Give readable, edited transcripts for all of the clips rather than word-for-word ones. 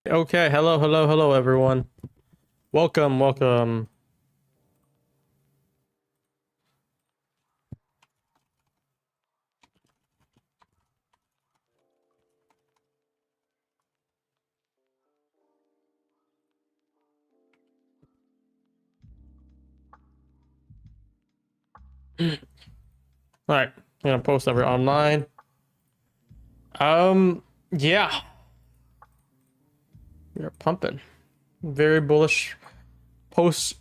Okay, hello everyone. Welcome. All right, I'm gonna post over online. Yeah, we're pumping. Very bullish post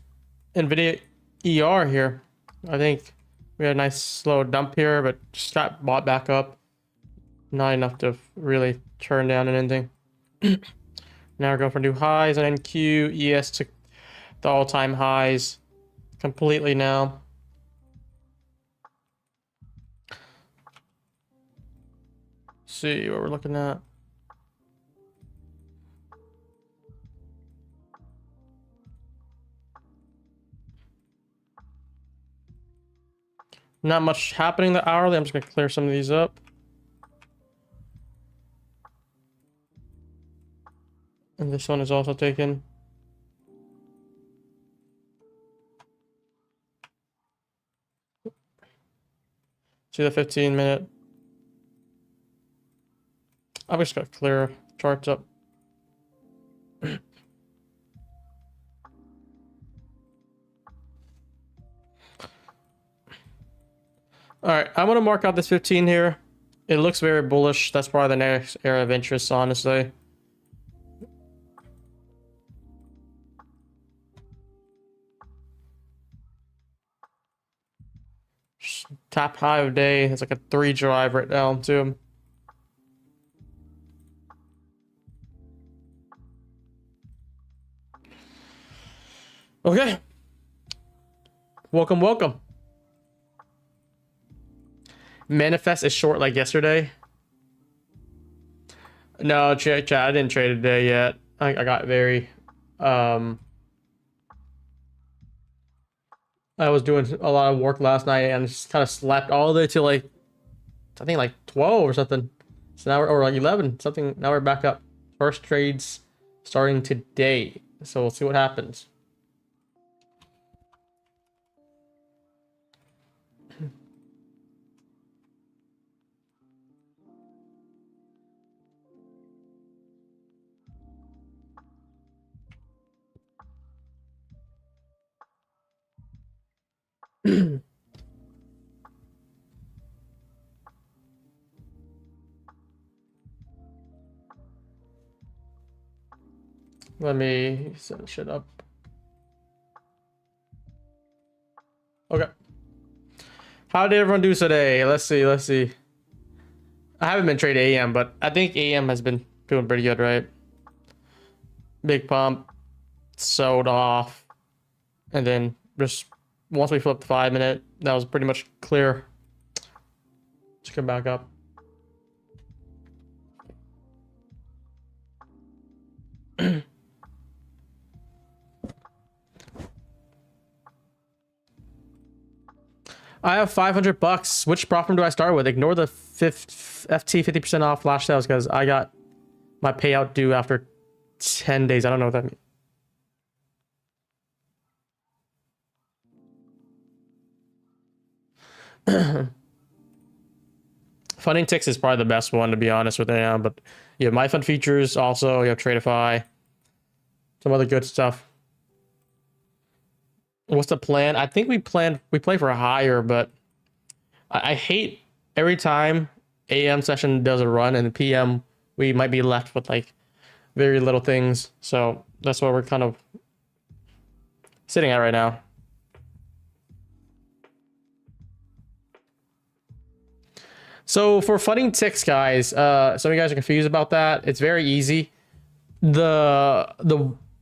NVIDIA ER here. I think we had a nice slow dump here, but just got bought back up. Not enough to really turn down anything. Now we're going for new highs on NQ. ES took the all-time highs completely now. See what we're looking at. Not much happening the hourly. I'm just gonna clear some of these up. And this one is also taken. See the 15-minute. I'm just gonna clear charts up. All right, I'm gonna mark out this 15 here. It looks very bullish. That's probably the next area of interest, honestly. Top high of day. It's like a 3 drive right now too. Okay. Welcome. Manifest is short like yesterday. No, chat. I didn't trade today yet. I got very I was doing a lot of work last night and just kind of slept all the way till like I think like 12 or something. So now or like 11 something. Now we're back up. First trades starting today. So we'll see what happens. Let me set shit up. Okay. How did everyone do today? Let's see. I haven't been trading AM, but I think AM has been doing pretty good, right? Big pump, sold off, and then just once we flipped the 5-minute, that was pretty much clear. Let's come back up. I have 500 bucks. Which prop firm do I start with? Ignore the FT 50% off flash sales because I got my payout due after 10 days. I don't know what that means. Funding ticks is probably the best one to be honest with AM, but you have my fund features also. You have Tradeify, some other good stuff. What's the plan? I think we play for a higher, but I hate every time AM session does a run and PM we might be left with like very little things. So that's where we're kind of sitting at right now. So for funding ticks, guys, some of you guys are confused about that. It's very easy. The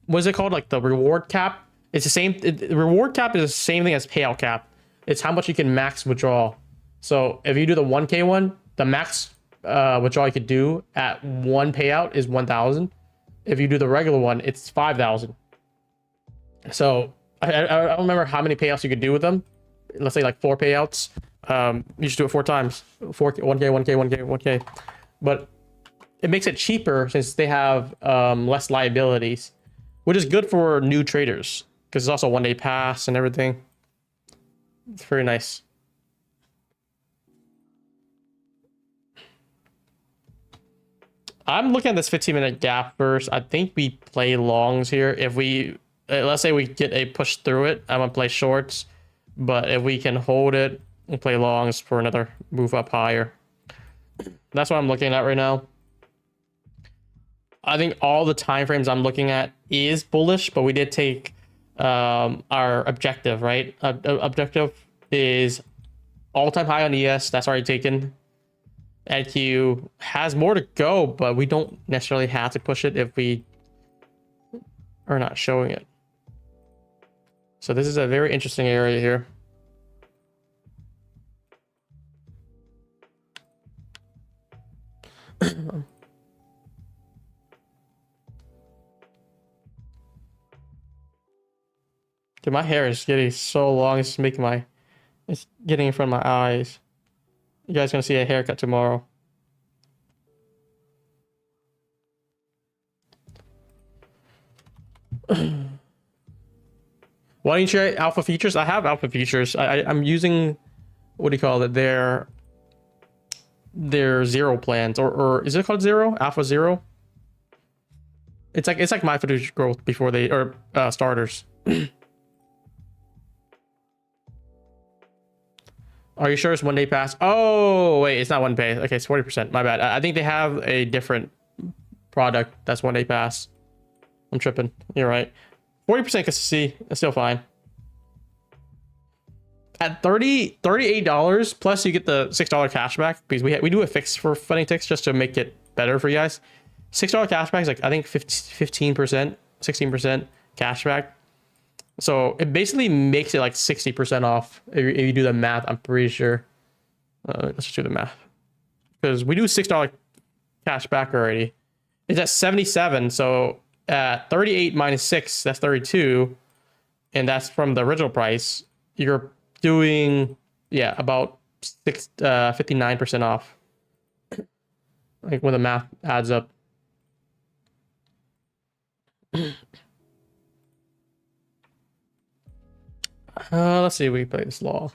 what's it called? Like the reward cap. It's the same. The reward cap is the same thing as payout cap. It's how much you can max withdraw. So if you do the 1K one, the max withdrawal you could do at one payout is 1,000. If you do the regular one, it's 5,000. So I don't remember how many payouts you could do with them. Let's say like 4 payouts. You should do it 4 times. 1K. But it makes it cheaper since they have less liabilities, which is good for new traders because it's also 1 day pass and everything. It's very nice. I'm looking at this 15-minute gap first. I think we play longs here. If we, let's say we get a push through it, I'm gonna play shorts. But if we can hold it, we'll play longs for another move up higher. That's what I'm looking at right now. I think all the time frames I'm looking at is bullish, but we did take our objective, right? Objective is all-time high on ES. That's already taken. NQ has more to go, but we don't necessarily have to push it if we are not showing it. So this is a very interesting area here. Dude, my hair is getting so long. It's making my, it's getting in front of my eyes. You guys gonna see a haircut tomorrow. Why don't you try alpha features? I have alpha features. I'm using, what do you call it? Their zero plans, or is it called zero? Alpha zero? It's like my fiduciary growth before they, or starters. Are you sure it's 1 day pass? Oh, wait, it's not 1 day. Okay, it's 40%. My bad. I think they have a different product that's 1 day pass. I'm tripping. You're right. 40% consistency. That's still fine. At $38 plus, you get the $6 cashback because we do a fix for funding ticks just to make it better for you guys. $6 cashback is like, I think 15%, 16% cashback. So it basically makes it like 60% off if you do the math. I'm pretty sure. Let's just do the math because we do $6 cash back already. It's at 77. So at 38 minus 6, that's 32, and that's from the original price. You're doing about 59% off. Like when the math adds up. Let's see if we can play this law.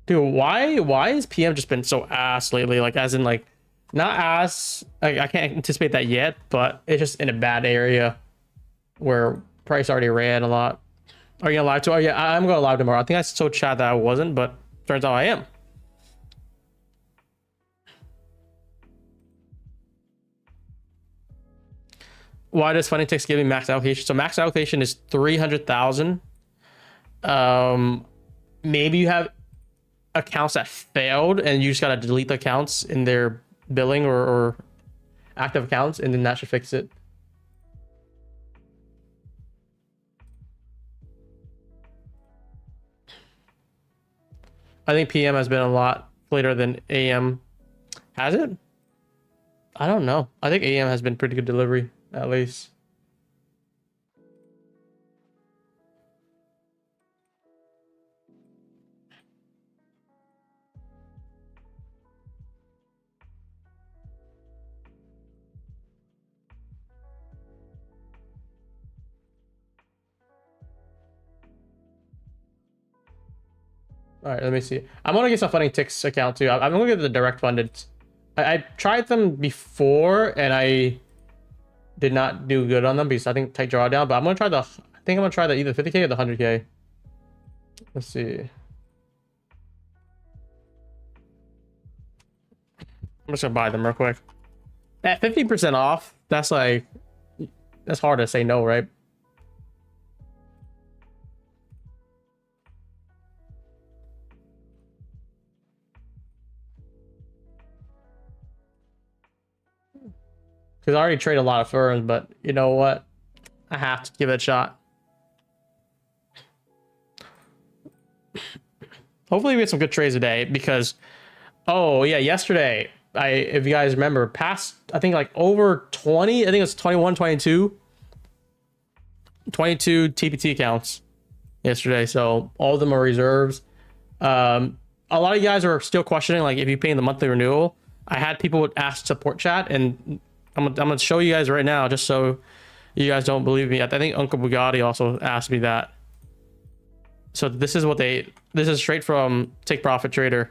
Dude, why has PM just been so ass lately? Like, as in, like, not ass. I can't anticipate that yet, but it's just in a bad area where price already ran a lot. Are you gonna live to? Oh yeah, I'm gonna live tomorrow. I think I told Chad that I wasn't, but turns out I am. Why does funding ticks give me max allocation? So max allocation is 300,000. Maybe you have accounts that failed and you just gotta delete the accounts in their billing or active accounts, and then that should fix it. I think PM has been a lot later than AM. Has it? I don't know. I think AM has been pretty good delivery, at least. All right, let me see. I'm gonna get some funding ticks account too. I'm gonna get the direct funded. I tried them before and I did not do good on them because I think tight drawdown. But I'm gonna try the. I think I'm gonna try the either 50K or the 100K. Let's see. I'm just gonna buy them real quick. At 50% off, that's like, that's hard to say no, right? Because I already trade a lot of firms, but you know what? I have to give it a shot. Hopefully we get some good trades today because, oh yeah, yesterday, if you guys remember, past, I think like over 20, I think it was 21, 22 TPT accounts yesterday. So all of them are reserves. A lot of you guys are still questioning, like, if you pay the monthly renewal. I had people ask support chat, and I'm gonna show you guys right now, just so you guys don't believe me. I think Uncle Bugatti also asked me that. So this is this is straight from Take Profit Trader.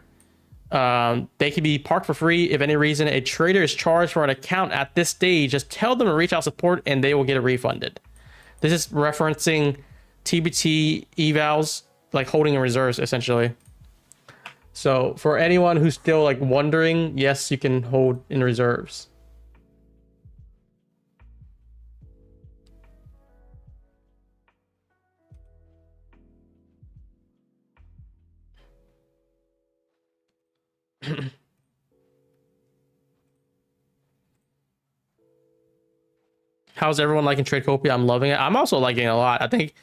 They can be parked for free if any reason a trader is charged for an account at this stage. Just tell them to reach out support and they will get it refunded. This is referencing TBT evals, like holding in reserves essentially. So for anyone who's still like wondering, yes, you can hold in reserves. How's everyone liking Tradecopia? I'm loving it. I'm also liking it a lot. I think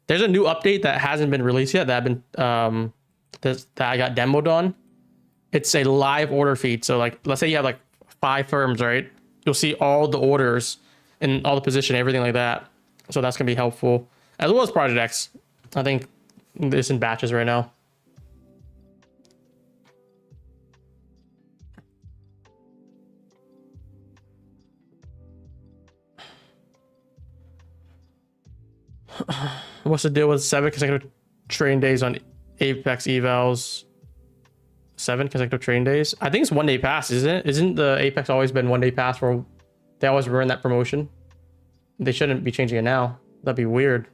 there's a new update that hasn't been released yet that I've been that I got demoed on. It's a live order feed. So like, let's say you have like 5 firms, right? You'll see all the orders and all the position, everything like that. So that's gonna be helpful, as well as Project X. I think it's in batches right now. What's the deal with 7 consecutive trading days on Apex evals? 7 consecutive trading days? I think it's 1 day pass, isn't it? Isn't the Apex always been 1 day pass for? They always ruin that promotion. They shouldn't be changing it now. That'd be weird.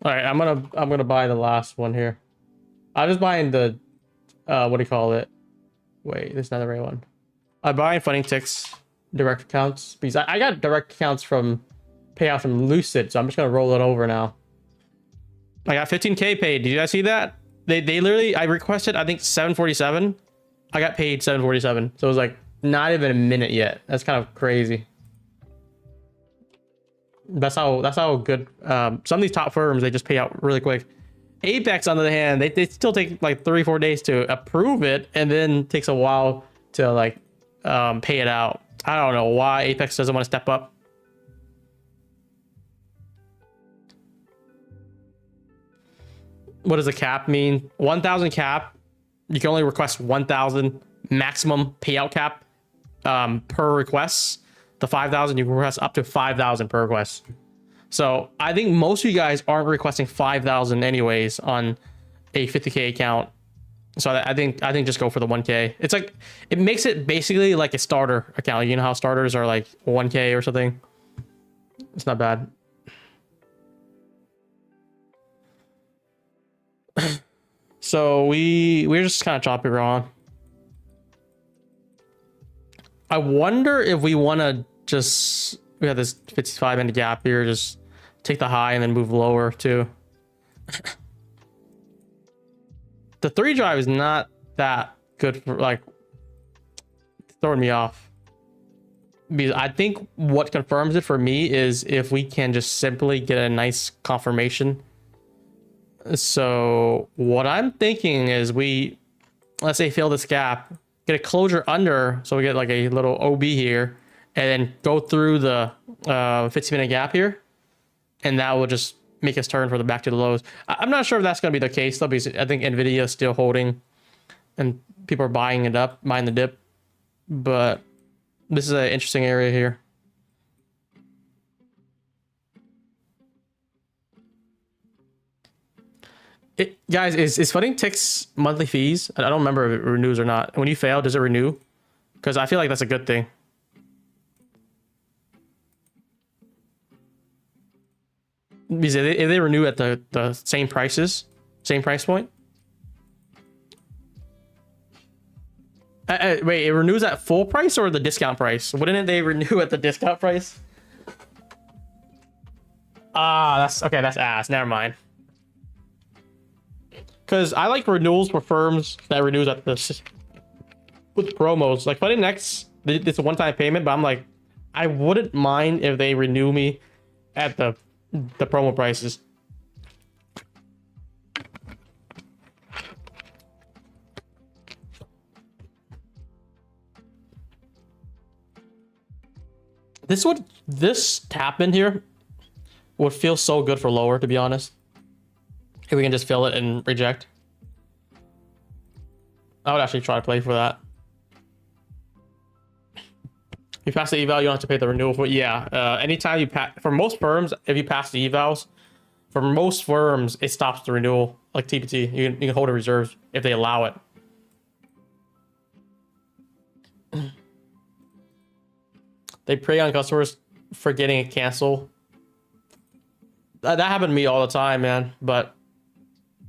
All right, I'm gonna buy the last one here. I'm just buying the what do you call it? Wait, this is not the right one. I'm buying funding ticks direct accounts because I got direct accounts from payout from Lucid, so I'm just gonna roll it over now. I got 15K paid. Did you guys see that? They literally, I requested I think 747. I got paid 747. So it was like not even a minute yet. That's kind of crazy. That's how good some of these top firms, they just pay out really quick. Apex on the other hand, they still take like 3-4 days to approve it, and then takes a while to like pay it out. I don't know why Apex doesn't want to step up. What does the cap mean? 1,000 cap. You can only request 1,000 maximum payout cap per request. The 5,000, you can request up to 5,000 per request. So I think most of you guys aren't requesting 5,000 anyways on a 50K account. So I think just go for the 1K. It's like, it makes it basically like a starter account. You know how starters are like 1K or something? It's not bad. So we're just kind of chopping around. I wonder if we want to just, we have this 55-minute gap here, just take the high and then move lower too. The 3 drive is not that good for like throwing me off. Because I think what confirms it for me is if we can just simply get a nice confirmation. So what I'm thinking is we, let's say, fill this gap, get a closure under, so we get like a little OB here, and then go through the 15-minute gap here, and that will just make us turn for the back to the lows. I'm not sure if that's going to be the case though, because I think Nvidia is still holding, and people are buying it up, buying the dip. But this is an interesting area here. Guys, is funding ticks monthly fees? I don't remember if it renews or not. When you fail, does it renew? Because I feel like that's a good thing. Because if they renew at the same prices, same price point. Wait, it renews at full price or the discount price? Wouldn't they renew at the discount price? Ah, that's okay. That's ass. Never mind. Because I like renewals for firms that renews at this. with promos. Like Funding Next, it's a one-time payment, but I'm like, I wouldn't mind if they renew me at the promo prices. This tap in here would feel so good for lower, to be honest. If we can just fill it and reject. I would actually try to play for that. You pass the eval, you don't have to pay the renewal for it. Yeah, anytime you pass, for most firms, if you pass the evals, for most firms, it stops the renewal. Like TPT, you can hold a reserve if they allow it. They prey on customers for getting a cancel. That happened to me all the time, man. But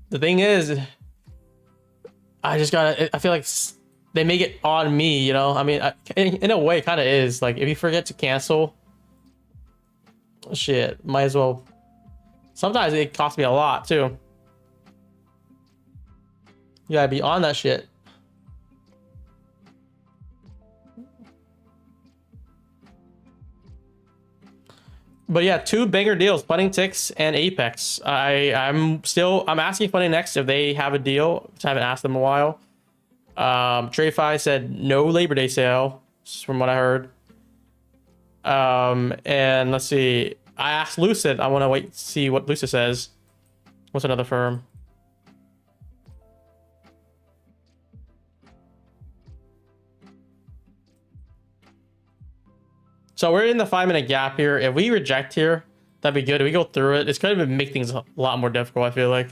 the thing is, I feel like they make it on me, you know? I mean, in a way, it kind of is. Like, if you forget to cancel, shit, might as well. Sometimes it costs me a lot, too. You gotta be on that shit. But yeah, 2 banger deals, Funding Ticks and Apex. I'm asking Funding Next if they have a deal. I haven't asked them in a while. TradeFi said no Labor Day sale, from what I heard. And let's see. I asked Lucid. I want to wait to see what Lucid says. What's another firm? So we're in the 5-minute gap here. If we reject here, that'd be good. If we go through it, it's going to make things a lot more difficult, I feel like.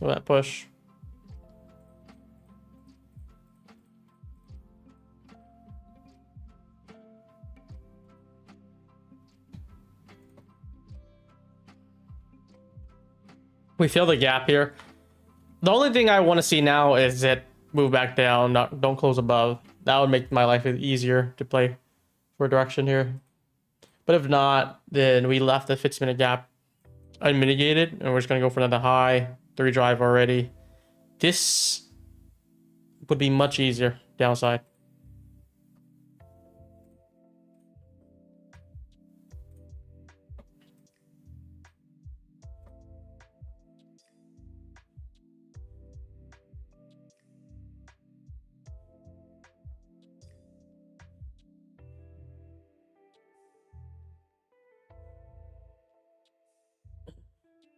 That push. We fill the gap here. The only thing I want to see now is it move back down, don't close above. That would make my life easier to play for direction here. But if not, then we left the 15-minute gap unmitigated, and we're just gonna go for another high 3 drive already. This would be much easier downside.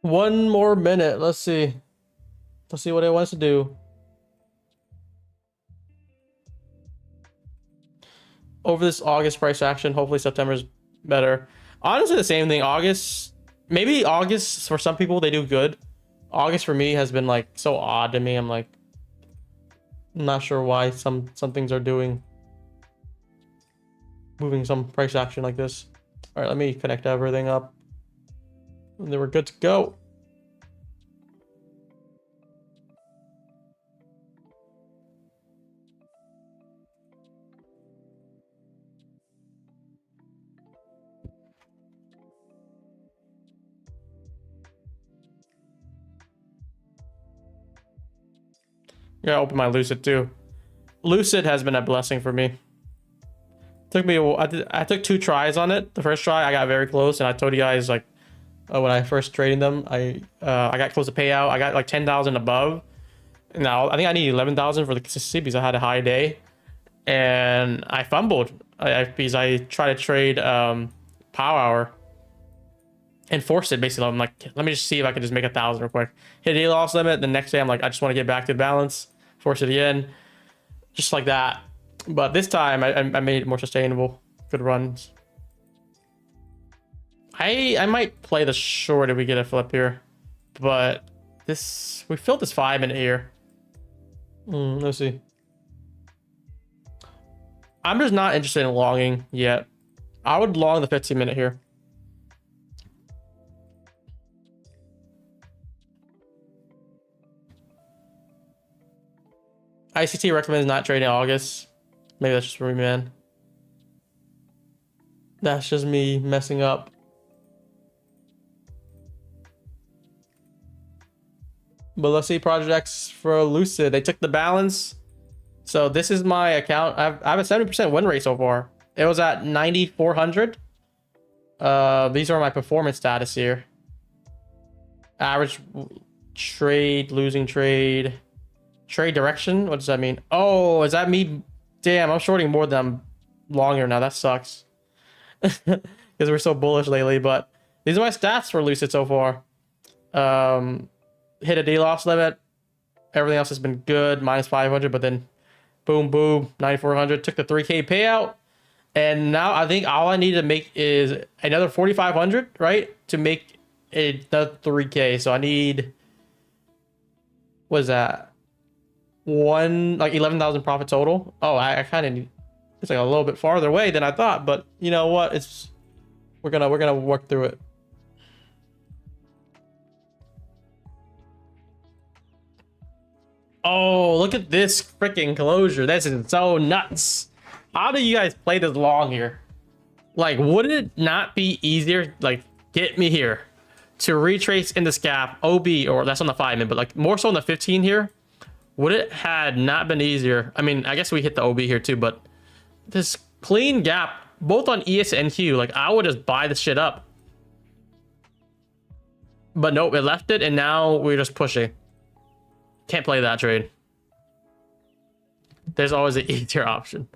One more minute. Let's see. Let's see what it wants to do. Over this August price action, hopefully September's better. Honestly, the same thing. August, maybe August for some people they do good. August for me has been like so odd to me. I'm like, I'm not sure why some things are moving some price action like this. All right, let me connect everything up. And then we're good to go. Yeah, open my Lucid too. Lucid has been a blessing for me. Took me I took 2 tries on it. The first try I got very close, and I told you guys like when I first traded them, I got close to payout. I got like 10,000 above. Now I think I need 11,000 for the consistency because I had a high day, and I fumbled because I tried to trade Power Hour and forced it. Basically, I'm like, let me just see if I can just make 1,000 real quick. Hit a loss limit. The next day, I'm like, I just want to get back to the balance. Force it again, just like that. But this time, I made it more sustainable. Good runs. I might play the short if we get a flip here, but we filled this 5-minute here. Let's see. I'm just not interested in longing yet. I would long the 15-minute here. ICT recommends not trading in August. Maybe that's just for me, man. That's just me messing up. But let's see projects for Lucid. They took the balance. So this is my account. I have a 70% win rate so far. It was at 9,400. These are my performance status here. Average trade, losing trade, trade direction. What does that mean? Oh, is that me? Damn, I'm shorting more than I'm long here now. That sucks. Because we're so bullish lately. But these are my stats for Lucid so far. Hit a day loss limit. Everything else has been good. Minus 500, but then boom, boom, 9,400. Took the 3K payout. And now I think all I need to make is another 4,500, right? To make another 3K. So I need, what is that? Like 11,000 profit total. Oh, I kind of need, it's like a little bit farther away than I thought, but you know what? We're gonna work through it. Oh, look at this freaking closure. This is so nuts. How do you guys play this long here? Like, wouldn't it not be easier? Like, get me here to retrace in this gap, OB, or that's on the 5 minute, but like more so on the 15 here. Would it had not been easier? I mean, I guess we hit the OB here too, but this clean gap, both on ES and Q, like I would just buy this shit up. But nope, it left it, and now we're just pushing. Can't play that trade. There's always an easier option.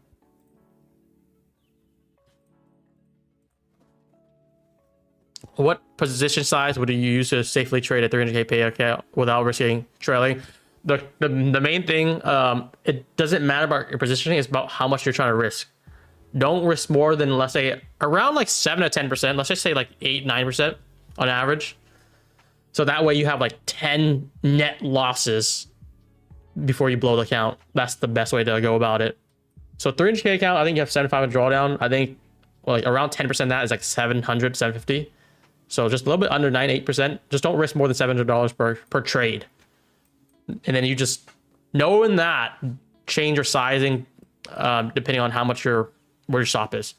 What position size would you use to safely trade a 300K payout account without risking trailing? The main thing, it doesn't matter about your positioning, it's about how much you're trying to risk. Don't risk more than, let's say, around like 7 to 10%. Let's just say like 8, 9% on average. So that way you have like 10 net losses before you blow the account. That's the best way to go about it. So 300K account, I think you have 75 drawdown. I think like around 10% of that is like 700, 750. So just a little bit under 9, 8%. Just don't risk more than $700 per trade. And then you just, knowing that, change your sizing depending on how much where your stop is.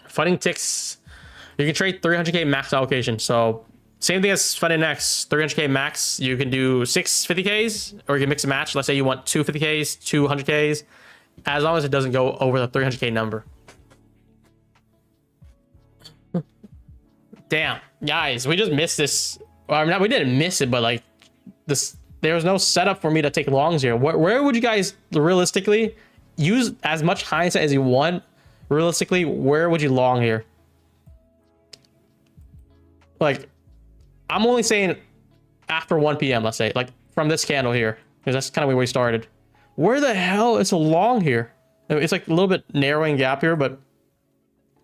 Funding ticks, you can trade 300K max allocation. So same thing as Funding X, 300K max. You can do 6 50Ks, or you can mix and match. Let's say you want 2 50Ks, 2 100Ks, as long as it doesn't go over the 300K number. Damn, guys, we just missed this. Well, I mean, we didn't miss it, but like this, there was no setup for me to take longs here. Where would you guys realistically use as much hindsight as you want? Realistically, where would you long here? Like, I'm only saying after 1 p.m., let's say, like from this candle here, because that's kind of where we started. Where the hell is a long here? It's like a little bit narrowing gap here, but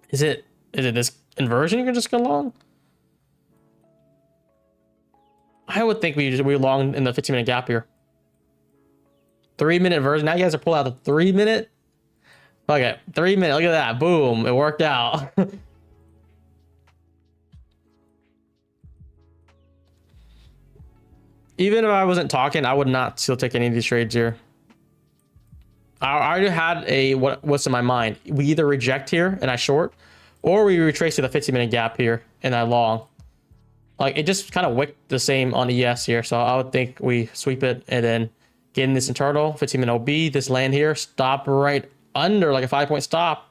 is it this inversion you can just go long? I would think we long in the 15-minute gap here. 3-minute inversion. Now you guys are pulling out the 3-minute. Okay, 3 minute. Look at that. Boom. It worked out. Even if I wasn't talking, I would not still take any of these trades here. I already had what's in my mind. We either reject here and I short, or we retrace to the 15-minute gap here and I long. Like, it just kind of wicked the same on ES here. So I would think we sweep it and then get in this internal 15-minute OB, this land here, stop right under like a 5-point stop,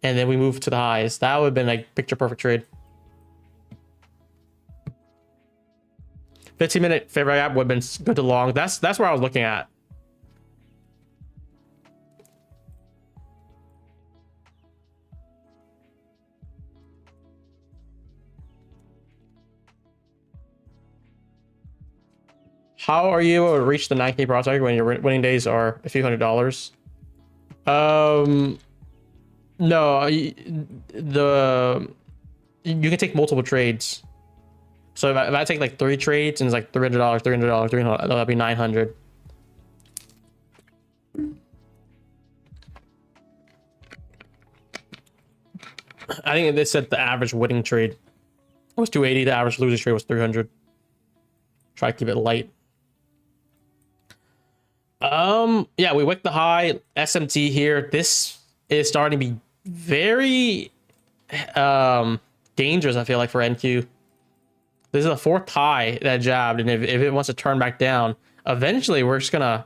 and then we move to the highs. That would have been like picture perfect trade. 15-minute favorite gap would have been good to long. That's where I was looking at. How are you able to reach the 9K profit target when your winning days are a few $100s? No, you can take multiple trades. So if I take like 3 trades and it's like $300, $300, that'd be 900. I think they said the average winning trade was 280. The average losing trade was 300. Try to keep it light. Yeah, we wicked the high SMT here. This is starting to be very dangerous, I feel like, for NQ. This is the fourth high that jabbed, and if it wants to turn back down, eventually we're just gonna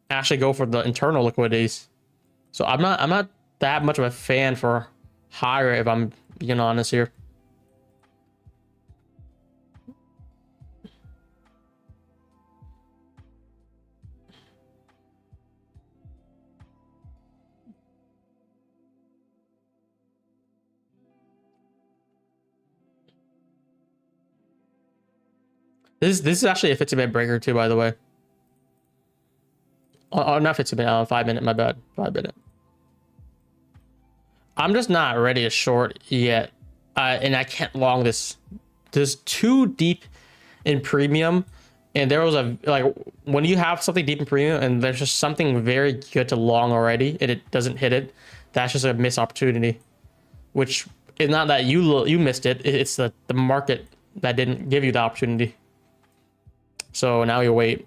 actually go for the internal liquidities. So I'm not that much of a fan for higher, if I'm being honest here. This is actually a 50-minute breaker too, by the way. Oh, not 50-minute, 5-minute, my bad. 5-minute. I'm just not ready to short yet. And I can't long this. This too deep in premium. And there was a, like, when you have something deep in premium and there's just something very good to long already and it doesn't hit it, that's just a missed opportunity. Which is not that you missed it, it's the market that didn't give you the opportunity. So now you wait.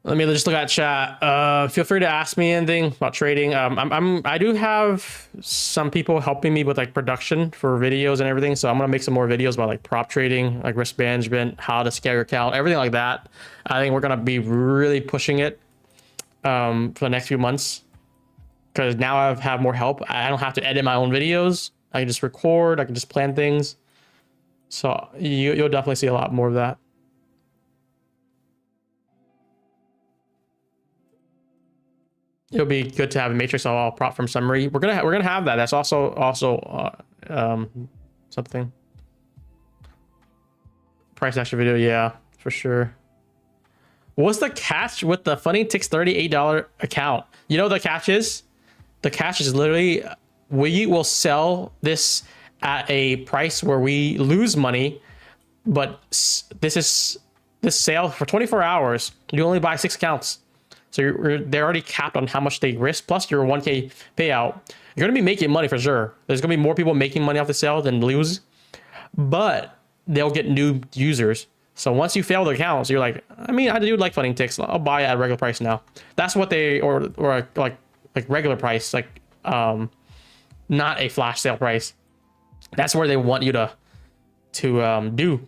Let me just look at chat. Feel free to ask me anything about trading. I do have some people helping me with like production for videos and everything. So I'm gonna make some more videos about like prop trading, like risk management, how to scale your account, everything like that. I think we're gonna be really pushing it for the next few months, because now I have more help. I don't have to edit my own videos. I can just record. I can just plan things. So you'll definitely see a lot more of that. It'll be good to have a matrix all prop firm summary. We're gonna have that. That's also something. Price action video, yeah, for sure. What's the catch with the Funding Ticks $38 account? You know what the catch is? The catch is literally, we will sell this at a price where we lose money, but this sale for 24 hours, you only buy 6 accounts. So they're already capped on how much they risk, plus your 1K payout. You're going to be making money for sure. There's going to be more people making money off the sale than lose, but they'll get new users. So once you fail the accounts, you're like, I mean, I do like Funding Ticks. I'll buy it at regular price now. That's what they, or like regular price, like not a flash sale price. That's where they want you to do.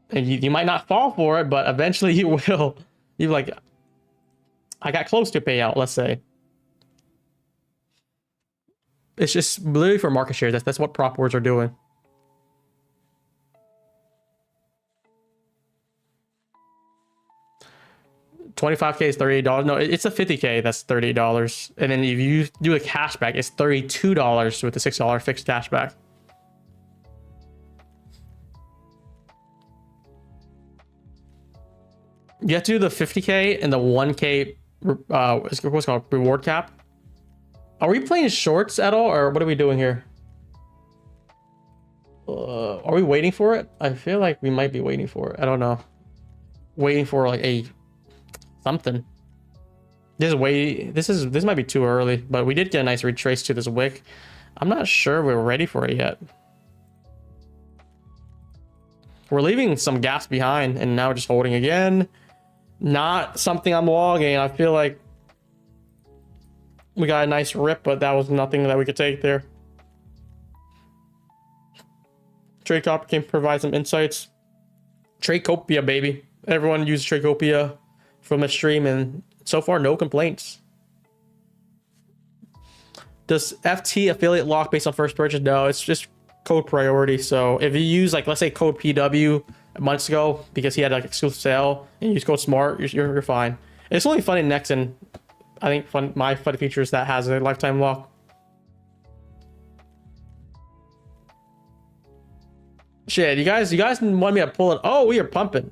And you might not fall for it, but eventually you will. You're like, I got close to payout, let's say. It's just literally for market share. That's what prop boards are doing. $25K is $38. No, it's a $50K. That's $38. And then if you do a cashback, it's $32 with the $6 fixed cashback. You have to do the 50K and the 1K what's called reward cap. Are we playing shorts at all, or what are we doing here? Are we waiting for it? I feel like we might be waiting for it. I don't know. Waiting for like a something. This might be too early, but we did get a nice retrace to this wick. I'm not sure we're ready for it yet. We're leaving some gaps behind, and now we're just holding again. Not something I'm logging. I feel like we got a nice rip, but that was nothing that we could take there. Tradecopia can provide some insights. Tradecopia, baby. Everyone uses Tradecopia from a stream, and so far, no complaints. Does FT affiliate lock based on first purchase? No, it's just code priority. So if you use, like, let's say code PW months ago because he had like exclusive sale and you use code SMART, you're fine. It's only Funding Next and I think my funny features that has a lifetime lock. Shit, you guys want me to pull it? Oh, we are pumping.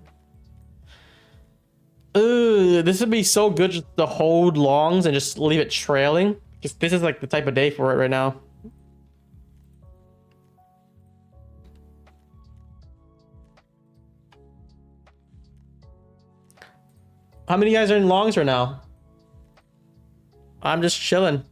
This would be so good just to hold longs and just leave it trailing. Because this is like the type of day for it right now. How many guys are in longs right now? I'm just chilling.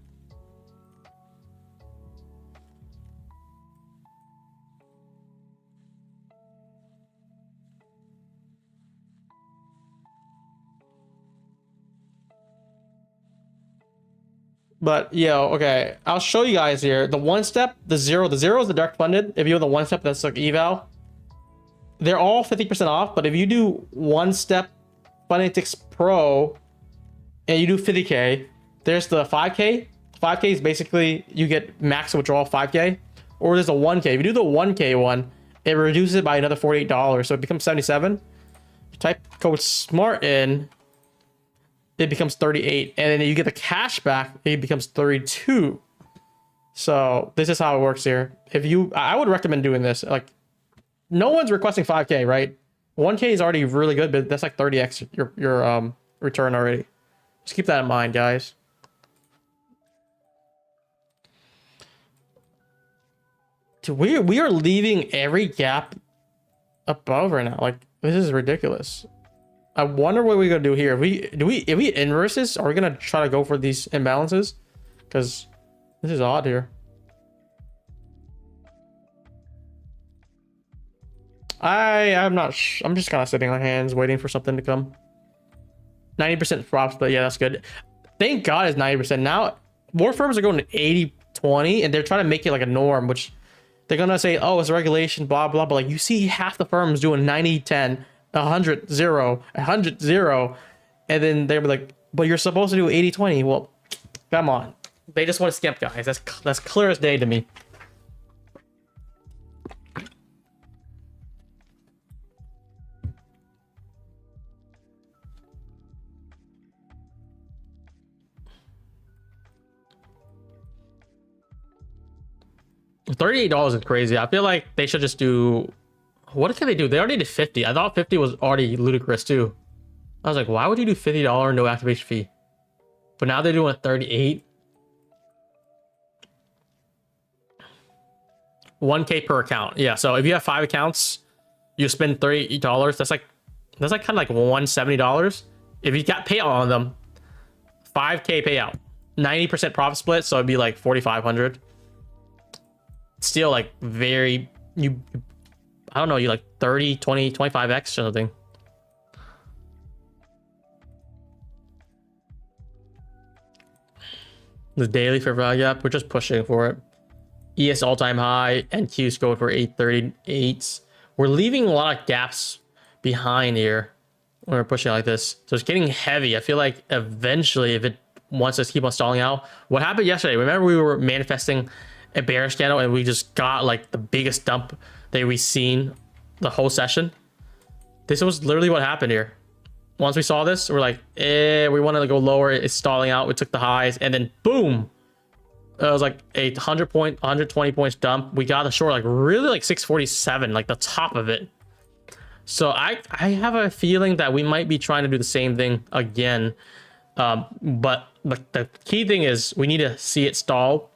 But yeah, okay. I'll show you guys here. The one step, the zero is the direct funded. If you have the one step that's like eval, they're all 50% off. But if you do one step Fundatics Pro and you do 50K, there's the 5K. 5K is basically you get max withdrawal 5K, or there's a 1K. If you do the 1K one, it reduces it by another $48, so it becomes 77. You type code SMART in, it becomes 38, and then you get the cash back, it becomes 32. So this is how it works here. If you, I would recommend doing this. Like, no one's requesting 5K, right? 1K is already really good, but that's like 30x your return already. Just keep that in mind, guys. Dude, we are leaving every gap above right now. Like, this is ridiculous. I wonder what we're gonna do here. If we inverse this, are we gonna try to go for these imbalances? Because this is odd here. I'm not. I'm just kind of sitting on hands, waiting for something to come. 90% props, but yeah, that's good. Thank God it's 90%. Now more firms are going to 80-20, and they're trying to make it like a norm, which they're gonna say, oh, it's a regulation, blah blah. But like, you see half the firms doing 90-10, 100-0, 100-0, and then they're like, but you're supposed to do 80-20. Well, come on, they just want to skimp, guys. That's clear as day to me. $38 is crazy. I feel like they should just do, what can they do? They already did 50. I thought 50 was already ludicrous too. I was like, why would you do $50 no activation fee? But now they're doing a 38. 1K per account. Yeah, so if you have 5 accounts, you spend $38. That's like kind of like $170. If you got payout on them, 5K payout, 90% profit split, so it'd be like 4,500. Still like very, I don't know, you like 30, 20, 25x or something. The daily fair value gap, we're just pushing for it. ES all-time high, NQ scored for 838. We're leaving a lot of gaps behind here when we're pushing like this. So it's getting heavy. I feel like eventually, if it wants us to keep on stalling out, what happened yesterday, remember we were manifesting a bearish candle and we just got like the biggest dump that we've seen the whole session? This was literally what happened here. Once we saw this, we're like, we wanted to go lower. It's stalling out. We took the highs, and then boom, it was like a 120 points dump. We got the short like really like 647, like the top of it. So I have a feeling that we might be trying to do the same thing again. But the key thing is we need to see it stall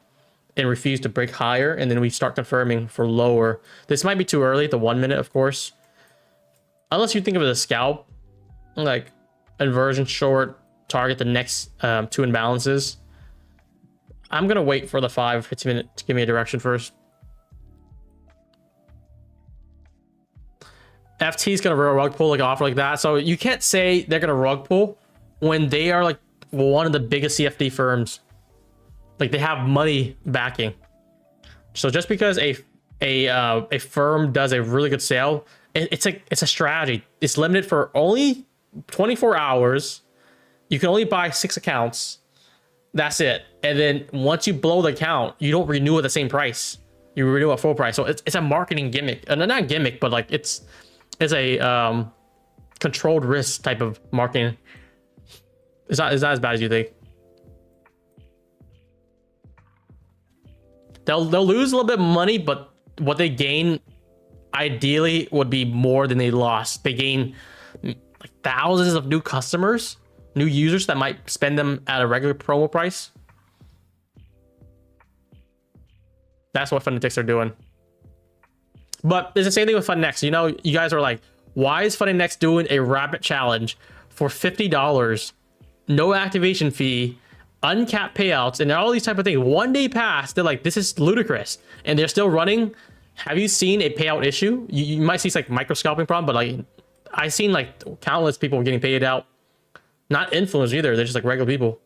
and refuse to break higher, and then we start confirming for lower. This might be too early, the 1 minute, of course, unless you think of it as a scalp, like inversion short, target the next 2 imbalances. I'm gonna wait for the 5-15 minute to give me a direction first. FT is gonna rug pull like an offer like that, so you can't say they're gonna rug pull when they are like one of the biggest CFD firms. Like, they have money backing. So just because a firm does a really good sale, it's a strategy. It's limited for only 24 hours. You can only buy 6 accounts. That's it. And then once you blow the account, you don't renew at the same price. You renew at full price. So it's a marketing gimmick. And not gimmick, but like it's a controlled risk type of marketing. It's not as bad as you think. They'll lose a little bit of money, but what they gain ideally would be more than they lost. They gain like thousands of new customers, new users that might spend them at a regular promo price. That's what Fundatics are doing. But it's the same thing with FundNext. You know, you guys are like, why is FundNext doing a rapid challenge for $50, no activation fee, uncapped payouts, and all these type of things? 1 day past, they're like, this is ludicrous, and they're still running. Have you seen a payout issue? You might see like micro scalping problem, but like I've seen like countless people getting paid out. Not influencers either, they're just like regular people.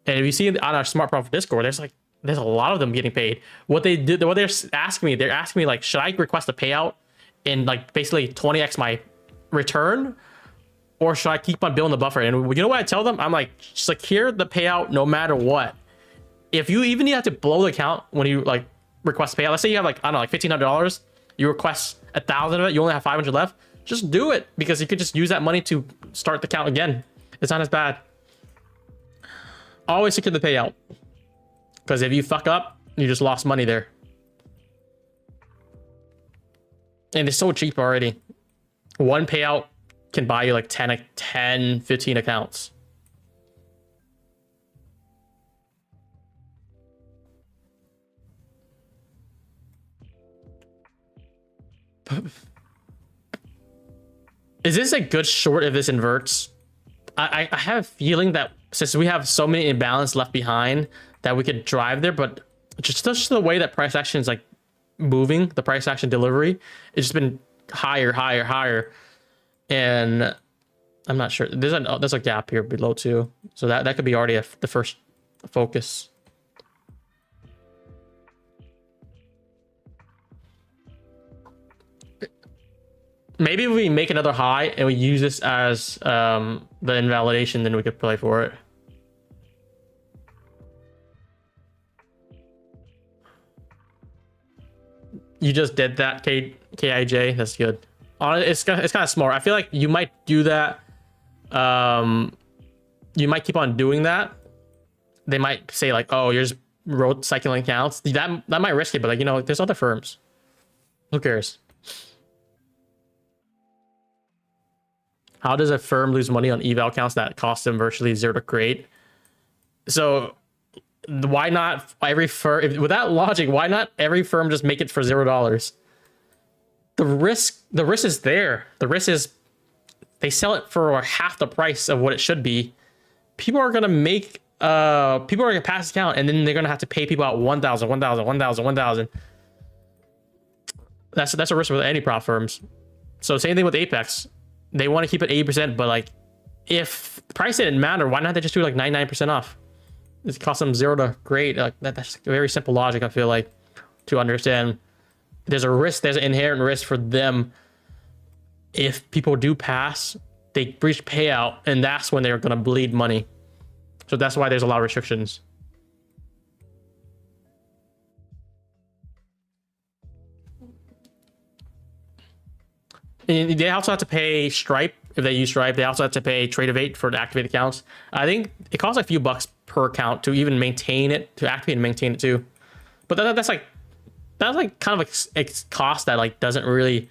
And if you see on our Smart Profit Discord, there's a lot of them getting paid. What they're asking me like, should I request a payout and like basically 20x my return, or should I keep on building the buffer? And you know what I tell them? I'm like, secure the payout no matter what. If you even have to blow the account when you like request a payout, let's say you have like, I don't know, like $1,500, you request 1,000 of it, you only have 500 left, just do it, because you could just use that money to start the account again. It's not as bad. Always secure the payout, because if you fuck up, you just lost money there. And it's so cheap already. One payout can buy you like 10, 15 accounts. Is this a good short if this inverts? I have a feeling that since we have so many imbalance left behind that we could drive there, but just the way that price action is like moving, the price action delivery, it's just been higher. And I'm not sure. There's a gap here below too. So that could be already the first focus. Maybe if we make another high and we use this as the invalidation, then we could play for it. You just did that, KIJ. That's good. It's kind of smart. I feel like you might do that. You might keep on doing that. They might say like, "Oh, you're just road cycling accounts." That might risk it, but like, you know, there's other firms. Who cares? How does a firm lose money on eval accounts that cost them virtually zero to create? So why not every firm, with that logic, why not every firm just make it for $0? The risk is there. The risk is they sell it for half the price of what it should be. People are gonna pass the account, and then they're gonna have to pay people out 1,000. That's a risk with any prop firms. So same thing with Apex. They want to keep it 80%, but like, if the price didn't matter, why not they just do like 99% off? It costs them zero to create. Like that's very simple logic, I feel like, to understand. There's a risk, there's an inherent risk for them. If people do pass, they breach payout, and that's when they're going to bleed money. So that's why there's a lot of restrictions. And they also have to pay Stripe if they use Stripe. They also have to pay Tradeovate for the activated accounts. I think it costs like a few bucks per account to even maintain it, to activate and maintain it too. But that's like kind of a cost that like doesn't really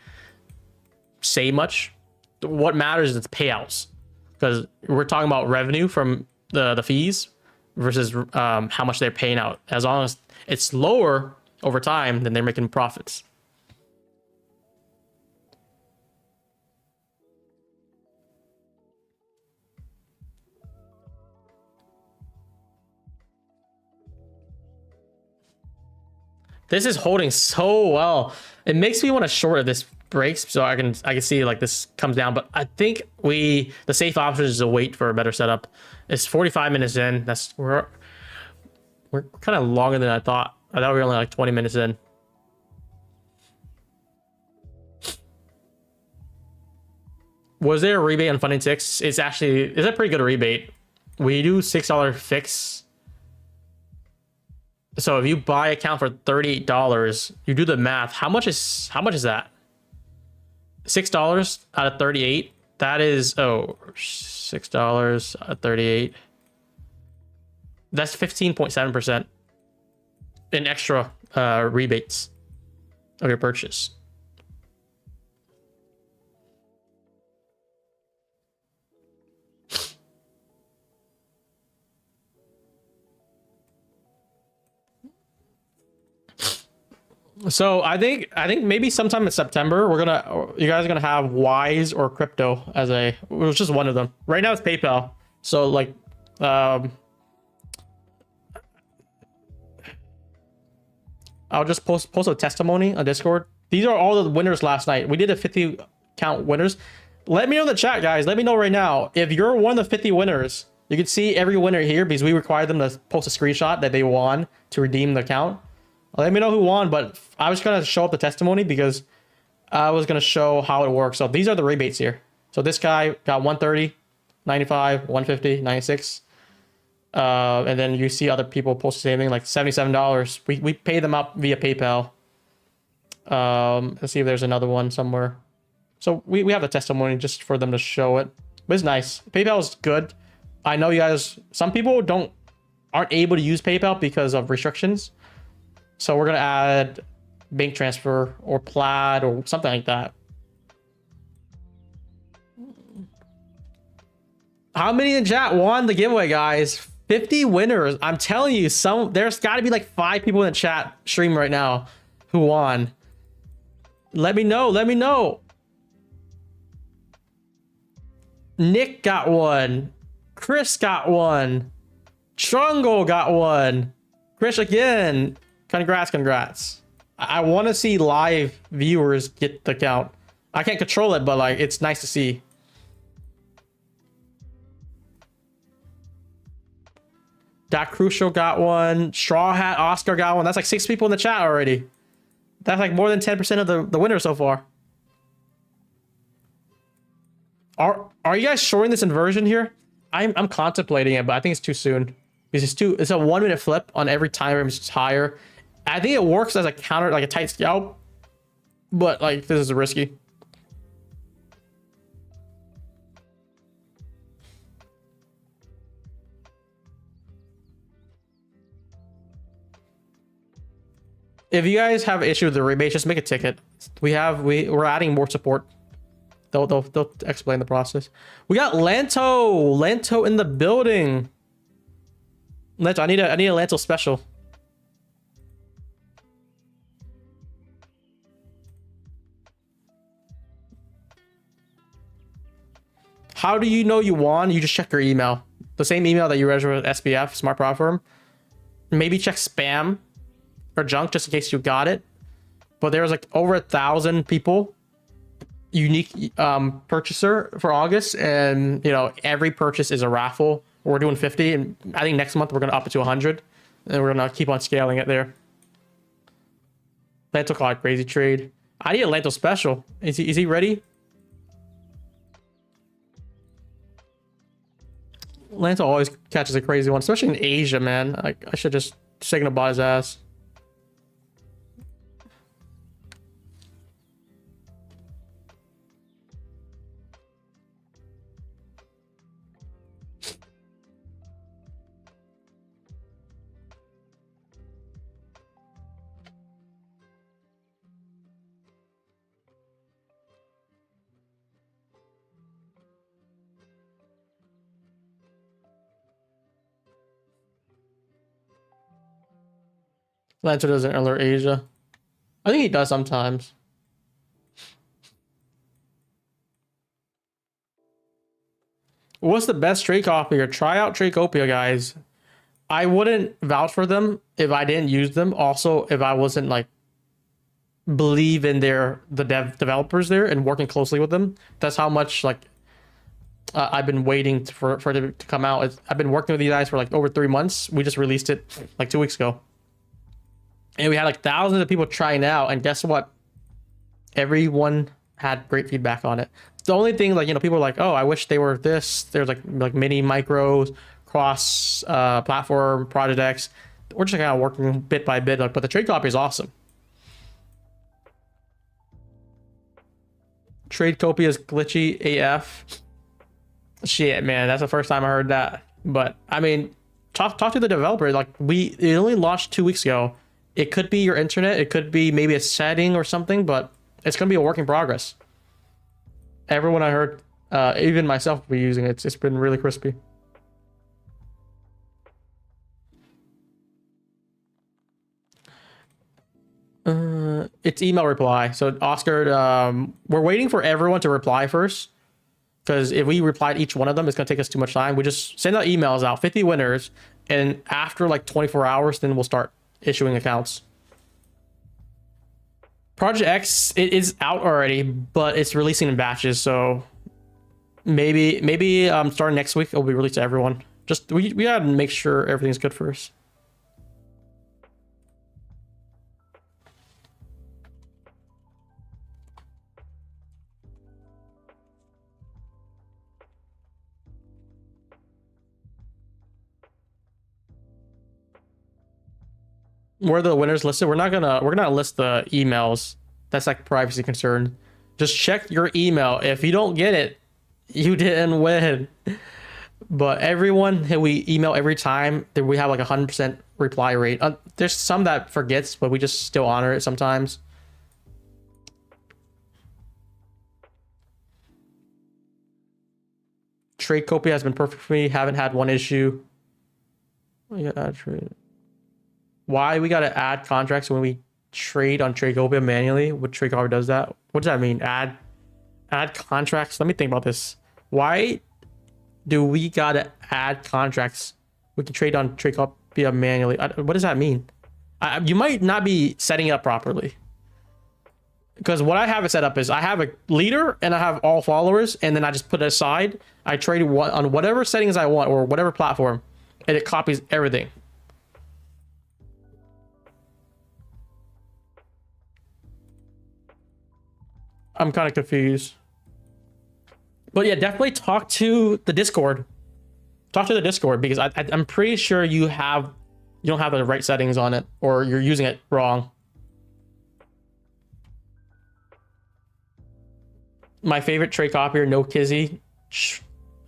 say much. What matters is payouts, because we're talking about revenue from the fees versus how much they're paying out. As long as it's lower over time, then they're making profits. This is holding so well. It makes me want to short if this breaks, so I can see like this comes down. But I think the safe option is to wait for a better setup. It's 45 minutes in. We're kind of longer than I thought. I thought we were only like 20 minutes in. Was there a rebate on funding ticks? It's a pretty good rebate. We do $6 fix. So if you buy account for $38, you do the math. How much is that? $6 out of 38. That is $6 out of 38. That's 15.7% in extra rebates of your purchase. So I think maybe sometime in September you guys are gonna have Wise or crypto as it was just one of them. Right now it's PayPal. So like I'll just post a testimony on Discord. These are all the winners last night. We did a 50 count winners. Let me know in the chat, guys. Let me know right now if you're one of the 50 winners. You can see every winner here because we require them to post a screenshot that they won to redeem the account. Let me know who won, but I was going to show up the testimony because I was going to show how it works. So these are the rebates here. So this guy got 130, 95, 150, 96. And then you see other people post the same thing, like $77. We pay them up via PayPal. Let's see if there's another one somewhere. So we have the testimony just for them to show it. But it's nice. PayPal is good. I know you guys, some people aren't able to use PayPal because of restrictions. So we're gonna add bank transfer or Plaid or something like that. How many in chat won the giveaway, guys? 50 winners. I'm telling you, there's got to be like 5 people in the chat stream right now who won. Let me know. Let me know. Nick got one. Chris got one. Trungle got one. Chris again. Congrats. I want to see live viewers get the count. I can't control it, but like it's nice to see. That Crucial got one. Straw Hat Oscar got one. That's like 6 people in the chat already. That's like more than 10% of the winners so far. Are you guys showing this inversion here? I'm contemplating it, but I think it's too soon. Because it's a 1 minute flip on every time frame it's higher. I think it works as a counter, like a tight scalp, but like this is risky. If you guys have an issue with the rebate, just make a ticket. We're adding more support. They'll explain the process. We got Lanto in the building. Lanto, I need a Lanto special. How do you know you won? You just check your email. The same email that you registered with SPF, Smart Profit Firm. Maybe check spam or junk just in case you got it. But there was like over 1,000 people unique purchaser for August, and you know every purchase is a raffle. We're doing 50, and I think next month we're gonna up it to 100, and we're gonna keep on scaling it there. Lanto caught crazy trade. I need a Lanto special. Is he ready? Lanto always catches a crazy one, especially in Asia, man. I should just taken about his ass. Lancer doesn't alert Asia. I think he does sometimes. What's the best trade copier? Try out Tradecopia, guys. I wouldn't vouch for them if I didn't use them. Also, if I wasn't like believe in the developers there and working closely with them. That's how much like I've been waiting for it to come out. I've been working with you guys for like over 3 months. We just released it like 2 weeks ago. And we had like thousands of people trying out, and guess what? Everyone had great feedback on it. The only thing, like, you know, people are like, oh, I wish they were this. There's like mini micros, cross platform projects. We're just kind of working bit by bit, but the trade copy is awesome. Tradecopia is glitchy AF. Shit, man, that's the first time I heard that. But I mean, talk to the developer. Like it only launched 2 weeks ago. It could be your internet. It could be maybe a setting or something, but it's going to be a work in progress. Everyone I heard, even myself, will be using it. It's been really crispy. It's email reply. So Oscar, we're waiting for everyone to reply first, because if we replied each one of them, it's going to take us too much time. We just send out emails out, 50 winners, and after like 24 hours, then we'll start issuing accounts. Project X, it is out already, but it's releasing in batches, so maybe starting next week it'll be released to everyone. Just we gotta make sure everything's good first. Where the winners listed, we're gonna list the emails. That's like privacy concern. Just check your email. If you don't get it, you didn't win. But everyone who we email every time, we have like 100% reply rate. There's some that forgets, but we just still honor it sometimes. Trade copy has been perfect for me. Haven't had one issue. Why we gotta add contracts when we trade on Tradecopia manually? What Tradecopia does that? What does that mean? Add contracts? Let me think about this. Why do we gotta add contracts? We can trade on Tradecopia manually. What does that mean? You might not be setting it up properly. Because what I have it set up is I have a leader and I have all followers, and then I just put it aside. I trade on whatever settings I want or whatever platform, and it copies everything. I'm kind of confused. But yeah, definitely talk to the Discord. Talk to the Discord, because I'm pretty sure you don't have the right settings on it, or you're using it wrong. My favorite trade copier, no Kizzy.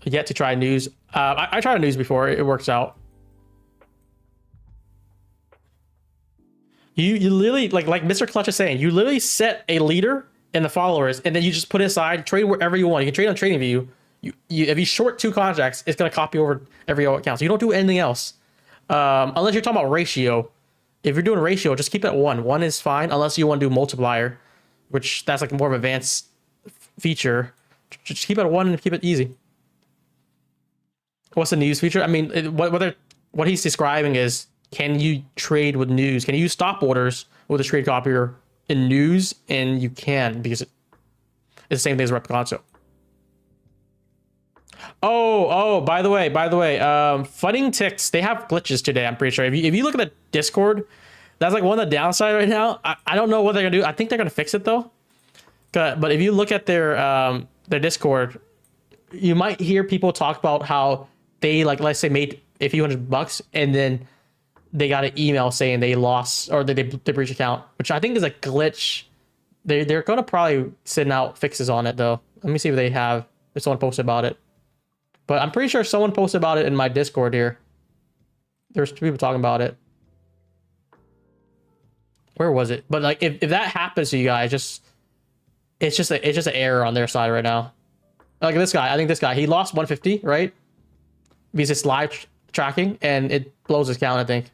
Yet to try news. I tried news before. It works out. You literally, like Mr. Clutch is saying, you literally set a leader and the followers, and then you just put it aside, trade wherever you want. You can trade on TradingView. If you short 2 contracts, it's gonna copy over every account. So you don't do anything else, unless you're talking about ratio. If you're doing ratio, just keep it at 1. 1 is fine, unless you want to do multiplier, which that's like more of an advanced feature. Just keep it at 1 and keep it easy. What's the news feature? I mean, what he's describing is, can you trade with news? Can you use stop orders with a trade copier in news? And you can, because it's the same thing as rep console. By the way, Funding Ticks, they have glitches today, I'm pretty sure. If you look at the Discord, that's like one of the downside right now. I don't know what they're gonna do. I think they're gonna fix it though. But if you look at their Discord, you might hear people talk about how they, like, let's say, made a few $100, and then they got an email saying they lost, or they breached account, which I think is a glitch. They're gonna probably send out fixes on it though. Let me see if someone posted about it. But I'm pretty sure someone posted about it in my Discord here. There's 2 people talking about it. Where was it? But like, if that happens to you guys, it's just an error on their side right now. Like this guy, I think this guy, he lost 150, right? Because it's live tracking, and it blows his count, I think.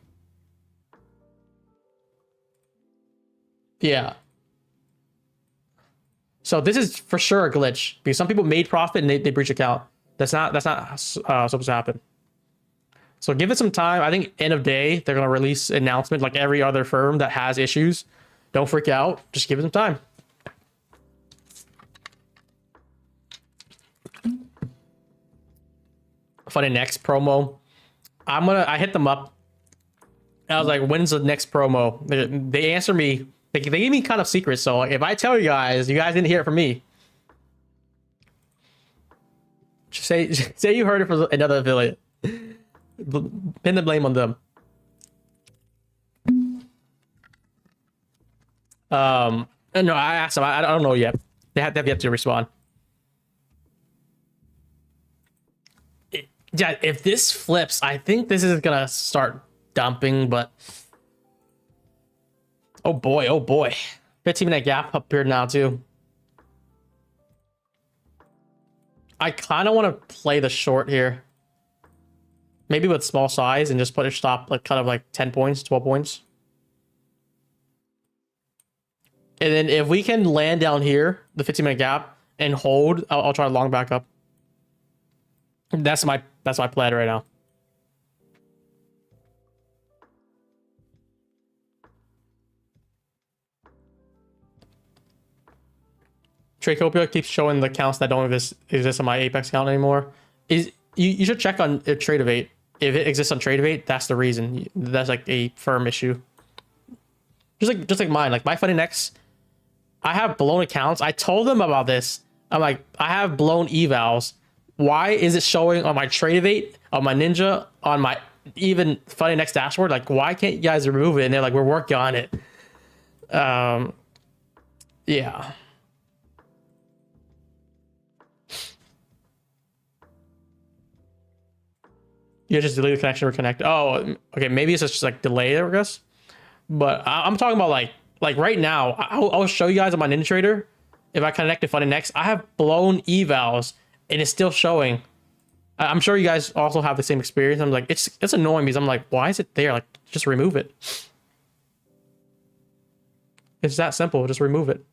Yeah. So this is for sure a glitch, because some people made profit and they breach account. That's not supposed to happen. So give it some time. I think end of day, they're going to release an announcement like every other firm that has issues. Don't freak out. Just give it some time. For the next promo, I hit them up. I was like, when's the next promo? They answer me. They gave me kind of secrets. So if I tell you guys didn't hear it from me. Just say you heard it from another affiliate. Pin the blame on them. No, I asked them. I don't know yet. They have yet to respond. Yeah, if this flips, I think this is gonna start dumping, but oh boy, 15-minute gap up here now too. I kind of want to play the short here, maybe with small size, and just put a stop like kind of like 10 points, 12 points. And then if we can land down here, the 15-minute gap, and hold, I'll try to long back up. That's my plan right now. Tradecopia keeps showing the counts that don't exist on my Apex account anymore. You should check on Tradevate. if it exists on TradeRate, that's the reason. That's like a firm issue. Just like mine, like my Funding X, I have blown accounts. I told them about this. I'm like, I have blown evals. Why is it showing on my TradeRate, on my Ninja, on my even Funding X dashboard? Like, why can't you guys remove it? And they're like, we're working on it. Yeah. You just delete the connection or connect. Oh, okay. Maybe it's just like delay, I guess. But I'm talking about like right now. I'll show you guys on my Ninja Trader. If I connect to Funding X, I have blown evals and it's still showing. I'm sure you guys also have the same experience. I'm like, it's annoying because I'm like, why is it there? Like, just remove it. It's that simple. Just remove it.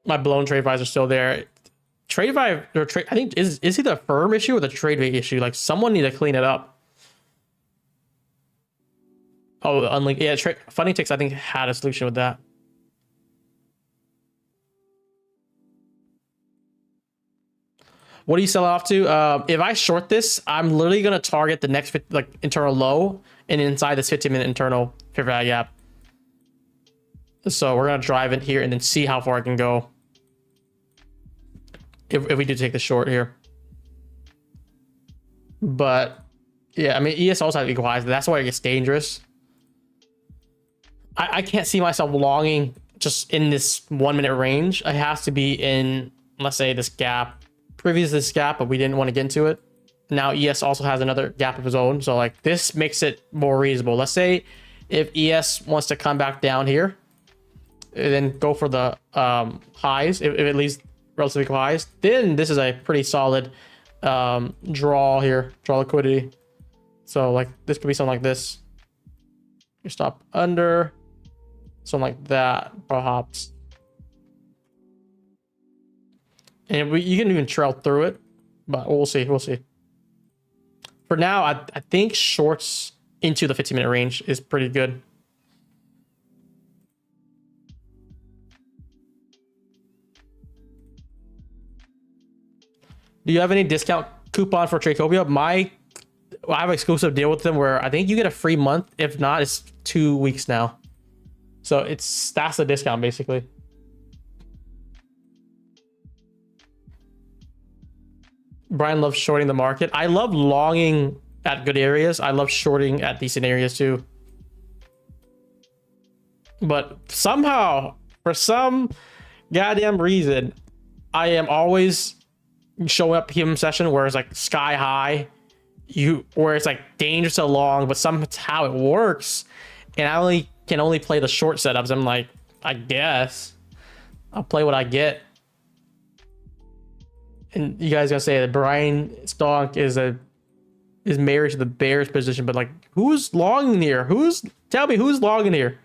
My blown trade advisor still there. Trade advisor, or trade, I think is he the firm issue or the trade rate issue? Like, someone need to clean it up. Oh, unlink. Yeah, Funding Ticks I think had a solution with that. What do you sell off to? If I short this, I'm literally gonna target the next like internal low and inside this 15-minute internal fair value gap. So we're gonna drive it here and then see how far I can go. If we do take the short here. But yeah, I mean, ES also has equalizer. That's why it gets dangerous. I can't see myself longing just in this 1 minute range. It has to be in, let's say, this gap. Previous this gap, but we didn't want to get into it. Now ES also has another gap of his own. So like this makes it more reasonable. Let's say if ES wants to come back down here, then go for the highs. If it leaves relatively highs, then this is a pretty solid draw here, draw liquidity. So like this could be something like this. You stop under, something like that, perhaps. And you can even trail through it, but we'll see. We'll see. For now, I think shorts into the 15-minute range is pretty good. Do you have any discount coupon for Tradecopia? I have an exclusive deal with them where I think you get a free month. If not, it's 2 weeks now. So that's the discount basically. Brian loves shorting the market. I love longing at good areas. I love shorting at decent areas too. But somehow, for some goddamn reason, I am always showing up PM session where it's like sky high, where it's like dangerous to long, but somehow it works. And I can only play the short setups. I'm like, I guess I'll play what I get. And you guys gonna say that Brian Stonk is married to the bears position, but like, who's long in here? Tell me who's long in here?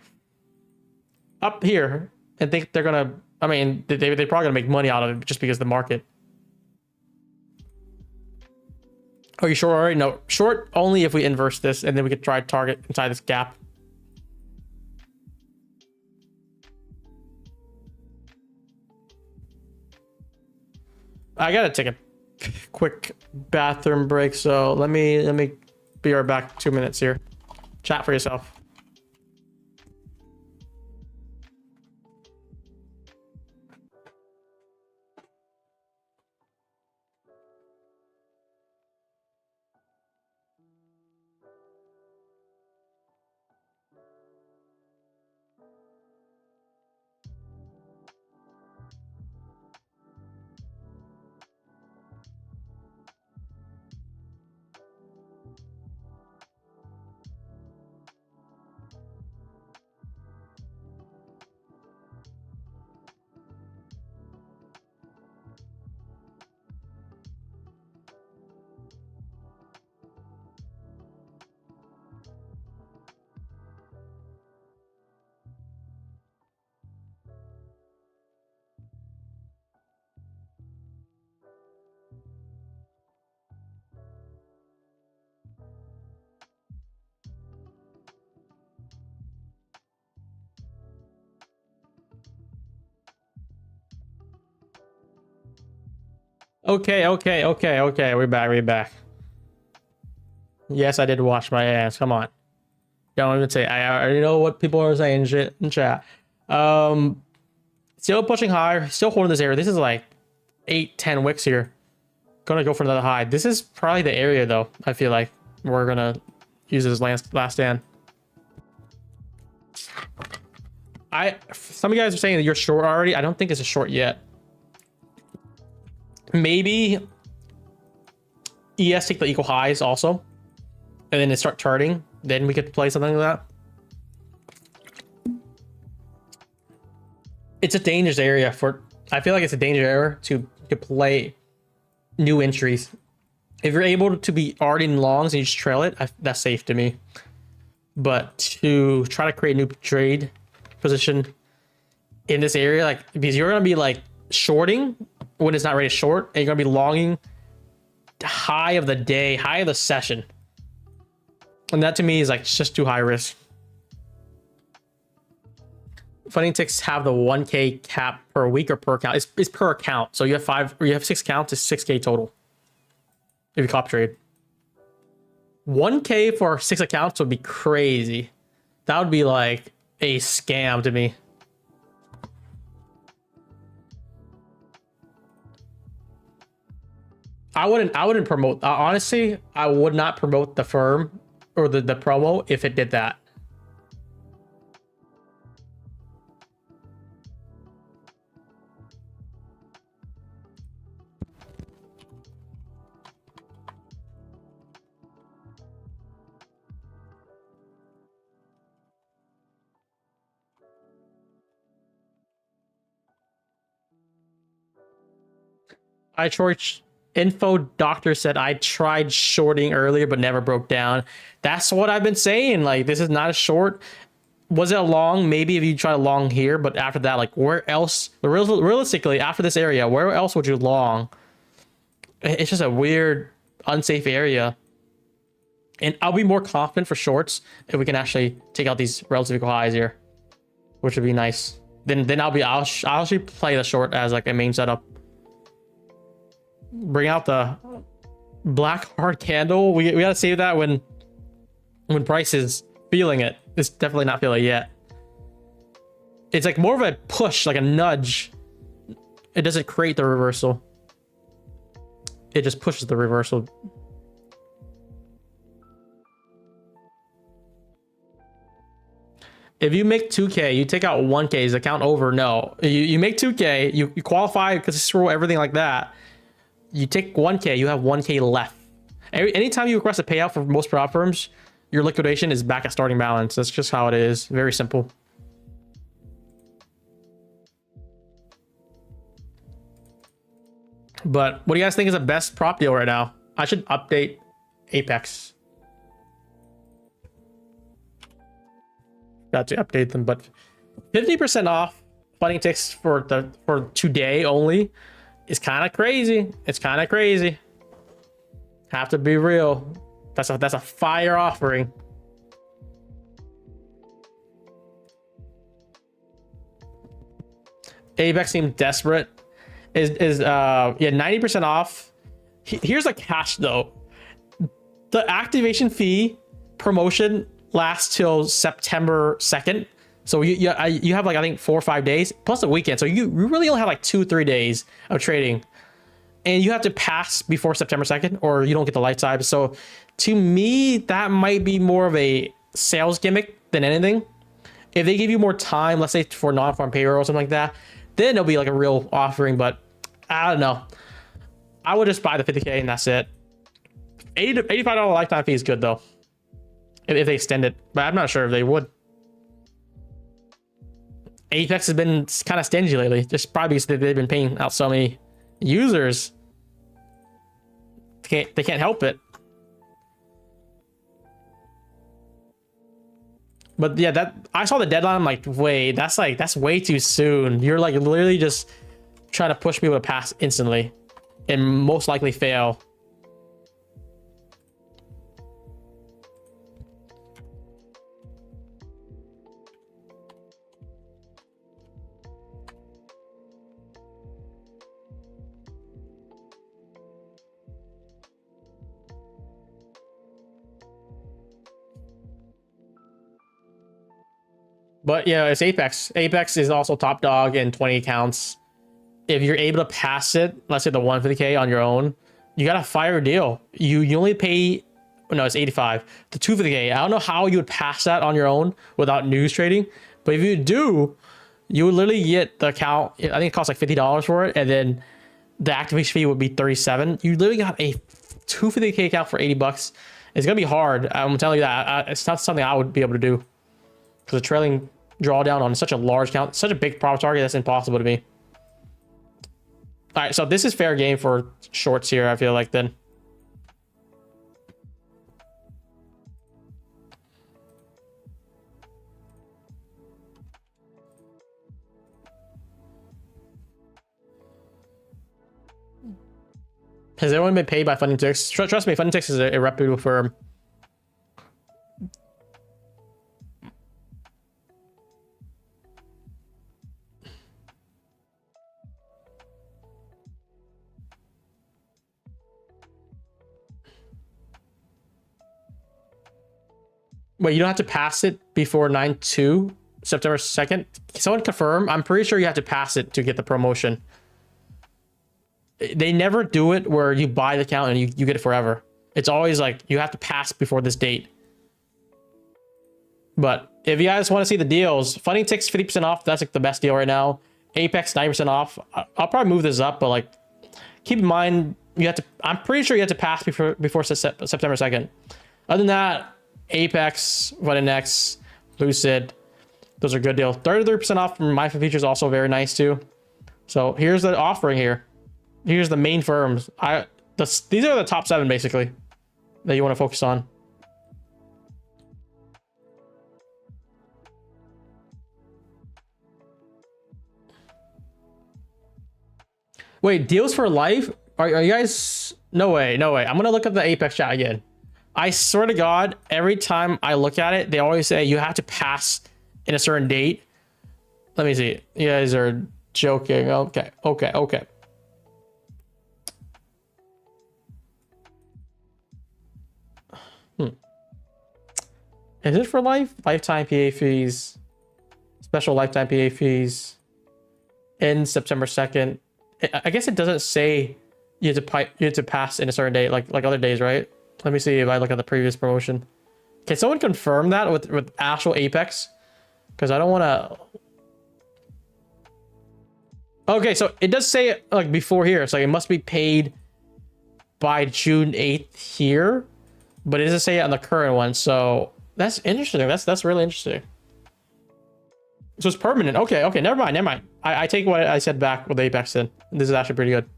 Up here and think they're gonna. I mean, they're probably gonna make money out of it just because of the market. Are you short already? No, short only if we inverse this, and then we could try to target inside this gap. I gotta take a quick bathroom break, so let me be right back. 2 minutes here. Chat for yourself. Okay. We're back. Yes, I did wash my ass. Come on. Don't even say. I already know what people are saying shit in chat. Still pushing higher. Still holding this area. This is like 8-10 wicks here. Gonna go for another high. This is probably the area though. I feel like we're gonna use this last stand. Some of you guys are saying that you're short already. I don't think it's a short yet. Maybe ES take the equal highs also, and then it start turning. Then we could play something like that. It's a dangerous area for. I feel like it's a dangerous area to play new entries. If you're able to be already in longs and you just trail it, that's safe to me. But to try to create a new trade position in this area, like, because you're gonna be like shorting when it's not ready to short, and you're gonna be longing high of the day, high of the session, and that to me is like just too high risk. Funding ticks have the 1K cap per week or per account. It's per account, so you have 6 accounts, it's 6K total if you cop trade. 1K for 6 accounts would be crazy. That would be like a scam to me. I wouldn't promote, honestly, I would not promote the firm or the promo if it did that. Info doctor said I tried shorting earlier but never broke down. That's what I've been saying. Like, this is not a short. Was it a long? Maybe if you try a long here, but after that, like, where else? Realistically, after this area, where else would you long? It's just a weird, unsafe area. And I'll be more confident for shorts if we can actually take out these relative equal highs here, which would be nice. Then I'll actually play the short as like a main setup. Bring out the black hard candle. We gotta save that when price is feeling it. It's definitely not feeling it yet. It's like more of a push, like a nudge. It doesn't create the reversal. It just pushes the reversal. If you make 2K, you take out 1K's account over. No, you make 2K, you qualify because it's through everything like that. You take 1K, you have 1K left. Anytime you request a payout for most prop firms, your liquidation is back at starting balance. That's just how it is. Very simple. But what do you guys think is the best prop deal right now? I should update Apex. Got to update them, but 50% off funding ticks for today only is kind of crazy. It's kind of crazy. Have to be real. That's a fire offering. Apex seems desperate. Yeah, 90% off. Here's a catch though. The activation fee promotion lasts till September 2nd. So you have like, I think 4 or 5 days plus a weekend. So you really only have like 2-3 days of trading, and you have to pass before September 2nd or you don't get the light side. So to me, that might be more of a sales gimmick than anything. If they give you more time, let's say for non-farm payroll or something like that, then it'll be like a real offering. But I don't know. I would just buy the 50K and that's it. $80 to $85 lifetime fee is good though, if they extend it, but I'm not sure if they would. Apex has been kind of stingy lately, just probably because they've been paying out so many users. They can't help it. But yeah, that I saw the deadline. I'm like, wait, that's way too soon. You're like literally just trying to push people to pass instantly and most likely fail. But yeah, it's Apex. Apex is also top dog in 20 accounts. If you're able to pass it, let's say the 150K on your own, you got a fire deal. You only pay, no, it's 85. The 250K, I don't know how you would pass that on your own without news trading. But if you do, you would literally get the account. I think it costs like $50 for it. And then the activation fee would be 37. You literally got a 250K account for 80 bucks. It's going to be hard. I'm telling you that. It's not something I would be able to do. Because the trailing drawdown on such a large account, such a big profit target, that's impossible to me. All right, so this is fair game for shorts here, I feel like then. Has everyone been paid by Funding Ticks? Trust me, Funding Ticks is a reputable firm. Wait, you don't have to pass it before 9/2, September 2nd? Someone confirm? I'm pretty sure you have to pass it to get the promotion. They never do it where you buy the account and you get it forever. It's always like you have to pass before this date. But if you guys want to see the deals, Funding Ticks 50% off. That's like the best deal right now. Apex 90% off. I'll probably move this up, but like keep in mind you have to. I'm pretty sure you have to pass before September 2nd. Other than that, Apex, X, Lucid, those are good deals. 33% off from MyFit Features, also very nice too. So here's the offering here. Here's the main firms. These are the top 7 basically that you want to focus on. Wait, deals for life? Are you guys? No way, no way. I'm gonna look at the Apex chat again. I swear to God, every time I look at it, they always say you have to pass in a certain date. Let me see. You guys are joking. Okay. Is it for life? Lifetime PA fees. Special lifetime PA fees. In September 2nd. I guess it doesn't say you have to pass in a certain date like other days, right? Let me see if I look at the previous promotion. Can someone confirm that with actual Apex? Because I don't want to. Okay, so it does say it like before here. It's like it must be paid by June 8th here, but it doesn't say it on the current one. So that's interesting. That's really interesting. So it's permanent. Okay, never mind. I take what I said back with Apex then. This is actually pretty good.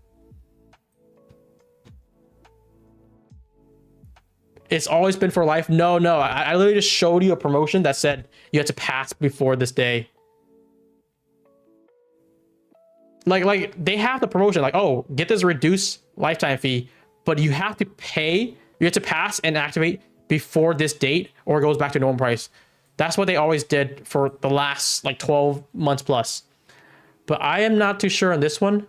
It's always been for life. No. I literally just showed you a promotion that said you had to pass before this day. Like they have the promotion like, oh, get this reduced lifetime fee, but you have to pay. You have to pass and activate before this date or it goes back to normal price. That's what they always did for the last like 12 months plus. But I am not too sure on this one.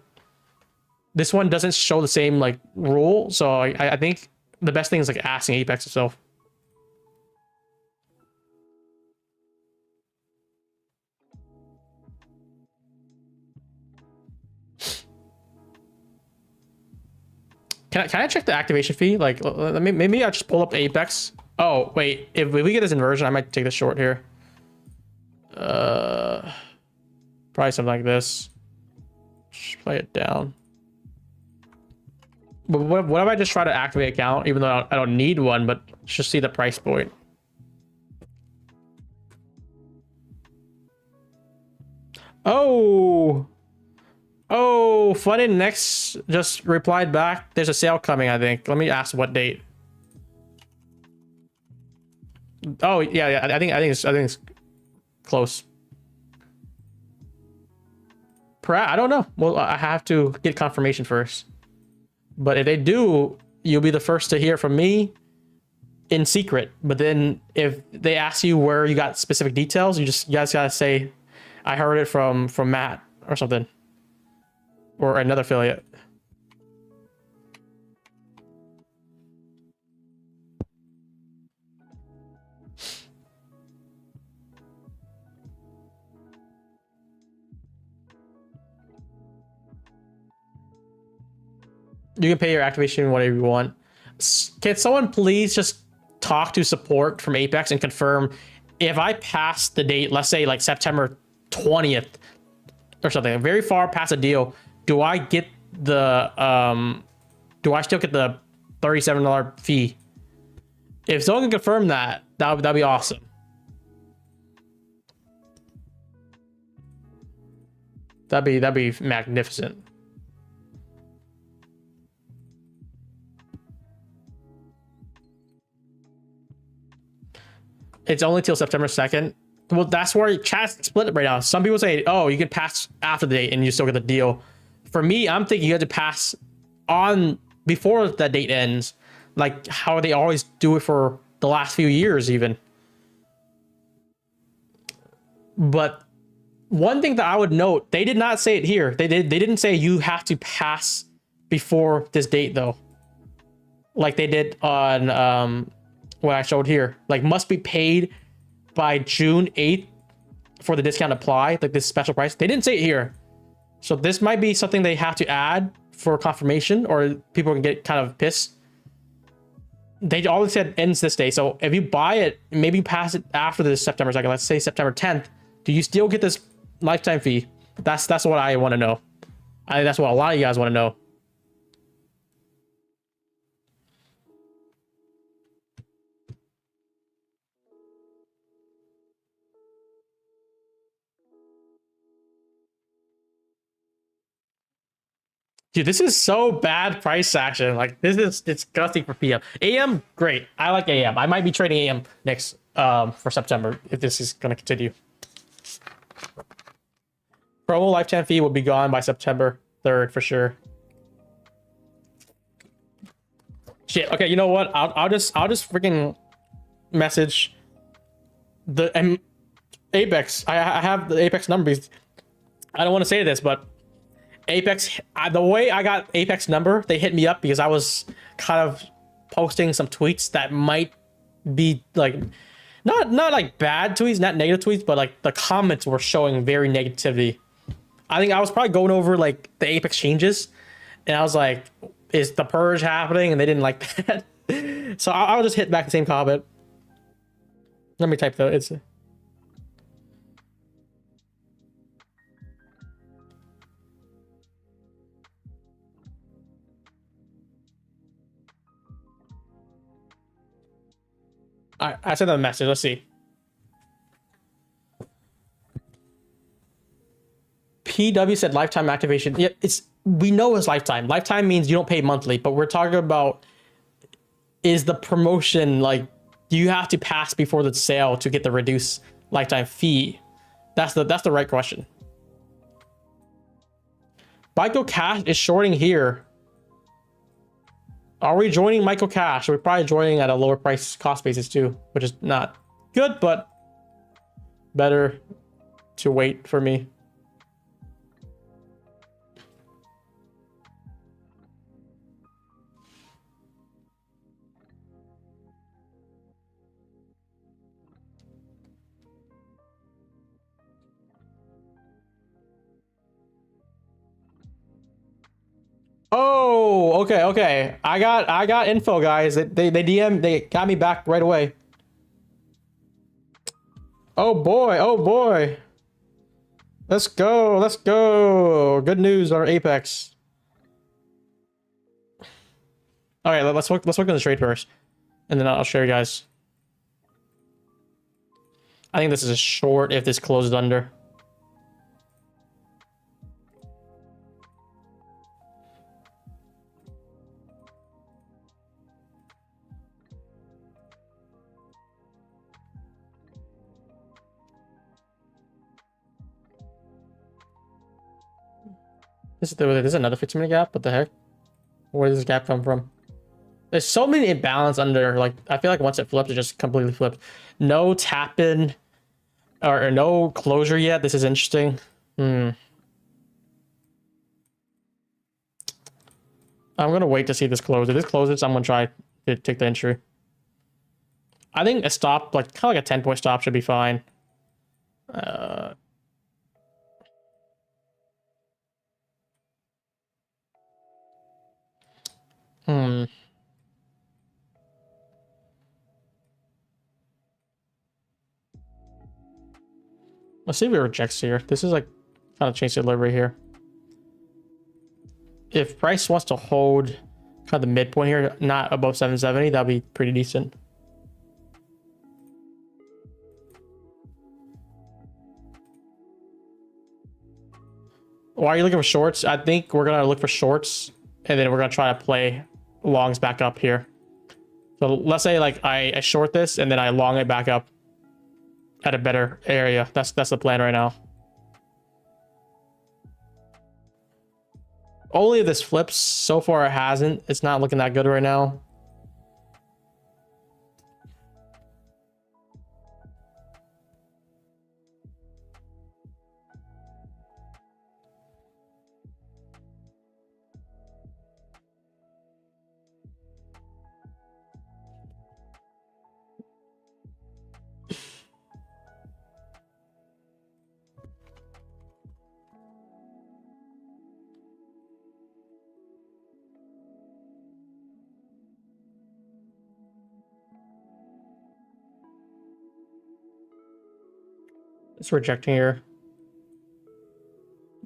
This one doesn't show the same like rule. So I think the best thing is like asking Apex itself. Can I check the activation fee? Like maybe I'll just pull up Apex. Oh wait, if we get this inversion, I might take this short here. Probably something like this. Just play it down. But what if I just try to activate account, even though I don't need one, but just see the price point? Oh, Fun Next just replied back. There's a sale coming, I think. Let me ask what date. Oh yeah. I think it's close. I don't know. Well, I have to get confirmation first. But if they do, you'll be the first to hear from me in secret. But then if they ask you where you got specific details, you guys gotta say, I heard it from Matt or something, or another affiliate. You can pay your activation whatever you want. Can someone please just talk to support from Apex and confirm if I pass the date, let's say like September 20th or something, very far past a deal, do I get the do I still get the $37 fee? If someone can confirm that, that'd be awesome. That'd be magnificent. It's only till September 2nd. Well, that's where chat's split right now. Some people say, oh, you can pass after the date and you still get the deal. For me, I'm thinking you have to pass on before that date ends, like how they always do it for the last few years even. But one thing that I would note, they did not say it here. They didn't say you have to pass before this date though. Like they did on what I showed here. Like must be paid by June 8th for the discount apply, like this special price. They didn't say it here. So this might be something they have to add for confirmation, or people can get kind of pissed. They always said ends this day. So if you buy it, maybe pass it after this September 2nd, let's say September 10th, do you still get this lifetime fee? That's what I want to know. That's what a lot of you guys want to know. Dude, this is so bad price action. Like this is disgusting for PM. AM, great. I like AM. I might be trading AM next for September if this is gonna continue. Promo lifetime fee will be gone by September 3rd for sure. Shit. Okay, you know what? I'll just freaking message the Apex. I have the Apex numbers. I don't want to say this, but Apex, the way I got Apex number, they hit me up because I was kind of posting some tweets that might be like not like bad tweets, not negative tweets, but like the comments were showing very negativity. I think I was probably going over like the Apex changes, and I was like, is the purge happening? And they didn't like that. So I'll just hit back the same comment. Let me type though. It's I sent them a message. Let's see. PW said lifetime activation. Yeah, we know it's lifetime. Lifetime means you don't pay monthly, but we're talking about is the promotion like you have to pass before the sale to get the reduced lifetime fee? That's the right question. Michael Cash is shorting here. Are we joining Michael Cash? We're probably joining at a lower price cost basis too, which is not good, but better to wait for me. Oh, okay. I got info, guys. They got me back right away. Oh boy. Let's go. Good news on our Apex. All right, let's work on the trade first, and then I'll show you guys. I think this is a short if this closed under. This is another 15-minute gap. What the heck? Where does this gap come from? There's so many imbalance under. Like I feel like once it flips, it just completely flipped. No tap in or no closure yet. This is interesting. I'm gonna wait to see this close. If this closes, I'm gonna try to take the entry. I think a stop, like kind of like a 10-point stop, should be fine. Let's see if it rejects here. This is like kind of change delivery here. If price wants to hold kind of the midpoint here, not above 770, that'd be pretty decent. Why are you looking for shorts? I think we're gonna look for shorts, and then we're gonna try to play longs back up here. So let's say like I short this and then I long it back up at a better area. That's the plan right now. Only if this flips. So far it hasn't. It's not looking that good right now. It's rejecting here.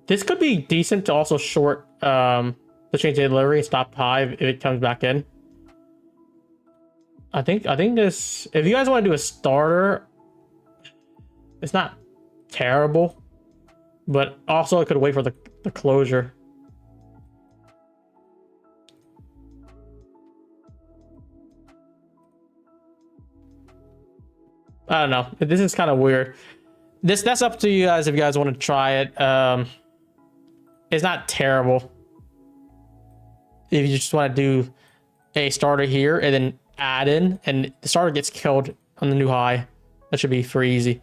This could be decent to also short the change of delivery and stop high if it comes back in. I think this, if you guys want to do a starter, it's not terrible, but also it could wait for the closure. I don't know. This is kind of weird. That's up to you guys if you guys want to try it. It's not terrible. If you just want to do a starter here and then add in, and the starter gets killed on the new high, that should be pretty easy.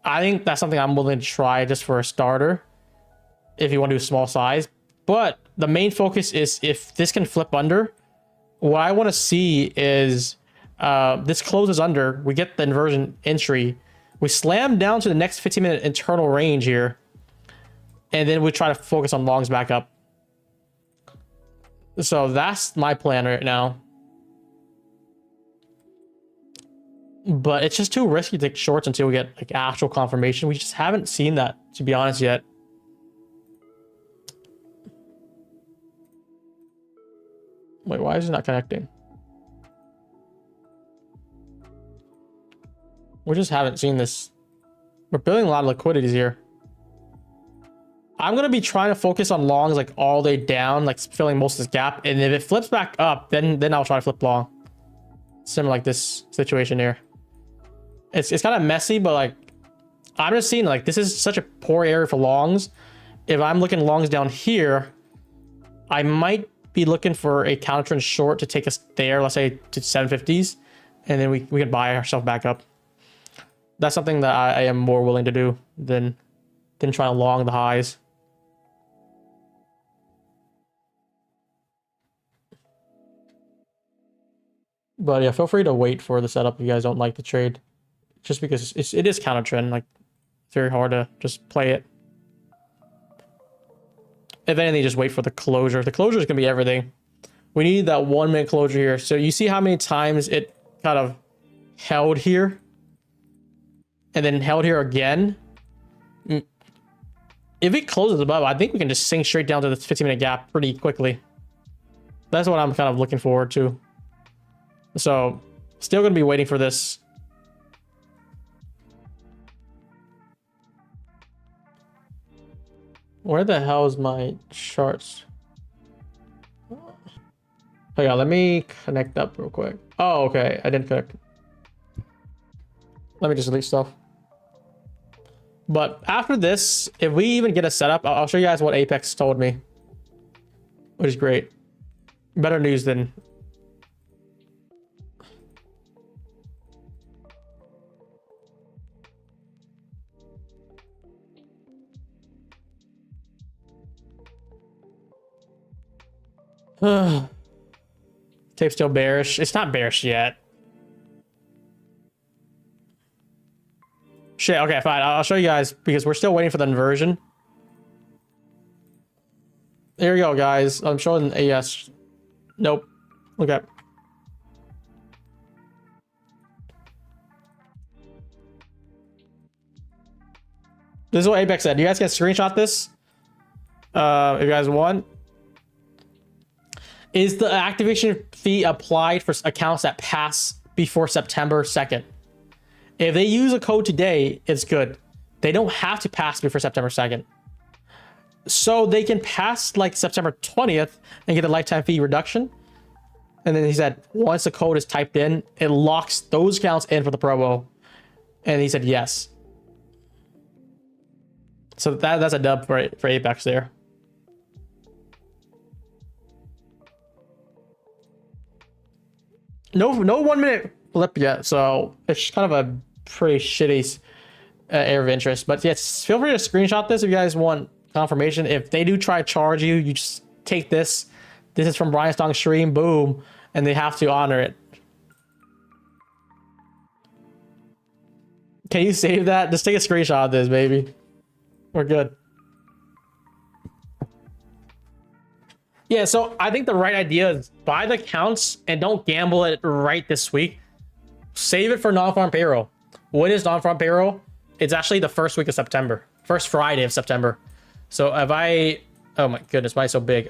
I think that's something I'm willing to try just for a starter if you want to do a small size. But the main focus is if this can flip under, what I want to see is this closes under, we get the inversion entry, we slam down to the next 15-minute internal range here, and then we try to focus on longs back up. So that's my plan right now. But it's just too risky to take shorts until we get like actual confirmation. We just haven't seen that, to be honest, yet. Wait, why is it not connecting? We just haven't seen this. We're building a lot of liquidities here. I'm going to be trying to focus on longs like all the way down, like filling most of this gap. And if it flips back up, then I'll try to flip long. Similar like this situation here. It's kind of messy, but like I'm just seeing like this is such a poor area for longs. If I'm looking longs down here, I might be looking for a counter short to take us there, let's say to 750s, and then we can buy ourselves back up. That's something that I am more willing to do than try to long the highs. But yeah, feel free to wait for the setup if you guys don't like the trade. Just because it is counter trend, like it's very hard to just play it. If anything, just wait for the closure. The closure is gonna be everything. We need that 1 minute closure here. So you see how many times it kind of held here and then held here again. If it closes above, I think we can just sink straight down to the 15-minute gap pretty quickly. That's what I'm kind of looking forward to. So still gonna be waiting for this. Where the hell is my charts? Oh yeah, let me connect up real quick. Oh, okay, I didn't connect. Let me just delete stuff. But after this, if we even get a setup, I'll show you guys what Apex told me, which is great. Better news than... Tape's still bearish. It's not bearish yet. Shit, okay, fine. I'll show you guys because we're still waiting for the inversion. There you go, guys. I'm showing a yes. Nope. Okay. This is what Apex said. You guys can screenshot this if you guys want. Is the activation fee applied for accounts that pass before September 2nd? If they use a code today, it's good. They don't have to pass before September 2nd. So they can pass like September 20th and get a lifetime fee reduction. And then he said, once the code is typed in, it locks those accounts in for the promo. And he said, yes. So that's a dub for Apex there. No 1 minute flip yet. So it's kind of a pretty shitty area of interest. But yes, feel free to screenshot this if you guys want confirmation. If they do try to charge you, you just take this. This is from Brian Stong's stream. Boom. And they have to honor it. Can you save that? Just take a screenshot of this, baby. We're good. Yeah, so I think the right idea is buy the accounts and don't gamble it right this week. Save it for non-farm payroll. When is non-farm payroll? It's actually the first week of September. First Friday of September. So if I... Oh my goodness, why is it so big?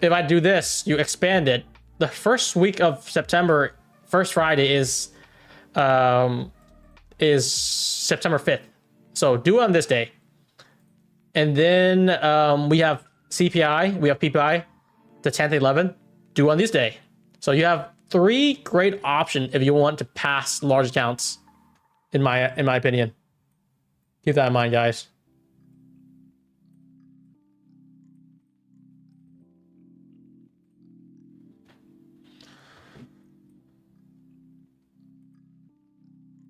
If I do this, you expand it. The first week of September, first Friday is September 5th. So do it on this day. And then we have CPI, we have PPI, the 10th, 11th. Do on this day. So you have 3 great options if you want to pass large accounts, in my opinion. Keep that in mind, guys.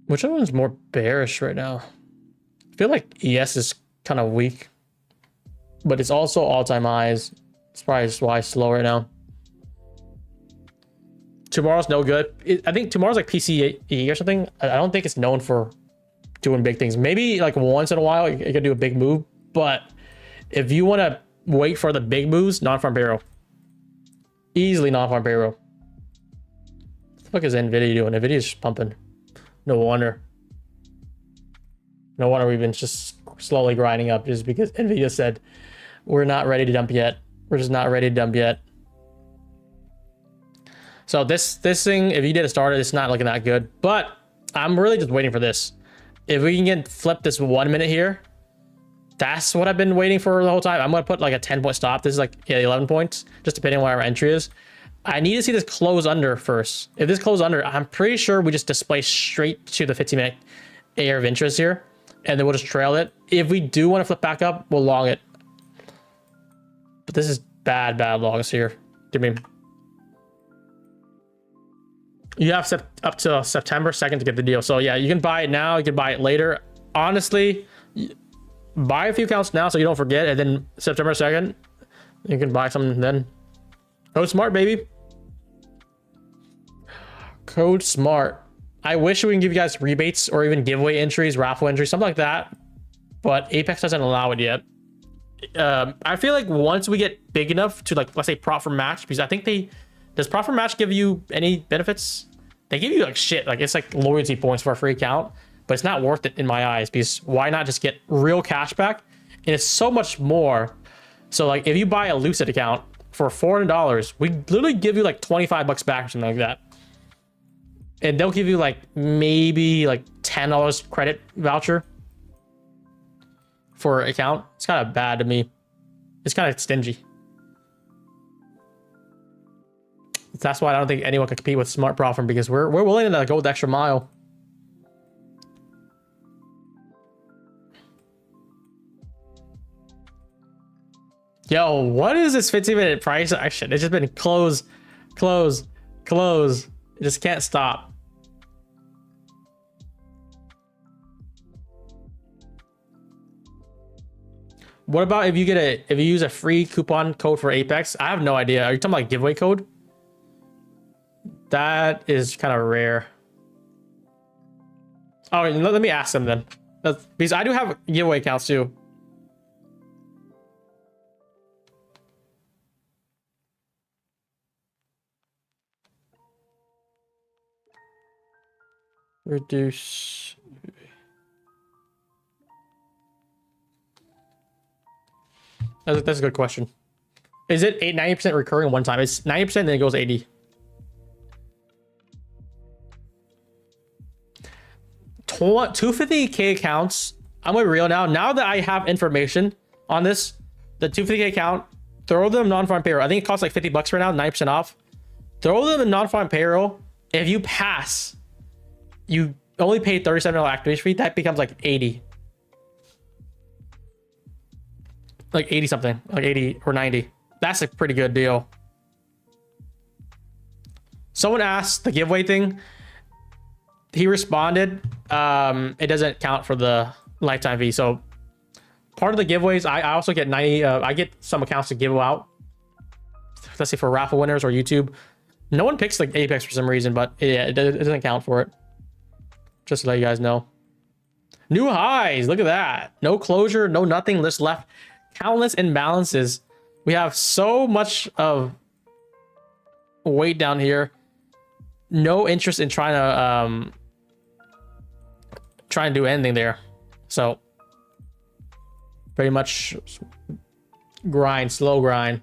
Which one's more bearish right now? I feel like ES is kind of weak, but it's also all-time highs. It's probably just why it's slow right now. Tomorrow's no good. I think tomorrow's like PCE or something. I don't think it's known for doing big things. Maybe like once in a while it could do a big move, but if you want to wait for the big moves, non-farm payroll. Easily non-farm payroll. What the fuck is NVIDIA doing? NVIDIA's just pumping. No wonder. No wonder we've been just slowly grinding up, just because NVIDIA said we're not ready to dump yet. We're just not ready to dump yet. So this thing, if you did a starter, it's not looking that good. But I'm really just waiting for this. If we can get flip this 1 minute here, that's what I've been waiting for the whole time. I'm gonna put like a 10-point stop. This is like 11 points, just depending on where our entry is. I need to see this close under first. If this close under, I'm pretty sure we just display straight to the 15-minute area of interest here, and then we'll just trail it. If we do want to flip back up, we'll long it. But this is bad longs here. I mean, you have up to September 2nd to get the deal. So yeah, you can buy it now. You can buy it later. Honestly, buy a few accounts now so you don't forget, and then September 2nd, you can buy some then. Code Smart, baby. Code Smart. I wish we can give you guys rebates or even giveaway entries, raffle entries, something like that. But Apex doesn't allow it yet. I feel like once we get big enough to, like, let's say prop for match, because I think does prop for match give you any benefits? They give you like shit. Like, it's like loyalty points for a free account, but it's not worth it in my eyes, because why not just get real cash back? And it's so much more. So like if you buy a Lucid account for $400, we literally give you like 25 bucks back or something like that. And they'll give you like maybe like $10 credit voucher for an account. It's kind of bad to me. It's kind of stingy. That's why I don't think anyone can compete with Smart Profit, because we're willing to go the extra mile. Yo, what is this 15-minute price action? It's just been close. It just can't stop. What about if you use a free coupon code for Apex? I have no idea. Are you talking about giveaway code? That is kind of rare. Oh, let me ask them then. Because I do have giveaway accounts too. Reduce That's a good question. Is it 90% recurring one time? It's 90%, then it goes 80. $250K accounts. I'm gonna be real now. Now that I have information on this, the $250K account, throw them non-farm payroll. I think it costs like $50 right now, 90% off. Throw them in non-farm payroll. If you pass, you only pay $37 activation fee. That becomes like 80. Like 80 something, like 80 or 90. That's a pretty good deal. Someone asked the giveaway thing. He responded, it doesn't count for the lifetime fee. So part of the giveaways, I also get 90, I get some accounts to give out. Let's say for raffle winners or YouTube. No one picks like Apex for some reason, but yeah, it doesn't count for it. Just to let you guys know. New highs, look at that. No closure, no nothing, list left. Countless imbalances. We have so much of weight down here. No interest in trying to do anything there. So pretty much grind, slow grind.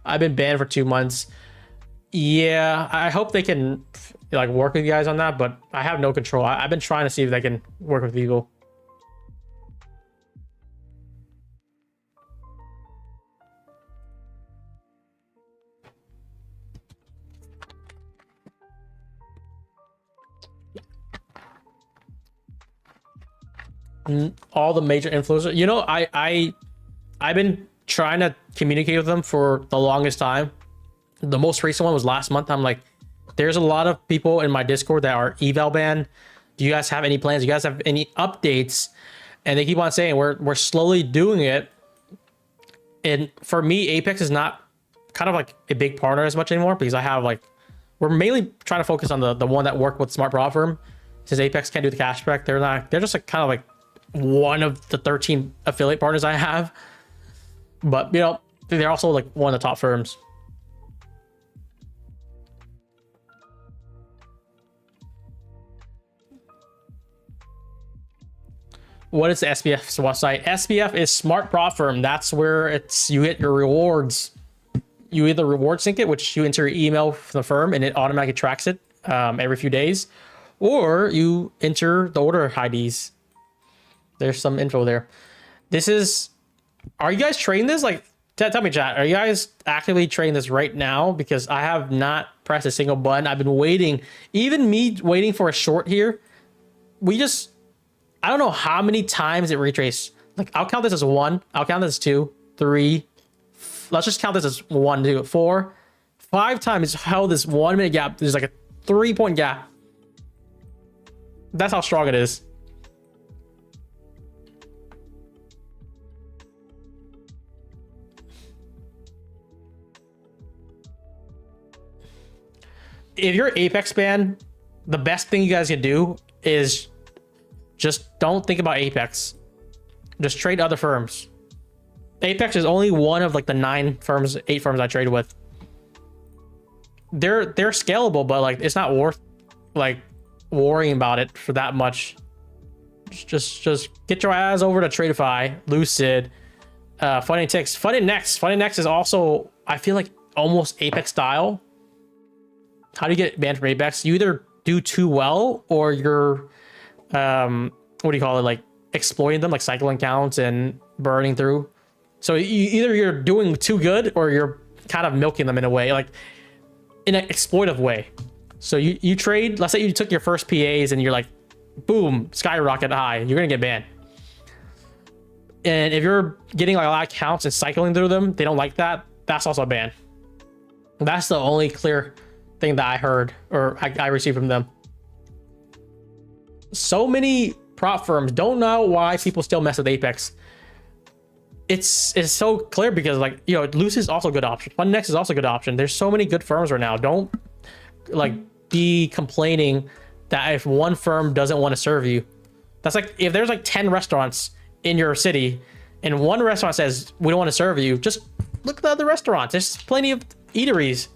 I've been banned for 2 months. Yeah, I hope they can like work with you guys on that, but I have no control. I've been trying to see if they can work with people. All the major influencers, you know, I've been trying to communicate with them for the longest time. The most recent one was last month. I'm like, there's a lot of people in my Discord that are eval banned. Do you guys have any plans? Do you guys have any updates? And they keep on saying we're slowly doing it. And for me, Apex is not kind of like a big partner as much anymore, because I have like, we're mainly trying to focus on the one that worked with Smart Prop Firm. Since Apex can't do the cashback, they're just like kind of like one of the 13 affiliate partners I have. But you know, they're also like one of the top firms. What is the SPF's website? SPF is Smart Prop Firm. That's where you get your rewards. You either reward sync it, which you enter your email from the firm and it automatically tracks it every few days, or you enter the order IDs. There's some info there. Are you guys trading this? Like, tell me, chat, are you guys actively trading this right now? Because I have not pressed a single button. I've been waiting, even me waiting for a short here. I don't know how many times it retraced. Like, I'll count this as 1. I'll count this as 2, 3. Let's just count this as 1, 2, 4. 5 times it's held this 1 minute gap. There's like a 3-point gap. That's how strong it is. If you're Apex ban, the best thing you guys can do is just don't think about Apex. Just trade other firms. Apex is only one of like the 8 firms I trade with. They're scalable, but like it's not worth like worrying about it for that much. Just get your ass over to Tradeify, Lucid, Funding Ticks. Funding Next is also, I feel like, almost Apex style. How do you get banned from Apex? You either do too well, or you're what do you call it, like exploiting them, like cycling counts and burning through. So either you're doing too good, or you're kind of milking them in a way, like in an exploitive way. So you trade, let's say you took your first PAs and you're like, boom, skyrocket high, you're gonna get banned. And if you're getting like a lot of counts and cycling through them, they don't like that. That's also a ban. That's the only clear thing that I heard, or I received from them. So many prop firms, don't know why people still mess with Apex. It's so clear, because like, you know, Lucid is also a good option. FundNext is also a good option. There's so many good firms right now. Don't like be complaining that if one firm doesn't want to serve you. That's like, if there's like 10 restaurants in your city and one restaurant says we don't want to serve you, just look at the other restaurants. There's plenty of eateries.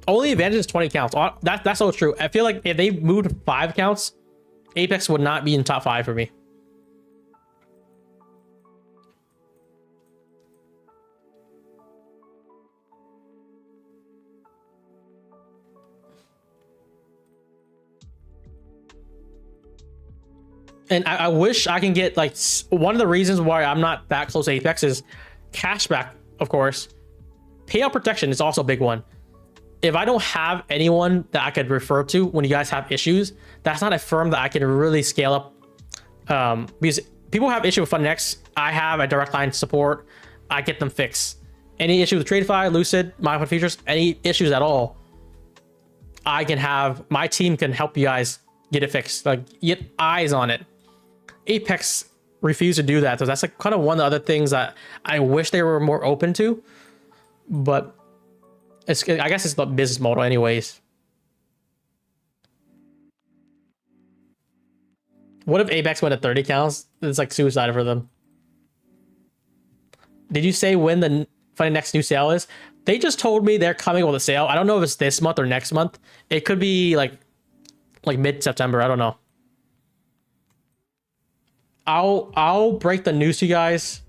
only advantage is 20 accounts. That's so true. I feel like if they moved 5 accounts, Apex would not be in top 5 for me. And I wish I can get like, one of the reasons why I'm not that close to Apex is cashback, of course. Payout protection is also a big one. If I don't have anyone that I could refer to when you guys have issues, that's not a firm that I can really scale up. Because people have issue with FundNext. I have a direct line support. I get them fixed. Any issue with TradeFi, Lucid, my features, any issues at all, I can have, my team can help you guys get it fixed, like get eyes on it. Apex refused to do that, so that's like kind of one of the other things that I wish they were more open to, but I guess it's the business model anyways. What if Apex went to 30 counts? It's like suicide for them. Did you say when the next new sale is? They just told me they're coming with a sale. I don't know if it's this month or next month. It could be like mid-September. I don't know. I'll break the news to you guys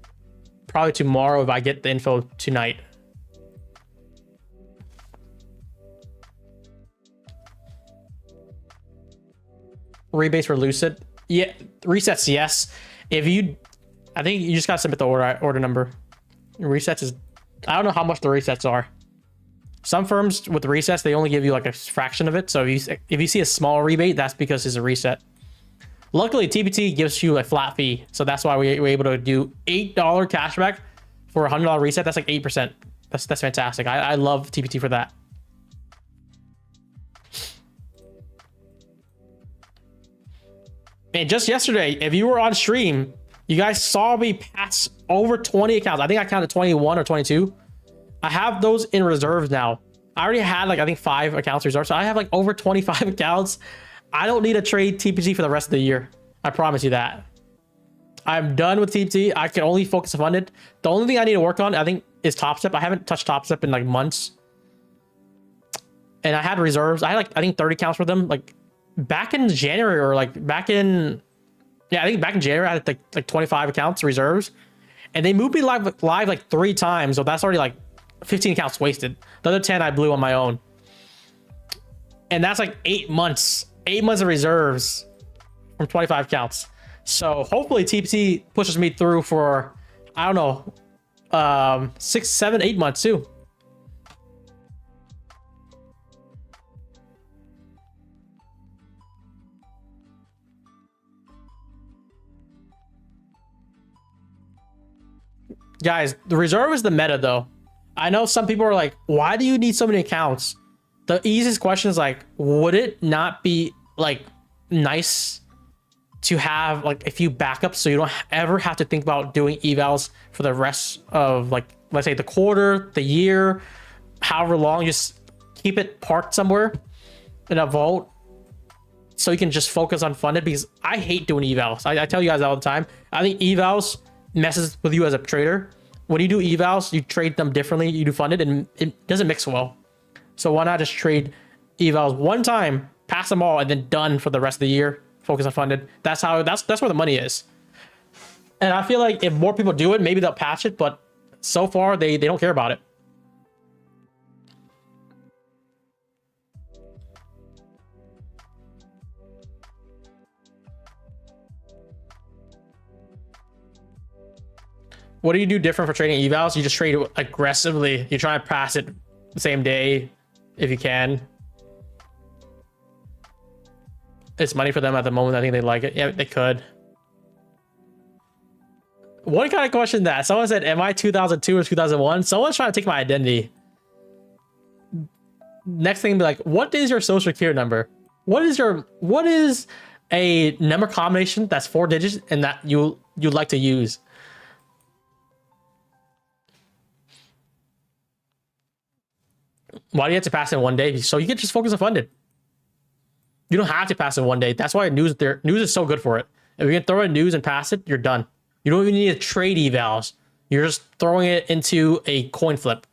probably tomorrow if I get the info tonight. Rebates for Lucid. Yeah, resets, yes. If you, I think you just gotta submit the order number. Resets is, I don't know how much the resets are. Some firms with the resets, they only give you like a fraction of it. So if you see a small rebate, that's because it's a reset. Luckily, TPT gives you a flat fee. So that's why we were able to do $8 cashback for a $100 reset. That's like 8%. That's fantastic. I love TPT for that. And just yesterday, if you were on stream, you guys saw me pass over 20 accounts. I think I counted 21 or 22. I have those in reserves now. I already had like, I think 5 accounts reserved. So I have like over 25 accounts. I don't need to trade TPT for the rest of the year. I promise you that. I'm done with TPT. I can only focus on funded. The only thing I need to work on, I think, is Top Step. I haven't touched Top Step in like months. And I had reserves. I had like, I think 30 accounts for them. Like back in January or like back in, yeah, I think back in January, I had like 25 accounts reserves. And they moved me live like 3 times. So that's already like 15 accounts wasted. The other 10 I blew on my own. And that's like 8 months. 8 months of reserves from 25 accounts. So hopefully TPT pushes me through for, I don't know, 6, 7, 8 months too. Guys, the reserve is the meta though. I know some people are like, why do you need so many accounts? The easiest question is like, would it not be like nice to have like a few backups so you don't ever have to think about doing evals for the rest of like, let's say the quarter, the year, however long, just keep it parked somewhere in a vault so you can just focus on funded, because I hate doing evals. I tell you guys all the time. I think evals messes with you as a trader. When you do evals, you trade them differently. You do funded and it doesn't mix well. So why not just trade evals one time, pass them all, and then done for the rest of the year, focus on funded. That's where the money is. And I feel like if more people do it, maybe they'll patch it, but so far they don't care about it. What do you do different for trading evals? You just trade aggressively. You try to pass it the same day if you can. It's money for them at the moment. I think they like it. Yeah, they could. What kind of question that? Someone said, am I 2002 or 2001? Someone's trying to take my identity. Next thing, be like, what is your social security number? What is a number combination that's 4 digits and that you'd like to use? Why do you have to pass in one day? So you can just focus on funded. You don't have to pass in one day. That's why news is so good for it. If you can throw in news and pass it, you're done. You don't even need to trade evals. You're just throwing it into a coin flip.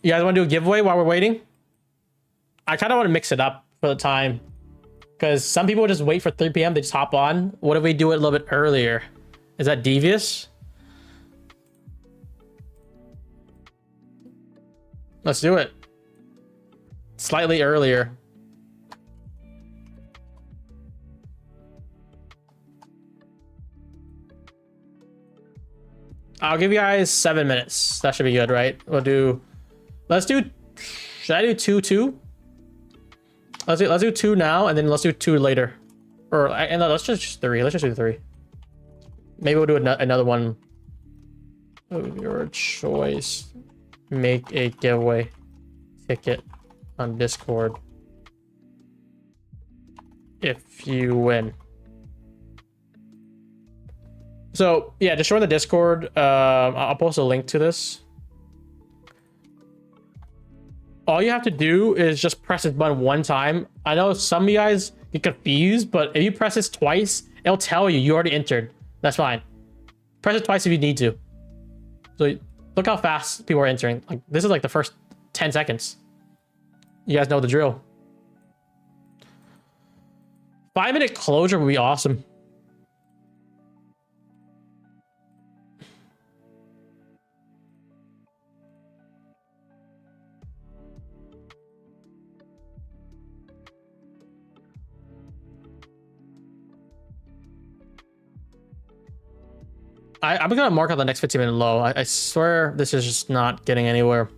You guys want to do a giveaway while we're waiting? I kind of want to mix it up for the time, because some people just wait for 3 p.m. They just hop on. What if we do it a little bit earlier? Is that devious? Let's do it. Slightly earlier. I'll give you guys 7 minutes. That should be good, right? Let's do, should I do 2? Let's do 2 now, and then let's do 2 later. Or, and no, let's just 3. Let's just do 3. Maybe we'll do another one of your choice. Make a giveaway ticket on Discord if you win. So yeah, just join the Discord. I'll post a link to this. All you have to do is just press this button 1 time. I know some of you guys get confused, but if you press this twice, it'll tell you you already entered. That's fine. Press it twice if you need to. So look how fast people are entering. Like, this is like the first 10 seconds. You guys know the drill. 5-minute closure would be awesome. I'm gonna mark out the next 15-minute low. I swear this is just not getting anywhere.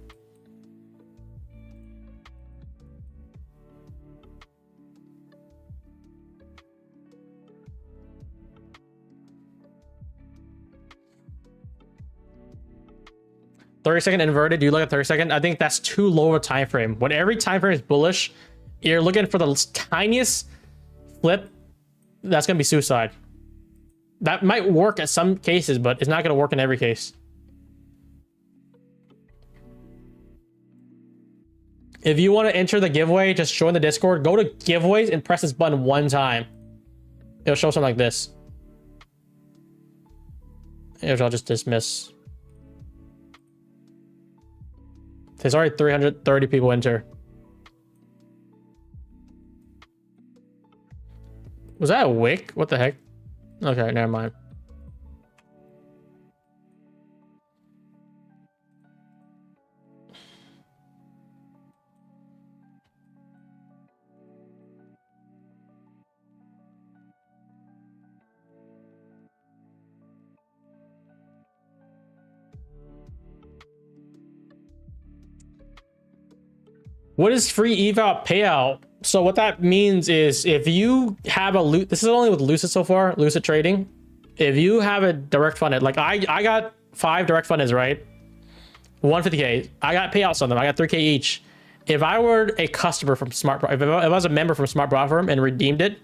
$30-second inverted. Do you look at 30-second? I think that's too low of a time frame. When every time frame is bullish, you're looking for the tiniest flip. That's gonna be suicide. That might work at some cases, but it's not going to work in every case. If you want to enter the giveaway, just join the Discord. Go to giveaways and press this button 1 time. It'll show something like this. Which I'll just dismiss. There's already 330 people enter. Was that a wick? What the heck? Okay, never mind. What is free eval payout? So what that means is if you have a loot, this is only with Lucid so far, Lucid Trading. If you have a direct funded, like I got 5 direct fundeds, right? 150K. I got payouts on them. I got 3K each. If I were a customer from Smart, if I was a member from Smart Firm and redeemed it,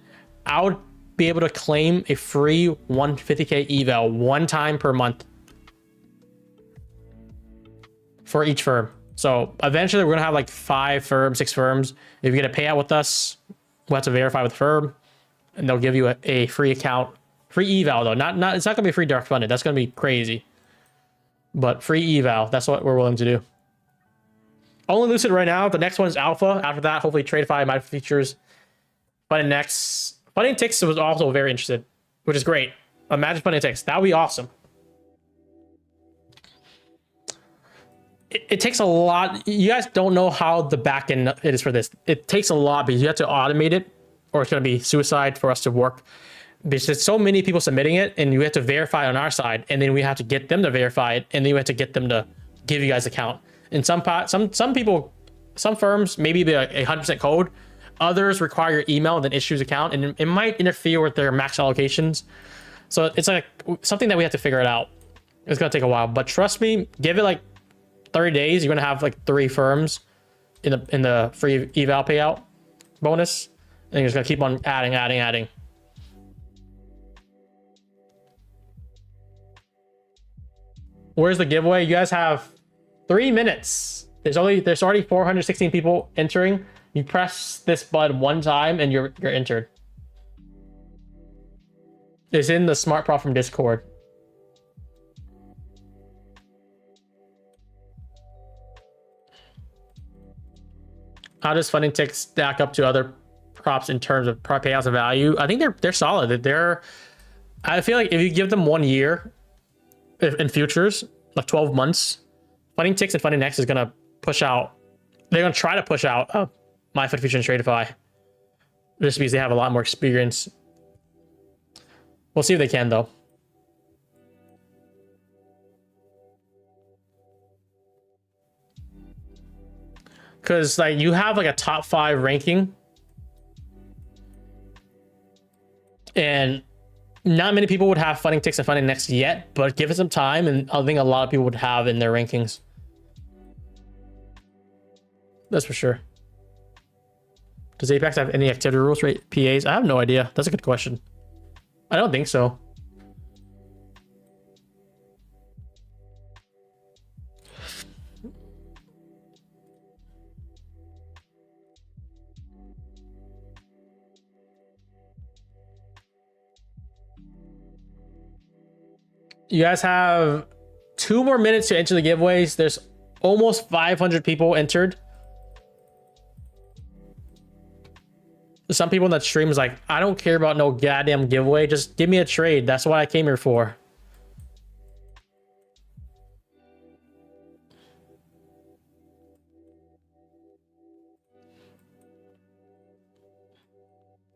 I would be able to claim a free 150K eval 1 time per month for each firm. So eventually we're gonna have like 5 firms, 6 firms. If you get a payout with us, we'll have to verify with the firm, and they'll give you a free account, free eval though. Not it's not gonna be free direct funded. That's gonna be crazy. But free eval, that's what we're willing to do. Only Lucid right now. The next one is Alpha. After that, hopefully TradeFi, my features. But next, Funding Ticks was also very interested, which is great. Imagine Funding Ticks. That would be awesome. It takes a lot. You guys don't know how the back end it is for this. It takes a lot because you have to automate it, or it's going to be suicide for us to work. Because there's so many people submitting it, and you have to verify on our side, and then we have to get them to verify it, and then we have to get them to give you guys an account. And some people, some firms maybe be a 100% code. Others require your email and then issues account, and it might interfere with their max allocations. So it's like something that we have to figure it out. It's going to take a while, but trust me, give it like 30 days, you're gonna have like 3 firms in the free eval payout bonus, and you're just gonna keep on adding. Where's the giveaway? You guys have 3 minutes. There's already 416 people entering. You press this button 1 time and you're entered. It's in the Smart Prop from Discord. How does funding ticks stack up to other props in terms of payouts and value? I think they're solid. I feel like if you give them 1 year in futures, like 12 months, funding ticks and funding next is gonna push out. They're gonna try to push out my FUD future and Tradeify, just because they have a lot more experience. We'll see if they can though. Because like you have like a top 5 ranking, and not many people would have funding ticks and funding next yet, but give it some time, and I think a lot of people would have in their rankings. That's for sure. Does Apex have any activity rules for PAs? I have no idea. That's a good question. I don't think so. You guys have 2 more minutes to enter the giveaways. There's almost 500 people entered. Some people in that stream is like, I don't care about no goddamn giveaway. Just give me a trade. That's what I came here for.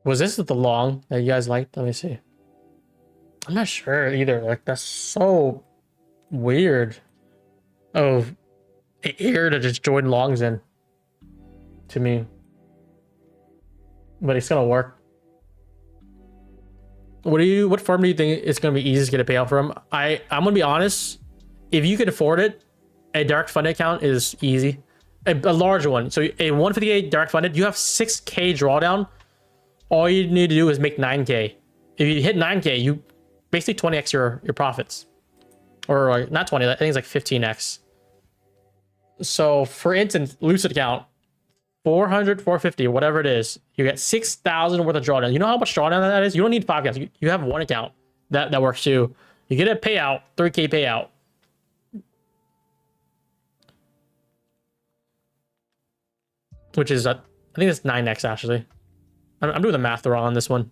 Was this the long that you guys liked? Let me see. I'm not sure either. Like, that's so weird. Oh, air to just join longs in to me. But it's gonna work. What firm do you think it's gonna be easiest to get a payout from? I'm gonna be honest. If you can afford it, a direct funded account is easy. A large one. So a 158 direct funded, you have 6K drawdown. All you need to do is make 9K. If you hit 9K, you basically 20x your profits. Or like, not 20, I think it's like 15x. So for instance, Lucid account, 400, 450, whatever it is, you get 6,000 worth of drawdown. You know how much drawdown that is? You don't need 5 accounts. You have 1 account. That works too. You get a payout, 3K payout. Which is, I think it's 9x actually. I'm doing the math wrong on this one.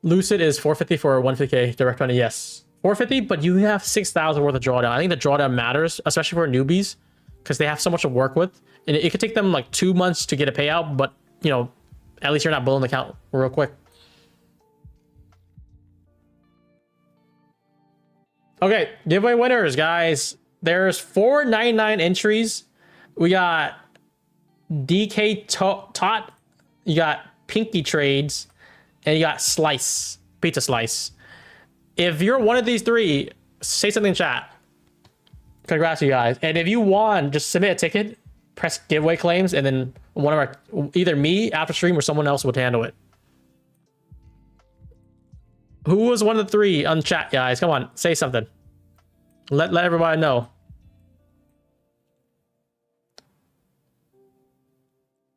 Lucid is 450 for 150K direct funded. Yes, 450, but you have 6,000 worth of drawdown. I think the drawdown matters, especially for newbies, because they have so much to work with, and it could take them like 2 months to get a payout, but you know, at least you're not blowing the account real quick. Okay, giveaway winners, guys. There's 499 entries. We got DK Tot, you got Pinky Trades, and you got Slice, Pizza Slice. If you're one of these 3, say something in chat. Congrats, you guys. And if you won, just submit a ticket, press giveaway claims, and then one of our, either me after stream or someone else would handle it. Who was one of the 3 on chat, guys? Come on, say something. Let everybody know.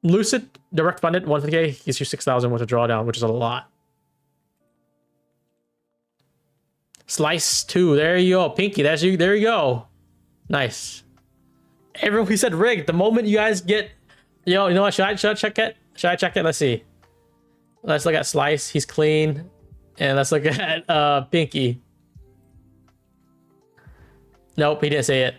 Lucid direct funded 150K gives you 6,000 worth of drawdown, which is a lot. Slice 2, there you go. Pinky, that's you. There you go. Nice. Everyone, we said rigged. The moment you guys get, you know what? Should I check it? Should I check it? Let's see. Let's look at Slice. He's clean, and let's look at Pinky. Nope, he didn't say it.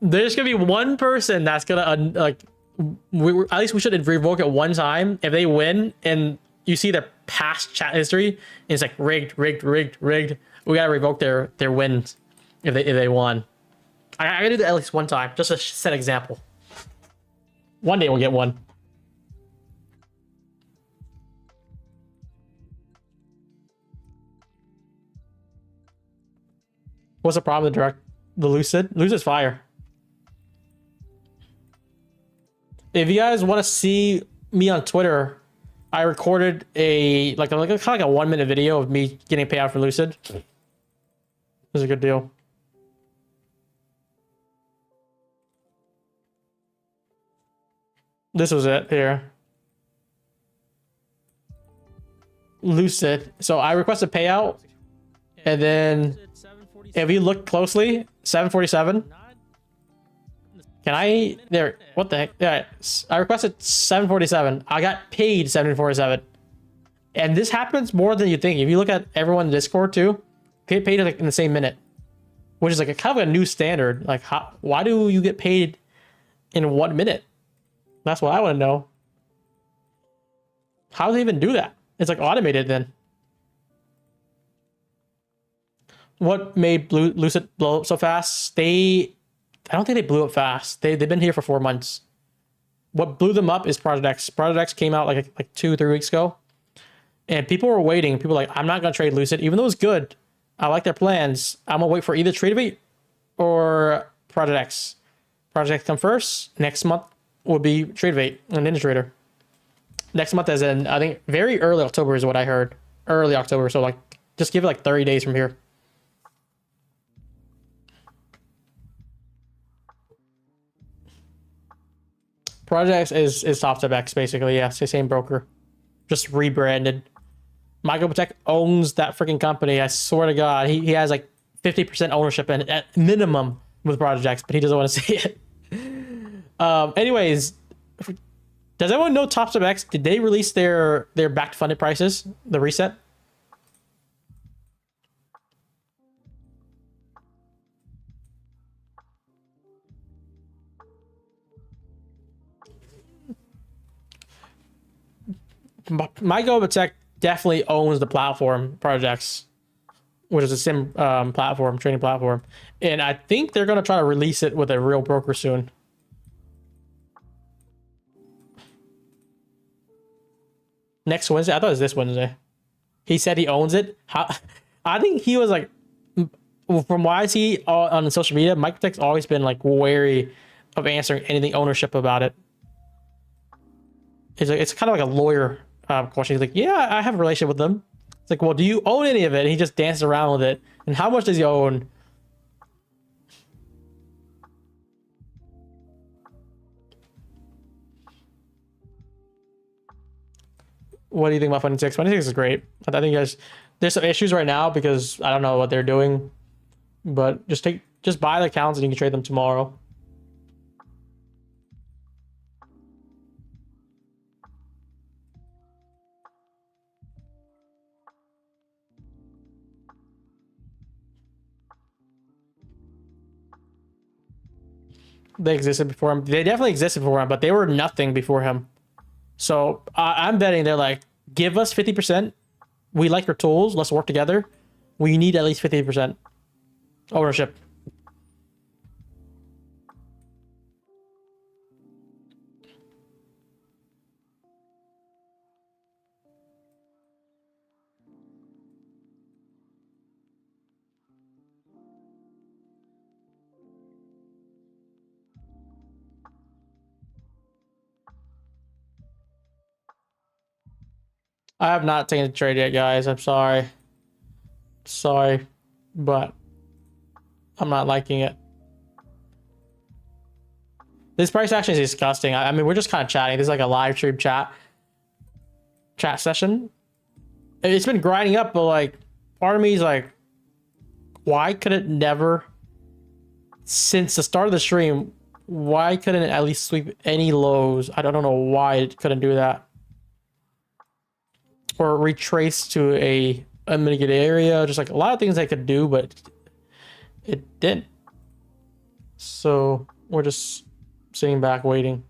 There's gonna be one person that's gonna like. At least we should revoke it one time. If they win and you see their past chat history, and it's like rigged, we gotta revoke their wins if they won. I gotta do that at least one time, just to set an example. One day we'll get one. What's the problem with the Lucid? Lucid's fire. If you guys want to see me on Twitter, I recorded a kind of like a 1-minute video of me getting payout for Lucid. It was a good deal. This was it here. Lucid. So I requested payout, and then if you look closely, 747. Can I there? What the heck? Yeah, I requested 747. I got paid 747, and this happens more than you think. If you look at everyone in Discord too, get paid like in the same minute, which is like a kind of a new standard. Like, why do you get paid in 1 minute? That's what I want to know. How do they even do that? It's like automated then. What made Lucid blow up so fast? I don't think they blew up fast. They've been here for 4 months. What blew them up is Project X. Project X came out like 2-3 weeks ago, and people were waiting. People were like, I'm not gonna trade Lucid, even though it's good. I like their plans. I'm gonna wait for either Trade Rebate or Project X. Project X come first. Next month will be Trade Rebate and NinjaTrader. Next month, as in I think very early October is what I heard. Early October, so like just give it like 30 days from here. Project is TopStepX basically. Yeah, it's the same broker, just rebranded. MicroProtect owns that freaking company. I swear to God, he has like 50% ownership in at minimum with Project X, but he doesn't want to say it. Anyways, does anyone know TopStepX? Did they release their back funded prices? The reset? MicroProtect definitely owns the platform Projects, which is a sim platform, trading platform, and I think they're gonna try to release it with a real broker soon. Next Wednesday? I thought it was this Wednesday. He said he owns it. How? I think he was like, from what I see on social media, MicroProtect's always been like wary of answering anything ownership about it. It's kind of like a lawyer question. He's like, yeah, I have a relationship with them. It's like, well, do you own any of it? And he just dances around with it. And how much does he own? What do you think about Funding 6? Funding 6 is great. I think there's some issues right now because I don't know what they're doing. But just buy the accounts and you can trade them tomorrow. They existed before him. They definitely existed before him, but they were nothing before him. So I'm betting they're like, give us 50%. We like your tools. Let's work together. We need at least 50% ownership. I have not taken a trade yet, guys. I'm sorry. Sorry, but I'm not liking it. This price action is disgusting. I mean, we're just kind of chatting. This is like a live stream chat session. It's been grinding up, but like, part of me is like, why could it never, since the start of the stream, why couldn't it at least sweep any lows? I don't know why it couldn't do that. Or retrace to a unmitigated area. Just like a lot of things I could do, but it didn't. So we're just sitting back waiting.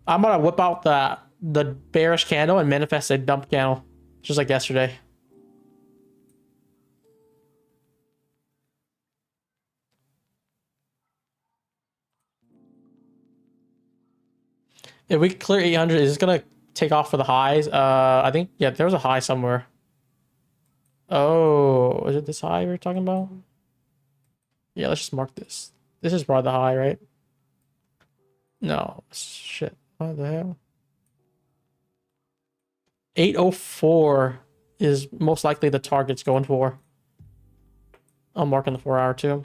I'm gonna whip out the bearish candle and manifest a dump candle, just like yesterday. If we clear 800, is this gonna take off for the highs? I think, yeah, there was a high somewhere. Oh, is it this high we're talking about? Yeah, let's just mark this. This is probably the high, right? No, shit. What the hell? 804 is most likely the target's going for. I'm marking the 4 hour too.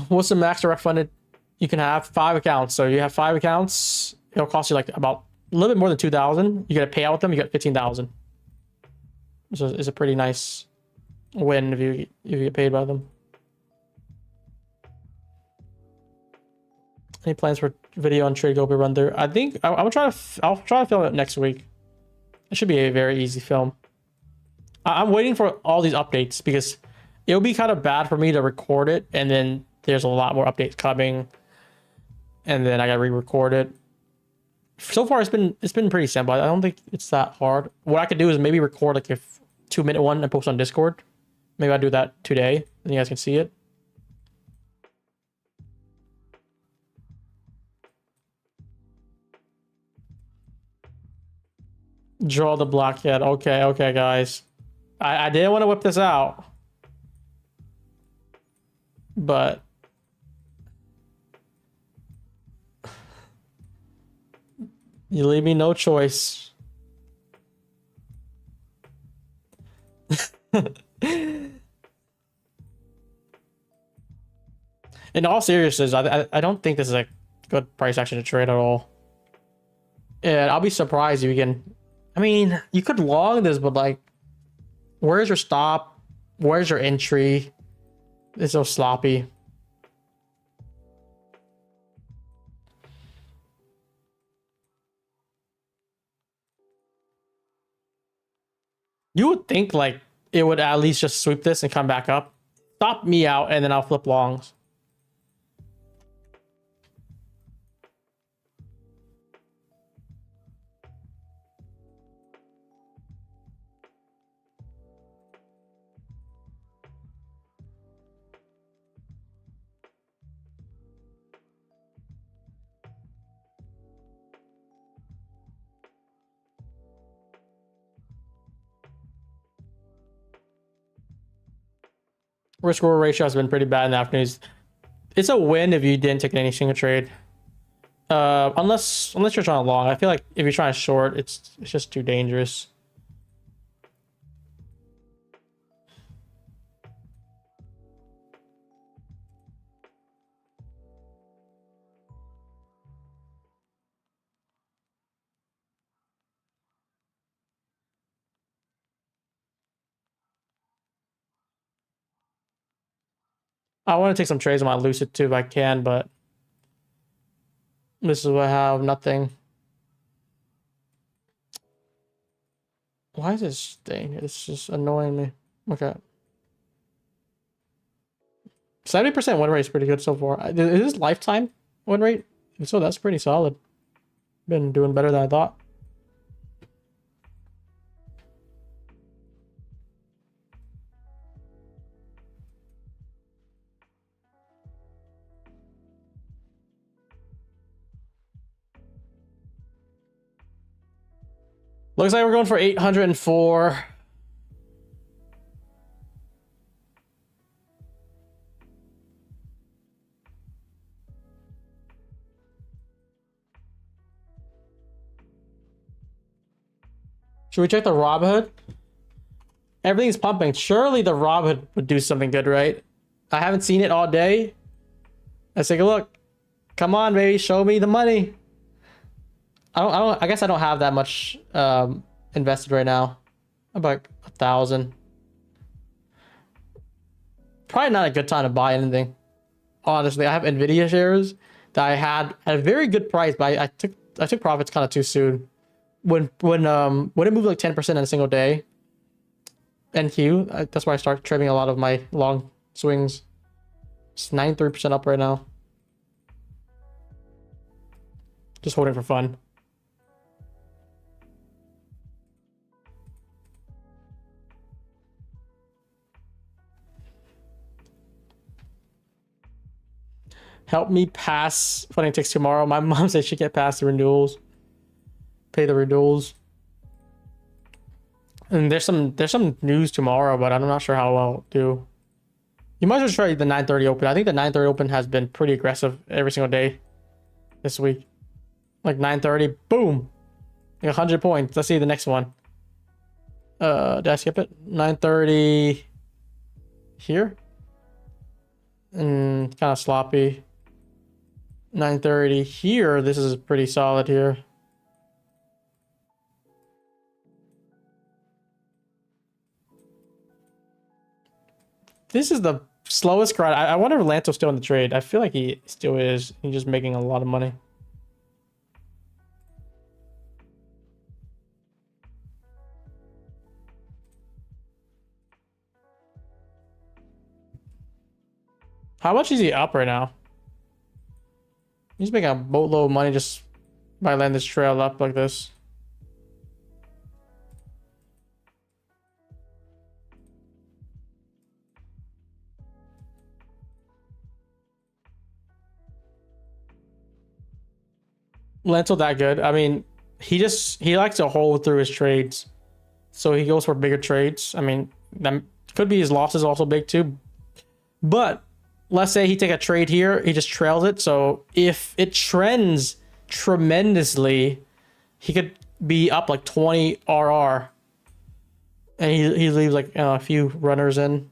What's the max direct funded you can have? 5 accounts. So you have 5 accounts. It'll cost you like about a little bit more than 2,000. You get a payout with them. You get 15,000. So it's a pretty nice win if you get paid by them. Any plans for video on trade go run through? I think I'll try to film it next week. It should be a very easy film. I'm waiting for all these updates because it'll be kind of bad for me to record it and then there's a lot more updates coming and then I gotta re-record it. So far it's been pretty simple. I don't think it's that hard. What I could do is maybe record like a 2-minute one and post on Discord. Maybe I'll do that today and you guys can see it. Draw the blockhead. Okay, guys. I didn't want to whip this out. But you leave me no choice. In all seriousness, I don't think this is a good price action to trade at all. And I'll be surprised if you can... I mean, you could long this, but like, where's your stop? Where's your entry? It's so sloppy. You would think like it would at least just sweep this and come back up. Stop me out and then I'll flip longs. Risk reward ratio has been pretty bad in the afternoons. It's a win if you didn't take any single trade. Unless you're trying to long. I feel like if you're trying to short, it's just too dangerous. I want to take some trades on my Lucid too if I can, but this is what I have, nothing. Why is this thing? It's just annoying me. Okay. 70% win rate is pretty good so far. Is this lifetime win rate? If so, that's pretty solid. Been doing better than I thought. Looks like we're going for 804. Should we check the Robinhood? Everything's pumping. Surely the Robinhood would do something good, right? I haven't seen it all day. Let's take a look. Come on, baby. Show me the money. I guess I don't have that much invested right now. About 1,000. Probably not a good time to buy anything. Honestly, I have Nvidia shares that I had at a very good price, but I took profits kind of too soon. When it moved like 10% in a single day. NQ, that's why I started trading a lot of my long swings. It's 93% up right now. Just holding for fun. Help me pass funding ticks tomorrow. My mom said she can't pass the renewals. Pay the renewals. And there's some news tomorrow, but I'm not sure how I'll do. You might as well try the 9:30 open. I think the 9:30 open has been pretty aggressive every single day this week. Like 9:30, boom, like 100 points. Let's see the next one. Did I skip it? 9:30 here. and kind of sloppy. 930 here. This is pretty solid here. This is the slowest grind. I wonder if Lanto's still in the trade. I feel like he still is. He's just making a lot of money. How much is he up right now? He's making a boatload of money just by letting this trail up like this. Lentil that good. I mean, he likes to hold through his trades. So he goes for bigger trades. I mean, that could be his losses also big too. But let's say he take a trade here, he just trails it. So if it trends tremendously, he could be up like 20 RR. And he leaves like a few runners in.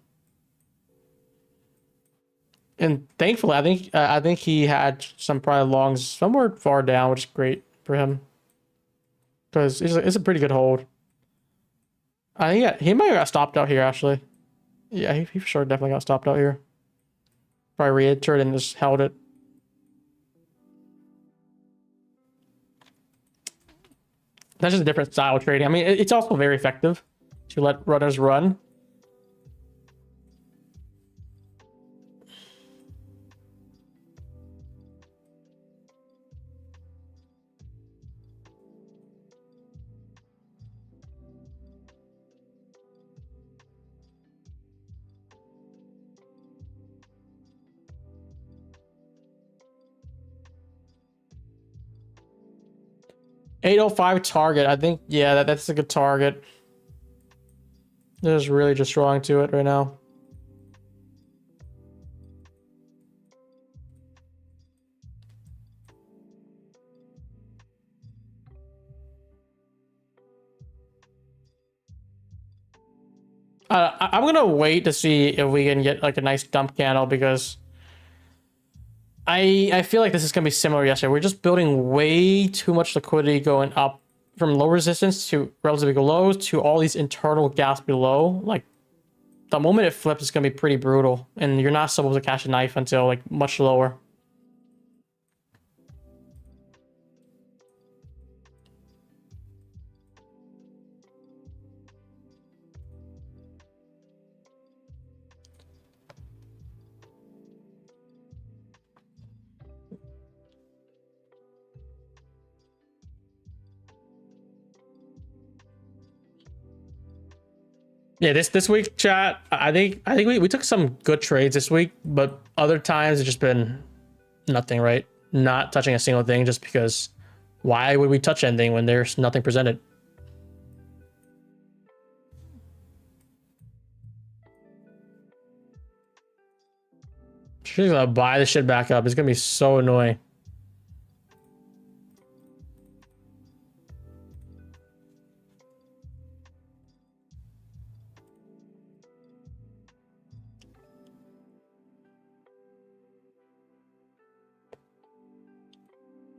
And thankfully, I think he had some probably longs somewhere far down, which is great for him. Because it's a pretty good hold. I think he might have got stopped out here, actually. Yeah, he for sure definitely got stopped out here. Probably re-entered and just held it. That's just a different style of trading. I mean, it's also very effective to let runners run. $805 target. I think, yeah, that's a good target. There's really just drawing to it right now. I'm gonna wait to see if we can get like a nice dump candle because I feel like this is gonna be similar to yesterday. We're just building way too much liquidity going up from low resistance to relatively lows to all these internal gaps below. Like the moment it flips, it's gonna be pretty brutal, and you're not supposed to catch a knife until like much lower. Yeah, this week, chat. I think we took some good trades this week, but other times it's just been nothing, right? Not touching a single thing just because why would we touch anything when there's nothing presented? She's gonna buy the shit back up. It's gonna be so annoying.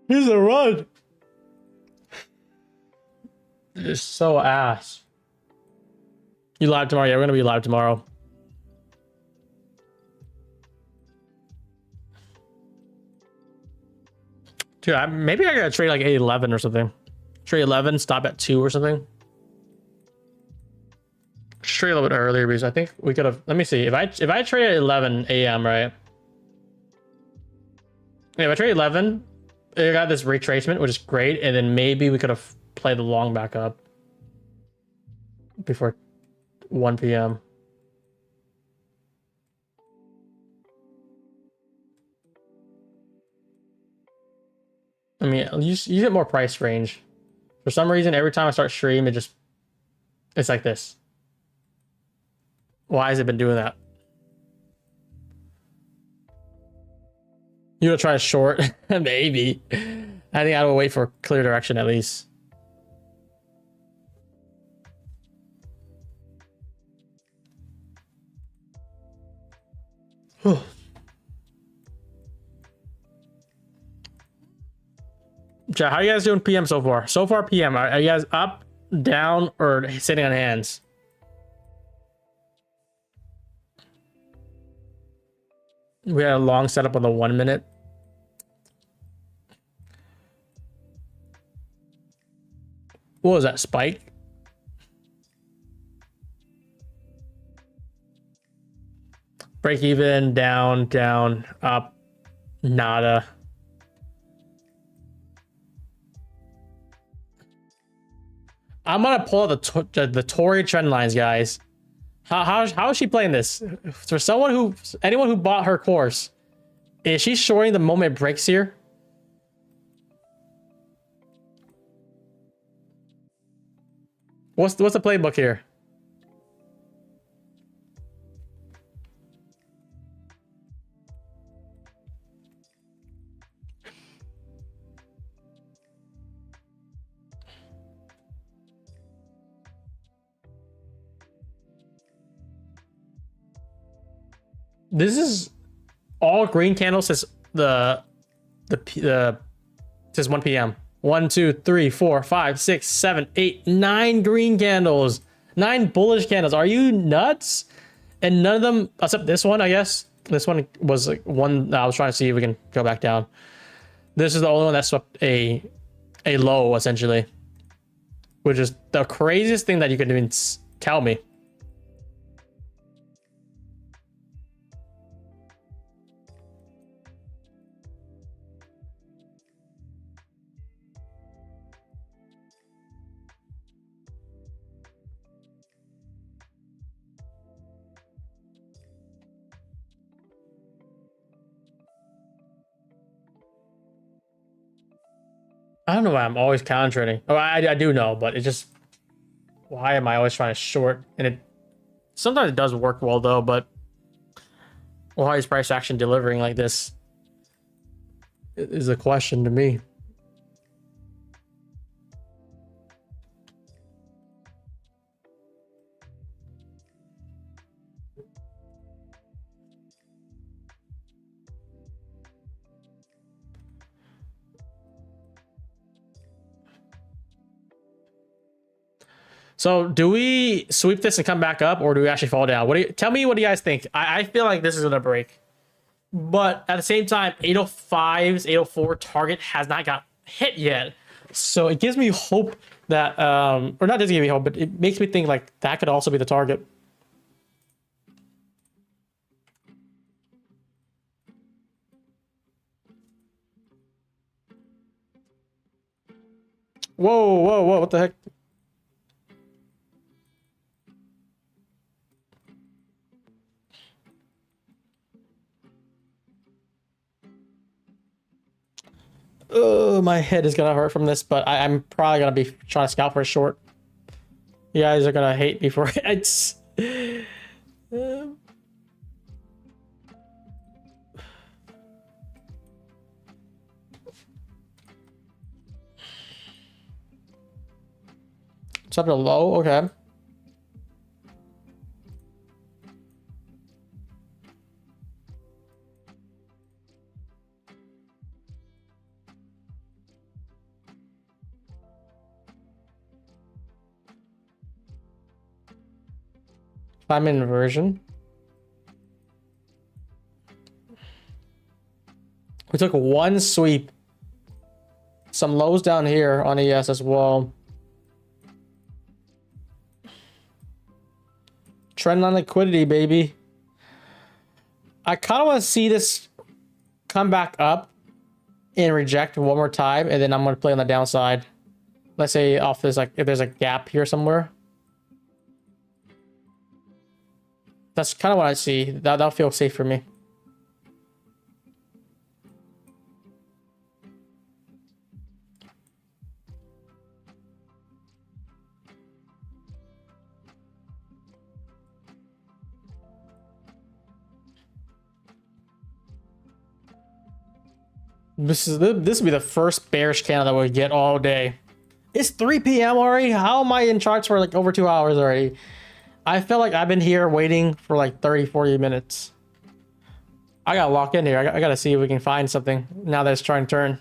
Here's a run. It's so ass. You live tomorrow? Yeah, we're gonna be live tomorrow. Dude, maybe I gotta trade like 811 or something. Trade 11, stop at 2 or something. Trade a little bit earlier because I think we could have. Let me see. If I trade at 11 a.m. right? Yeah, if I trade 11, I got this retracement, which is great, and then maybe we could have played the long back up before 1 p.m. I mean, you get more price range. For some reason, every time I start stream, it's like this. Why has it been doing that? You gonna try a short? Maybe. I think I will wait for clear direction at least. Chat, how you guys doing PM so far? So far PM, are you guys up, down, or sitting on hands? We had a long setup on the 1 minute. What was that, spike? Break even, down, down, up, nada. I'm gonna pull out the Tory trend lines, guys. How is she playing this? For anyone who bought her course, is she shorting the moment it breaks here? What's the playbook here? This is all green candles since since 1 p.m. 1, 2, 3, 4, 5, 6, 7, 8, 9 green candles, 9 bullish candles. Are you nuts? And none of them, except this one, I guess. This one was like one I was trying to see if we can go back down. This is the only one that swept a low, essentially, which is the craziest thing that you can even tell me. I don't know why I'm always counter trading. Oh, I do know, but it just, why am I always trying to short? And it sometimes it does work well though, but why is price action delivering like this is a question to me. So do we sweep this and come back up, or do we actually fall down? Tell me what do you guys think? I feel like this is gonna break, but at the same time, 805's 804 target has not got hit yet. So it gives me hope that, or not doesn't give me hope, but it makes me think like that could also be the target. Whoa, whoa, whoa, what the heck? Oh, my head is gonna hurt from this, but I'm probably gonna be trying to scalp for a short. You guys are gonna hate me for it. It's up to low, okay. I'm in inversion. We took one sweep. Some lows down here on ES as well. Trend on liquidity, baby. I kind of want to see this come back up and reject one more time, and then I'm going to play on the downside. Let's say off this, like if there's a gap here somewhere. That's kind of what I see. That'll feel safe for me. This will be the first bearish candle that we get all day. It's 3 p.m. already. How am I in charts for like over 2 hours already? I feel like I've been here waiting for like 30-40 minutes. I gotta lock in here. I gotta see if we can find something now that it's trying to turn.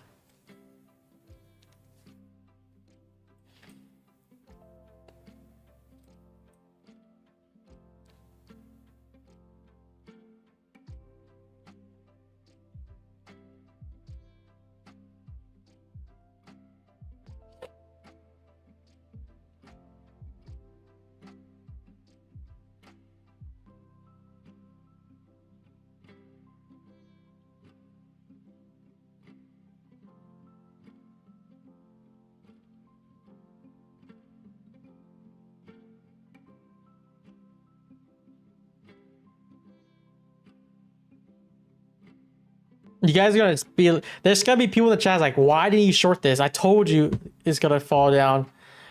You guys are gonna be, there's gonna be people in the chat like, why didn't you short this? I told you it's gonna fall down.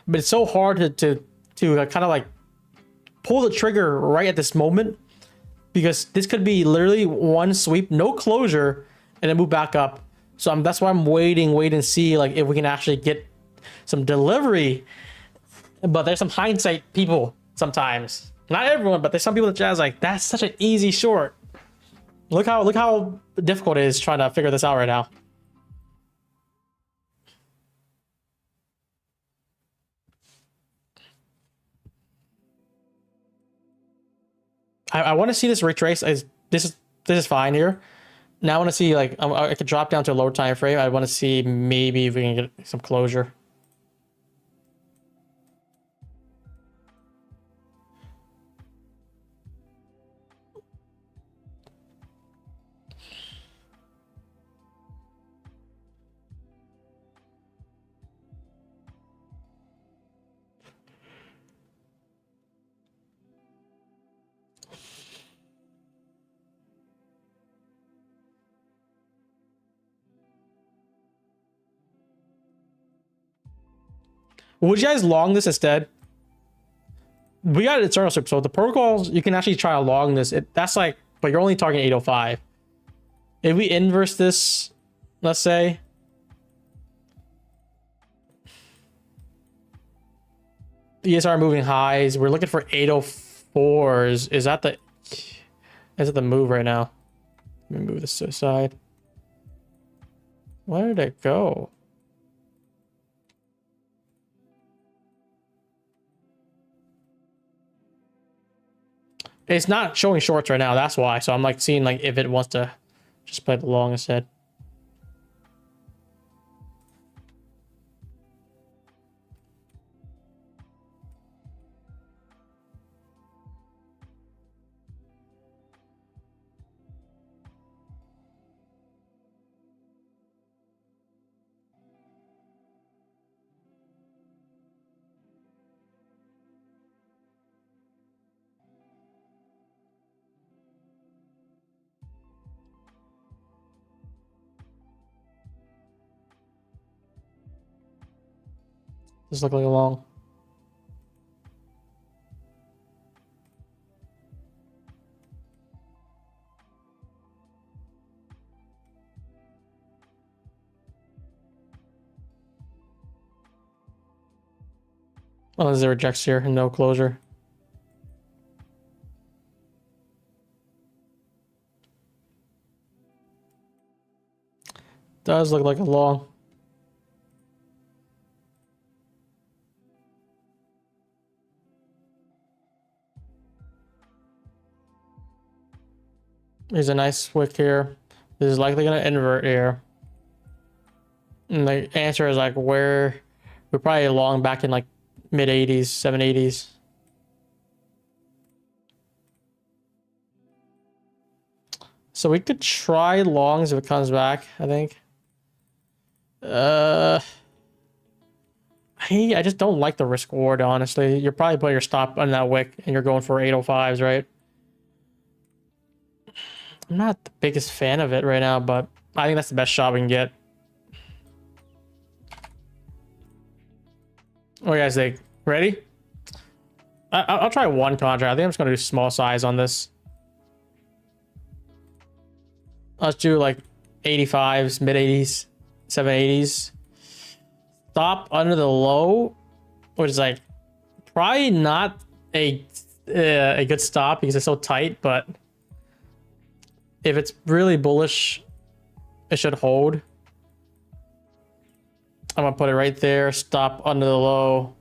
But it's so hard to kind of like pull the trigger right at this moment, because this could be literally one sweep, no closure, and then move back up. So that's why I'm waiting and see like if we can actually get some delivery. But there's some hindsight people sometimes, not everyone, but there's some people in the chat like, that's such an easy short. Look how difficult it is trying to figure this out right now. I want to see this retrace. This is fine here. Now I want to see like I could drop down to a lower time frame. I want to see maybe if we can get some closure. Would you guys long this instead? We got eternal strip, so the protocols you can actually try to long this. That's like, but you're only targeting 805. If we inverse this, let's say, ESR moving highs, we're looking for 804s. Is that the move right now? Let me move this to the side. Where did it go? It's not showing shorts right now, that's why. So I'm like seeing like if it wants to just play the long instead. This look like a long. Unless it rejects here and no closure. Does look like a long. There's a nice wick here. This is likely going to invert here. And the answer is like where we're probably long back in like mid 80s, 780s. So we could try longs if it comes back, I think. I just don't like the risk reward, honestly. You're probably putting your stop on that wick and you're going for 805s, right? I'm not the biggest fan of it right now, but I think that's the best shot we can get. What do you guys think? Ready? I'll try one contract. I think I'm just going to do small size on this. Let's do like 85s, mid 80s, 780s. Stop under the low, which is like probably not a good stop because it's so tight, but if it's really bullish, it should hold. I'm gonna put it right there, stop under the low.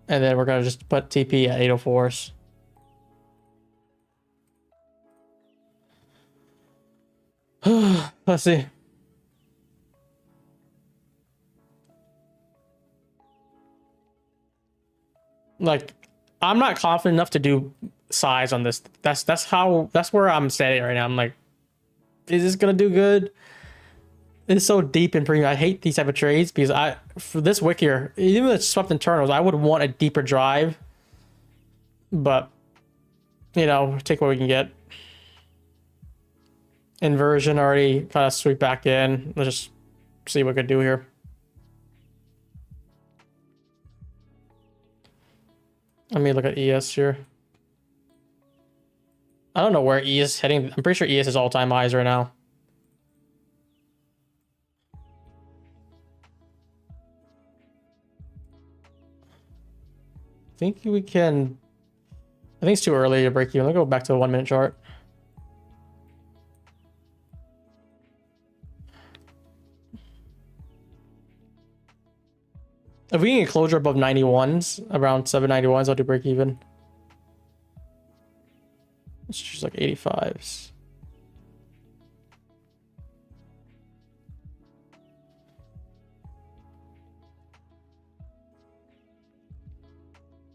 And then we're gonna just put TP at 804s. Let's see. Like, I'm not confident enough to do size on this. That's where I'm standing right now. I'm like, is this gonna do good? It's so deep in premium. I hate these type of trades because for this wick here, even if it's swept internals, I would want a deeper drive. But you know, take what we can get. Inversion already kind of sweep back in. Let's just see what we can do here. Let me look at ES here. I don't know where ES is heading. I'm pretty sure ES is all-time highs right now. I think we can... I think it's too early to break even. Let's go back to the 1 minute chart. If we can get closure above 91s, around 791s, I'll do break even. Let's choose like 85s.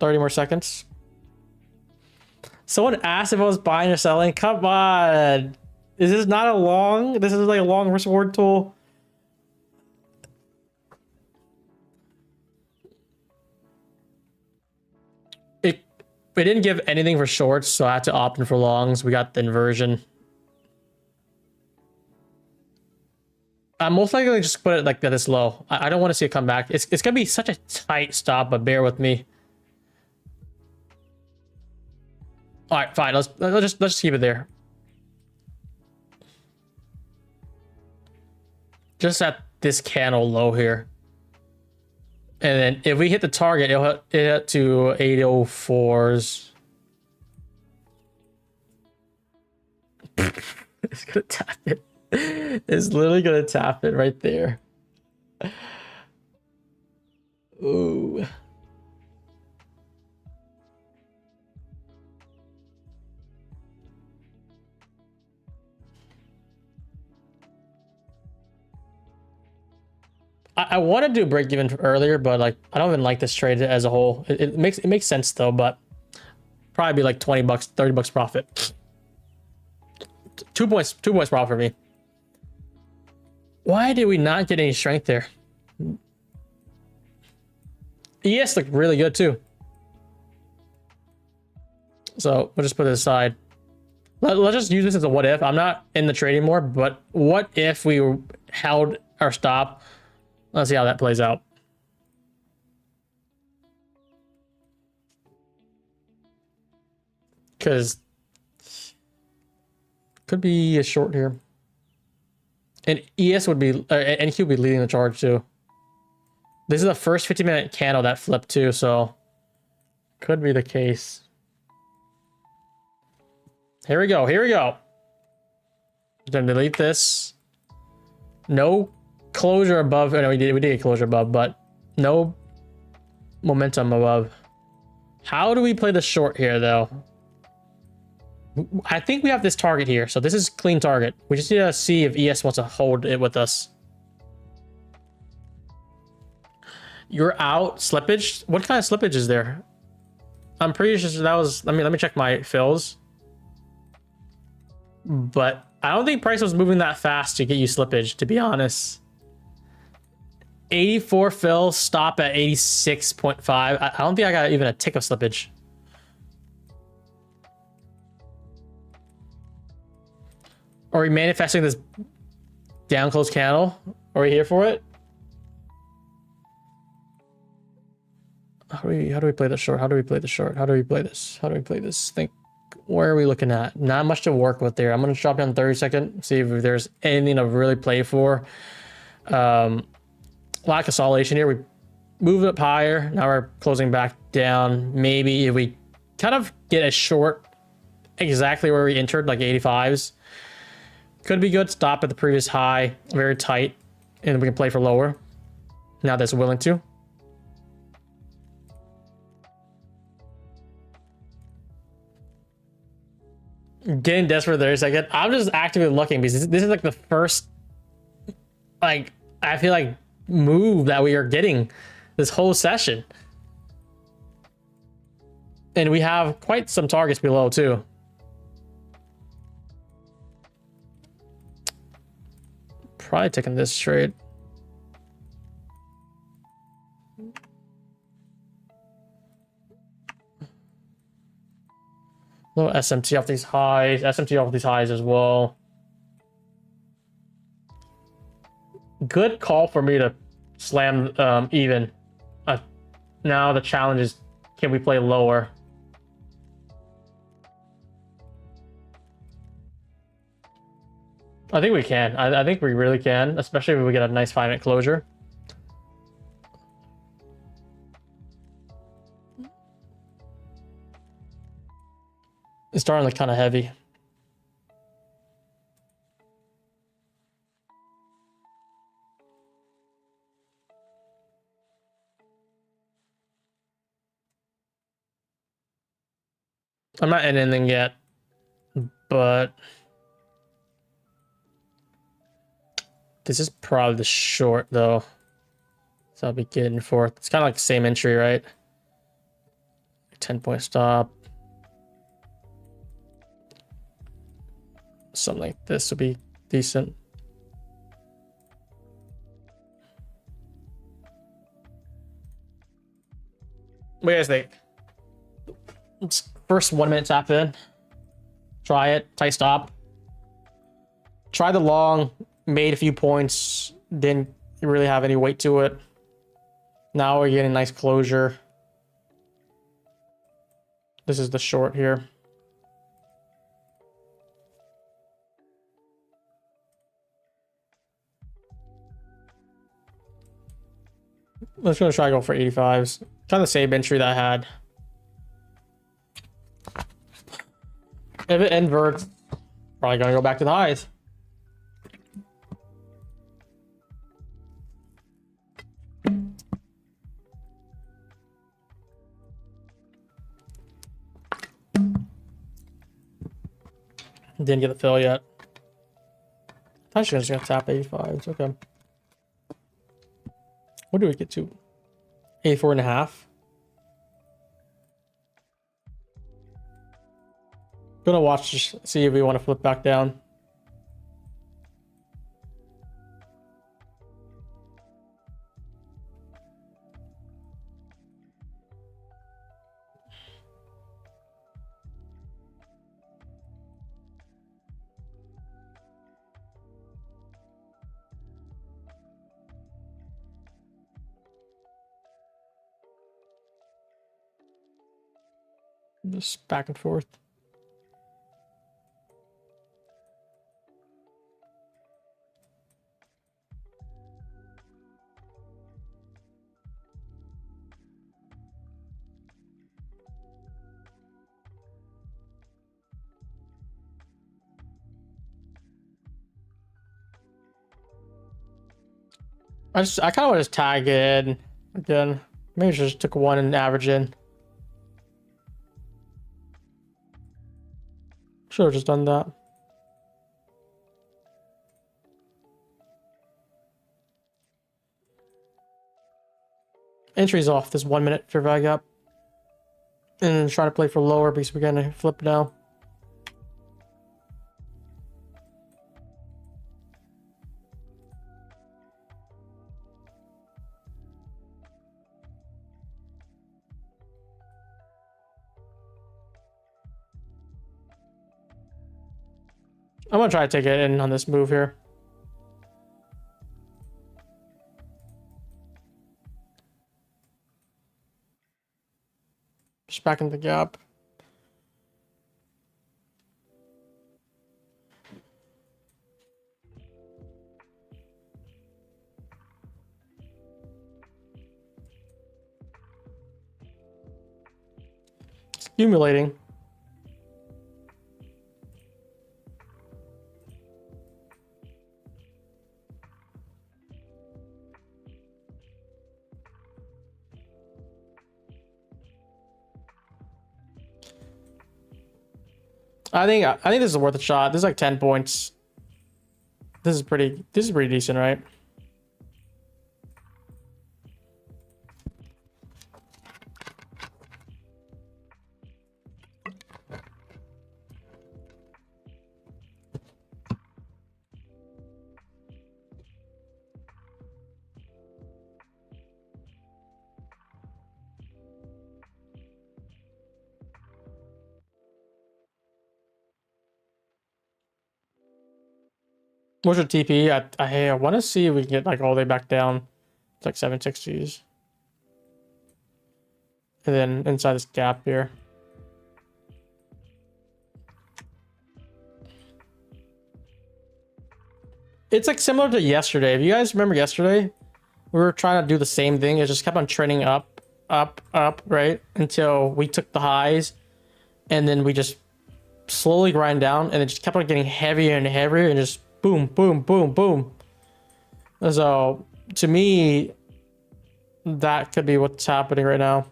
More seconds. Someone asked if I was buying or selling. Come on. Is this not a long? This is like a long risk reward tool. We didn't give anything for shorts, so I had to opt in for longs. We got the inversion. I'm most likely just put it like this low. I don't want to see it come back. It's gonna be such a tight stop, but bear with me. All right, fine. Let's just keep it there. Just at this candle low here. And then if we hit the target, it'll hit to 804s. It's gonna tap it. It's literally gonna tap it right there. Ooh. I want to do break even earlier, but like I don't even like this trade as a whole. It makes sense though, but probably be like 20 bucks, 30 bucks profit. 2 points profit for me. Why did we not get any strength there? ES looked really good too. So we'll just put it aside. Let's just use this as a what if. I'm not in the trade anymore, but what if we held our stop? Let's see how that plays out. Because could be a short here. And ES would be, NQ would be leading the charge too. This is the first 50-minute candle that flipped too, so could be the case. Here we go. Here we go. Then delete this. No closure above. No, we did get closure above, but no momentum above. How do we play the short here though? I think we have this target here, so this is clean target. We just need to see if ES wants to hold it with us. You're out slippage. What kind of slippage is there? I'm pretty sure that was. Let me check my fills. But I don't think price was moving that fast to get you slippage, to be honest. 84 fill, stop at 86.5. I don't think I got even a tick of slippage. Are we manifesting this down close candle? Are we here for it? How do we play the short? How do we play the short? How do we play this? How do we play this? Think, where are we looking at? Not much to work with there. I'm gonna drop down 30 second, see if there's anything to really play for. A lot of consolidation here. We moved up higher. Now we're closing back down. Maybe if we kind of get a short exactly where we entered, like 85s, could be good. Stop at the previous high, very tight, and we can play for lower. Now that's willing to. Getting desperate there a second. I'm just actively looking because this is like the first, like, I feel like move that we are getting this whole session. And we have quite some targets below too. Probably taking this trade. Little SMT off these highs, SMT off these highs as well. good call for me to slam even. Now the challenge is, can we play lower? I think we can. I think we really can, especially if we get a nice 5-minute closure. It's starting to look kind of heavy. I'm not in anything yet, but this is probably the short though. So I'll be getting forth. It's kind of like the same entry, right? 10-point stop. Something like this would be decent. What do you guys think? It's first 1 minute tap in. Try it. Tight stop. Try the long. Made a few points. Didn't really have any weight to it. Now we're getting a nice closure. This is the short here. Let's go try to go for 85s. Kind of the same entry that I had. If it inverts, probably gonna go back to the highs. Didn't get the fill yet. I thought she was just gonna tap 85s. Okay. What do we get to? 84.5. Gonna watch, just see if we want to flip back down. Just back and forth. I kind of want to just tag in again. Maybe just took one and average in. Should have just done that. Entries off this 1 minute fair value gap. And try to play for lower because we're gonna flip now. I'm gonna try to take it in on this move here. Just back in the gap. It's accumulating. I think this is worth a shot. This is like 10 points. This is pretty decent, right? What's your TP? I want to see if we can get like all the way back down. It's like 760s. And then inside this gap here. It's like similar to yesterday. If you guys remember yesterday, we were trying to do the same thing. It just kept on trending up, right? Until we took the highs. And then we just slowly grind down. And it just kept on getting heavier and heavier. And just boom, boom, boom, boom. So, to me, that could be what's happening right now.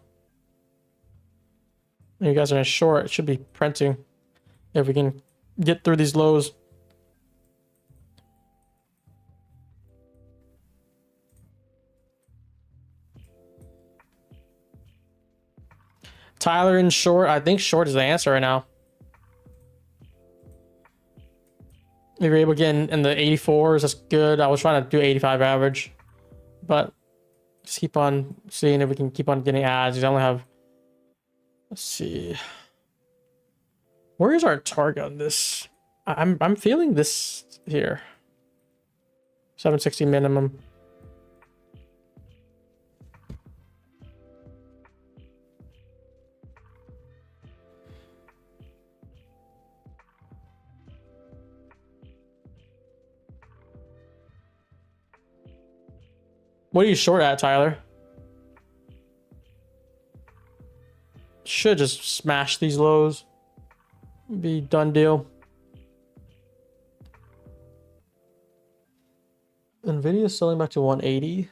You guys are in a short. It should be printing if we can get through these lows. Tyler in short. I think short is the answer right now. If you're able to get in the 84s, that's good. I was trying to do 85 average, but just keep on seeing if we can keep on getting ads. We only have, let's see, where is our target on this? I'm feeling this here, 760 minimum. What are you short at, Tyler? Should just smash these lows. Be done deal. Nvidia is selling back to 180.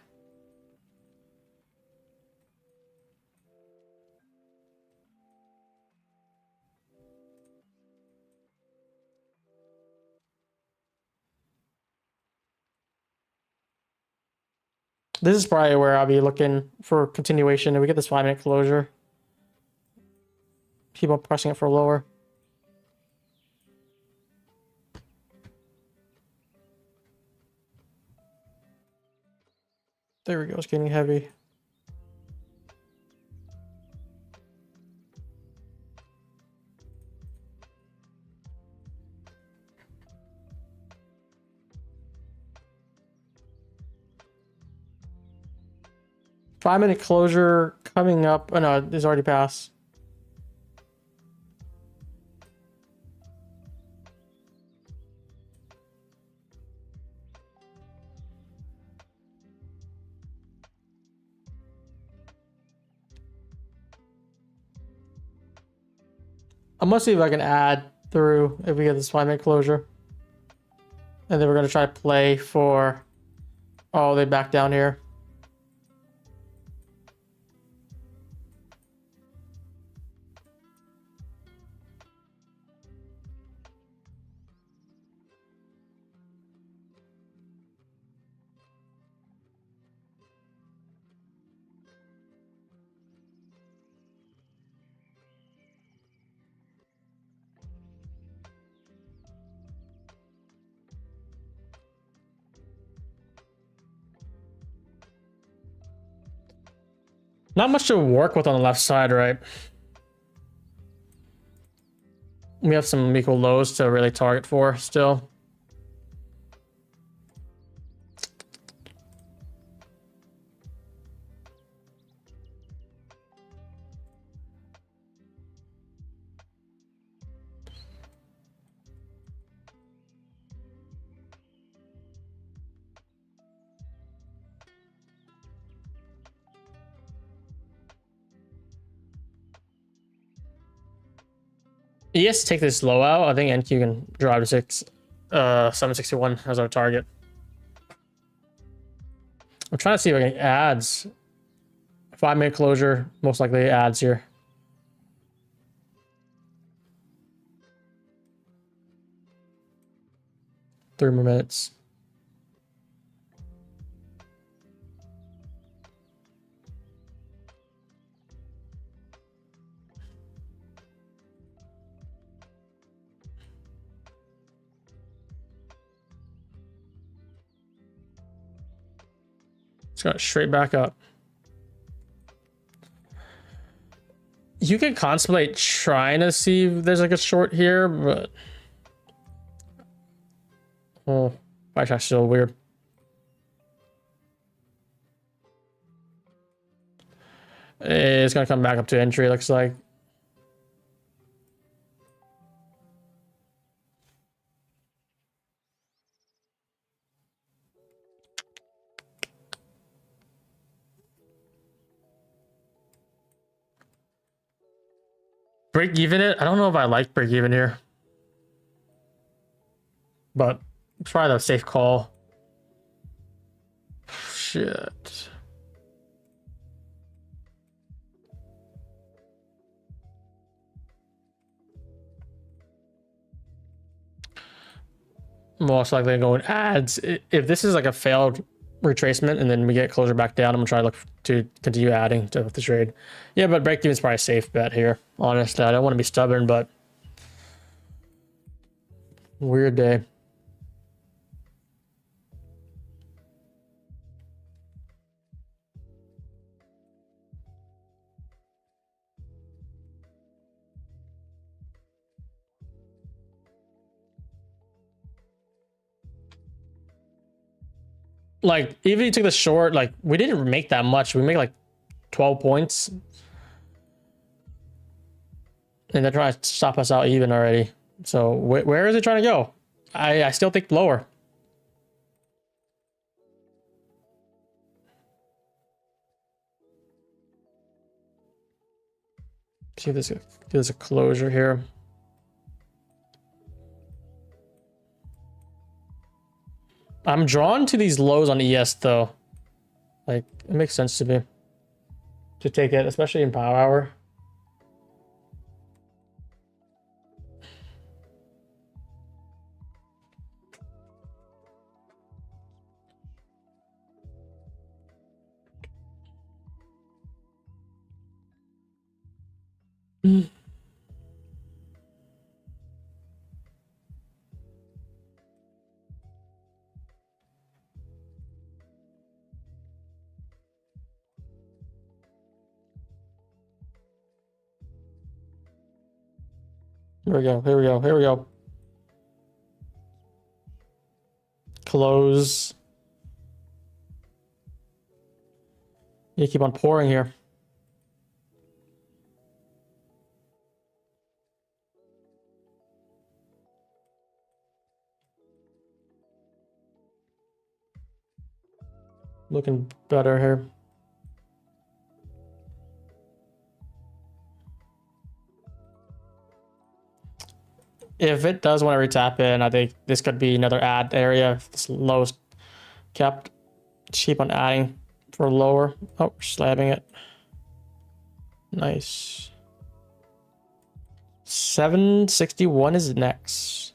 This is probably where I'll be looking for continuation. If we get this 5-minute closure, keep on pressing it for lower. There we go. It's getting heavy. Five-minute closure coming up. Oh no, it's already passed. I'm gonna see if I can add through if we get this 5-minute closure. And then we're gonna try to play for all the way back down here. Not much to work with on the left side, right? We have some equal lows to really target for still. Yes, take this low out. I think NQ can drive to 761 as our target. I'm trying to see if I can ads. 5-minute closure, most likely ads here. Three more minutes. It's got straight back up. You can contemplate trying to see if there's like a short here, but Price action's still weird. It's gonna come back up to entry, looks like. Break even it? I don't know if I like break even here. But it's probably the safe call. Shit. Most likely I'm going ads. If this is like a failed retracement and then we get closer back down, I'm gonna try to look to continue adding to the trade. Yeah, but break even is probably a safe bet here. Honestly, I don't want to be stubborn, but weird day. Like, even if you took the short, like, we didn't make that much. We make like 12 points. And they're trying to stop us out even already. So where is it trying to go? I still think lower. See if there's a closure here. I'm drawn to these lows on ES though. Like, it makes sense to me to take it, especially in power hour. Here we go. Here we go. Here we go. Close. You keep on pouring here. Looking better here. If it does want to retap in, I think this could be another add area. If this low is kept, keep on adding for lower. Oh, slabbing it. Nice. 761 is next.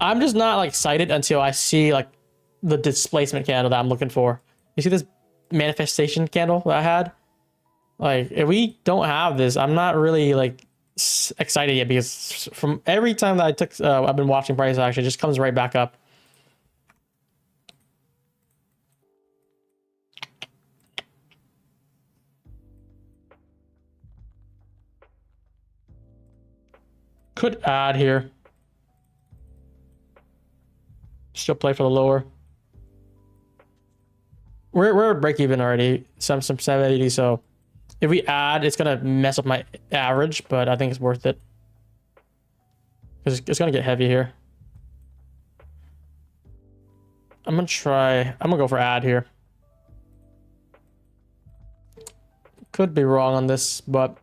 I'm just not like excited until I see like the displacement candle that I'm looking for. You see this manifestation candle that I had? Like, if we don't have this, I'm not really like excited yet, because from every time that I took I've been watching price action, it just comes right back up. Could add here, still play for the lower. We're at break even already, some 780, so if we add, it's gonna mess up my average, but I think it's worth it because it's gonna get heavy here. I'm gonna go for add here. Could be wrong on this, but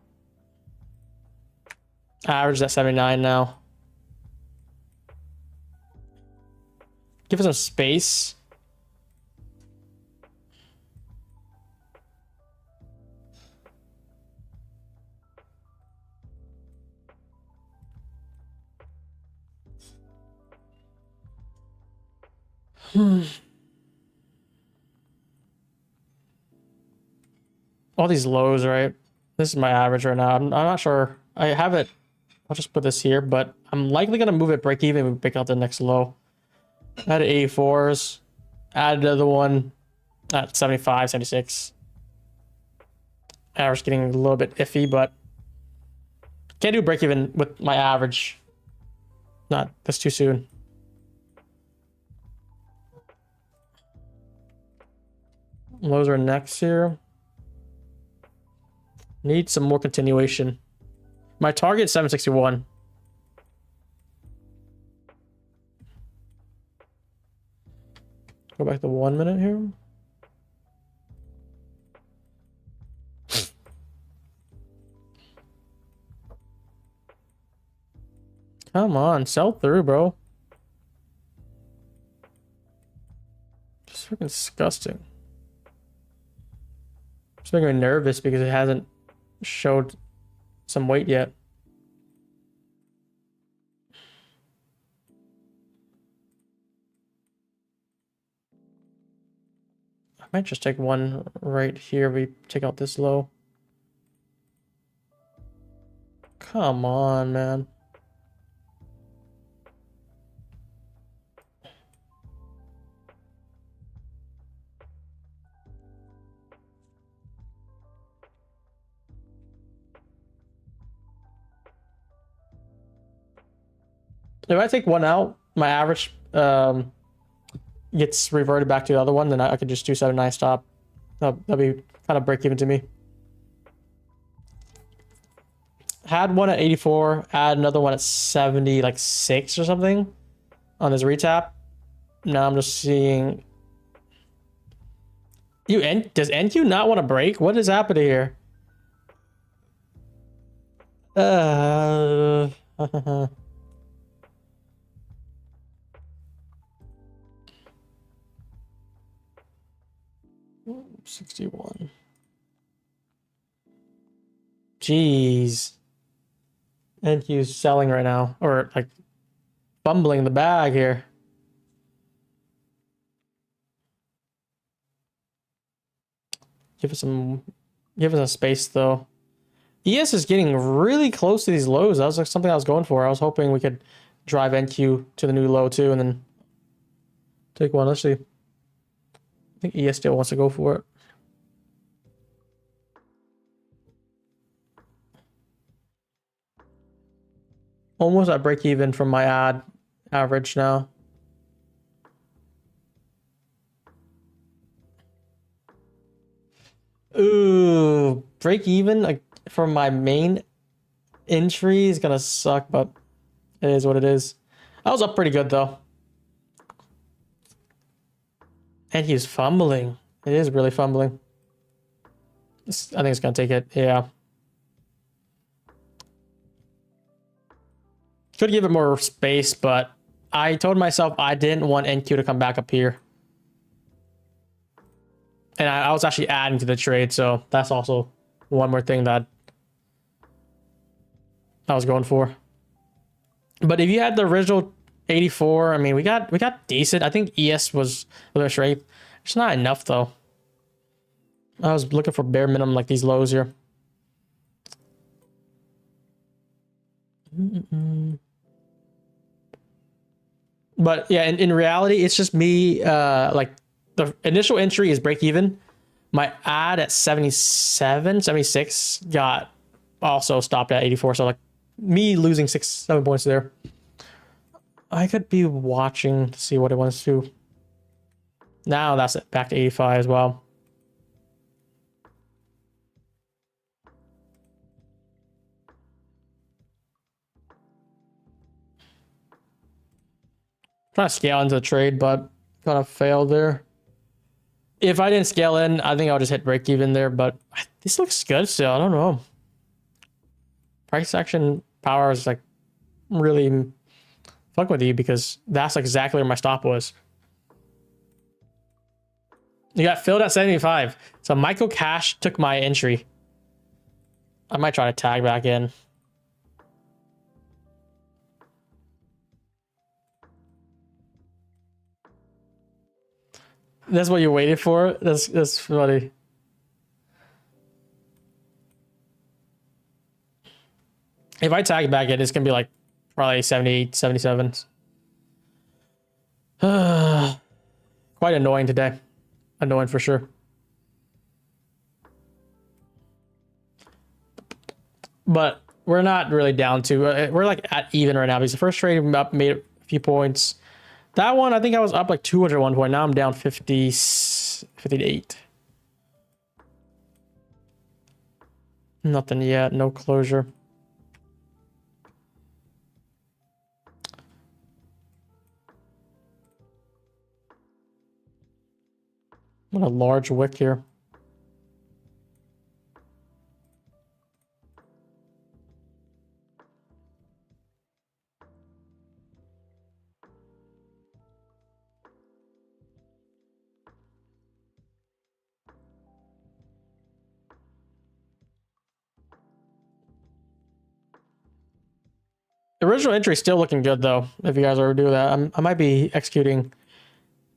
average is at 79 now. Give us some space. All these lows, right? This is my average right now. I'm not sure. I have it. I'll just put this here, but I'm likely gonna move it break even when we pick out the next low. Add 84s. Add another one at 75, 76. Average getting a little bit iffy, but can't do break even with my average. Not, that's too soon. Lows are next here. Need some more continuation. My target is 761. Go back to 1 minute here. Come on, sell through, bro. Just freaking disgusting. It's making me nervous because it hasn't showed some weight yet. I might just take one right here. We take out this low. Come on, man. If I take one out, my average gets reverted back to the other one, then I could just 279 stop. That'd be kind of break even to me. Had one at 84, add another one at 70, like 6 or something on this retap. Now I'm just seeing. Does NQ not want to break? What is happening here? Uh 61. Jeez. NQ's selling right now, or like fumbling the bag here. Give us some space though. ES is getting really close to these lows. That was like something I was going for. I was hoping we could drive NQ to the new low too and then take one. Let's see. I think ES still wants to go for it. Almost at break even from my ad average now. Ooh, break even like for my main entry is gonna suck, but it is what it is. I was up pretty good though. And he's fumbling. It is really fumbling. I think it's gonna take it. Yeah. Could give it more space, but I told myself I didn't want NQ to come back up here. And I was actually adding to the trade, so that's also one more thing that I was going for. But if you had the original 84, I mean, we got decent. I think ES was with our strength. It's not enough though. I was looking for bare minimum like these lows here. But yeah, in reality, it's just me. Like the initial entry is break even. My ad at 77, 76 got also stopped at 84. So like me losing 6-7 points there. I could be watching to see what it wants to do. Now that's it, back to 85 as well. Trying to scale into the trade, but kind of failed there. If I didn't scale in, I think I'll just hit break even there, but this looks good still. I don't know. Price action power is like really fuck with you because that's exactly where my stop was. You got filled at 75. So Michael Cash took my entry. I might try to tag back in. That's what you waited for? That's funny. If I tag back in, it's gonna be like probably 78, 77. Quite annoying today. Annoying for sure. But we're not really down to, we're like at even right now because the first trade up made a few points. That one, I think I was up like 201 point. Now I'm down 58. Nothing yet. No closure. What a large wick here. The original entry is still looking good though. If you guys ever do that, I might be executing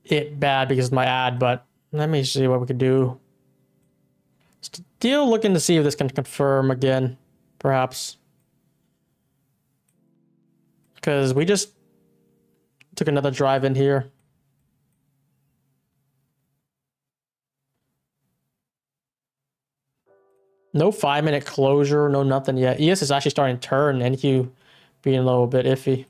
it bad because of my ad, but let me see what we could do. Still looking to see if this can confirm again, perhaps. Because we just took another drive in here. No 5-minute closure, no nothing yet. ES is actually starting to turn, NQ being a little bit iffy.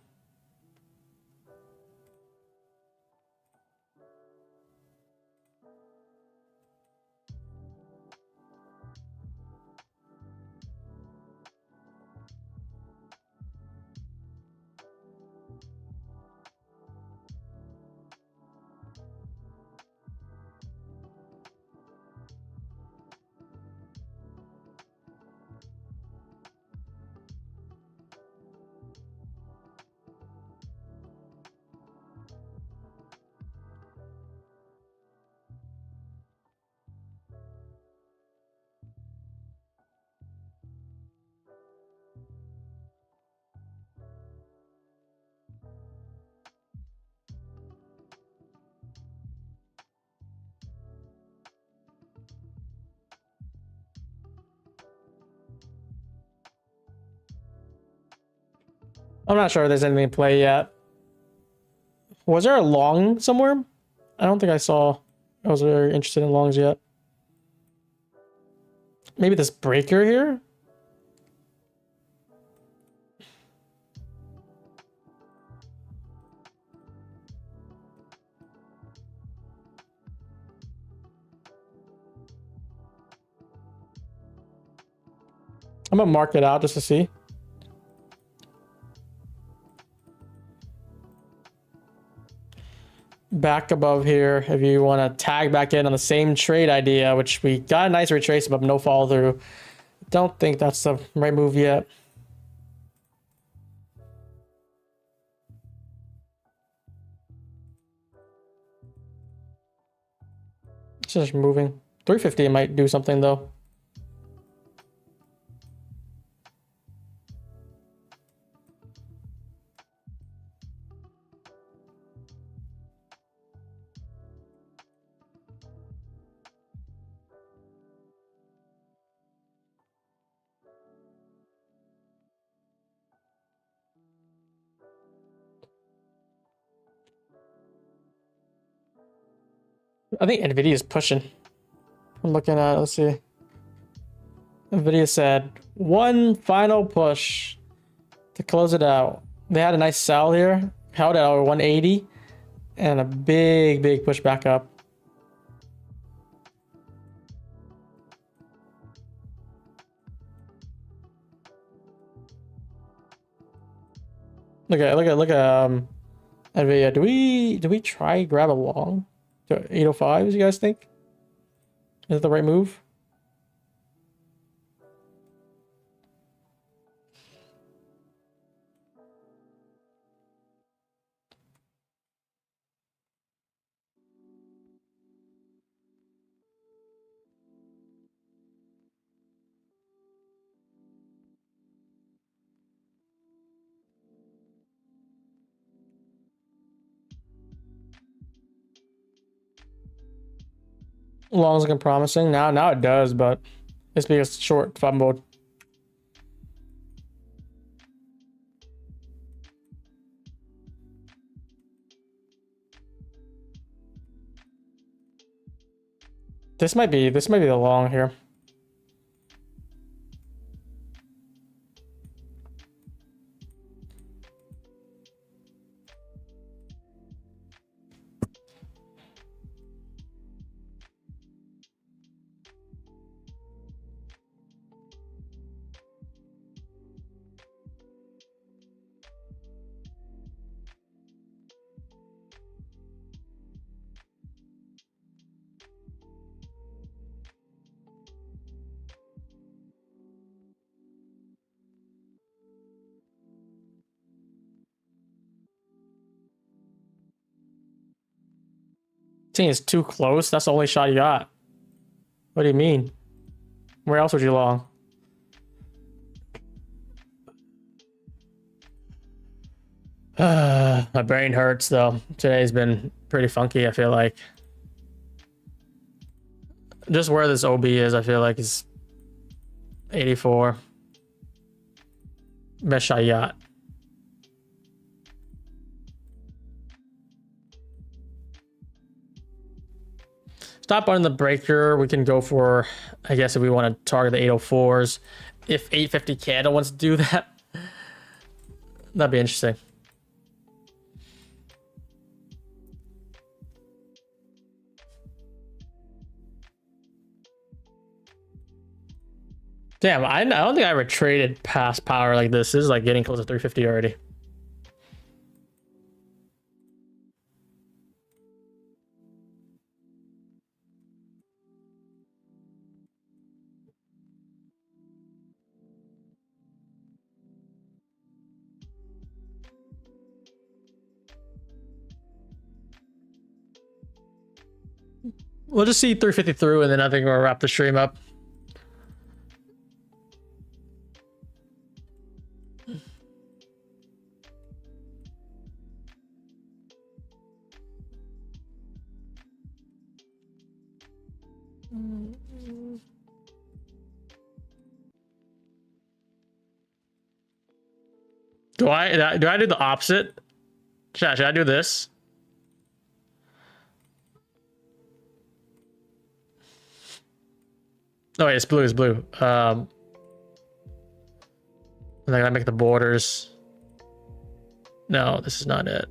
I'm not sure if there's anything in play yet. Was there a long somewhere? I don't think I saw. I was very interested in longs yet. Maybe this breaker here? I'm gonna mark it out just to see. Back above here, if you want to tag back in on the same trade idea, which we got a nice retrace but no follow through. Don't think that's the right move yet. It's just moving. 350 might do something though. I think NVIDIA is pushing. I'm looking at it, let's see. NVIDIA said one final push to close it out. They had a nice sell here, held at our 180, and a big push back up. Look at NVIDIA. Do we try grab a long to 805? You guys think? Is it the right move? Long's looking promising. Now it does, but it's because short fumbled. This might be the long here. Saying it's too close. That's the only shot you got. What do you mean? Where else would you long? My brain hurts though. Today's been pretty funky, I feel like. Just where this OB is, I feel like is 84. Best shot you got. Stop on the breaker. We can go for, I guess if we want to target the 804s. If 850 candle wants to do that, that'd be interesting. Damn, I don't think I ever traded past power like this. This is like getting close to 350 already. We'll just see 350 through, and then I think we'll wrap the stream up. Do I do the opposite? Should I do this? Oh wait, it's blue, it's blue. And then I make the borders. No, this is not it.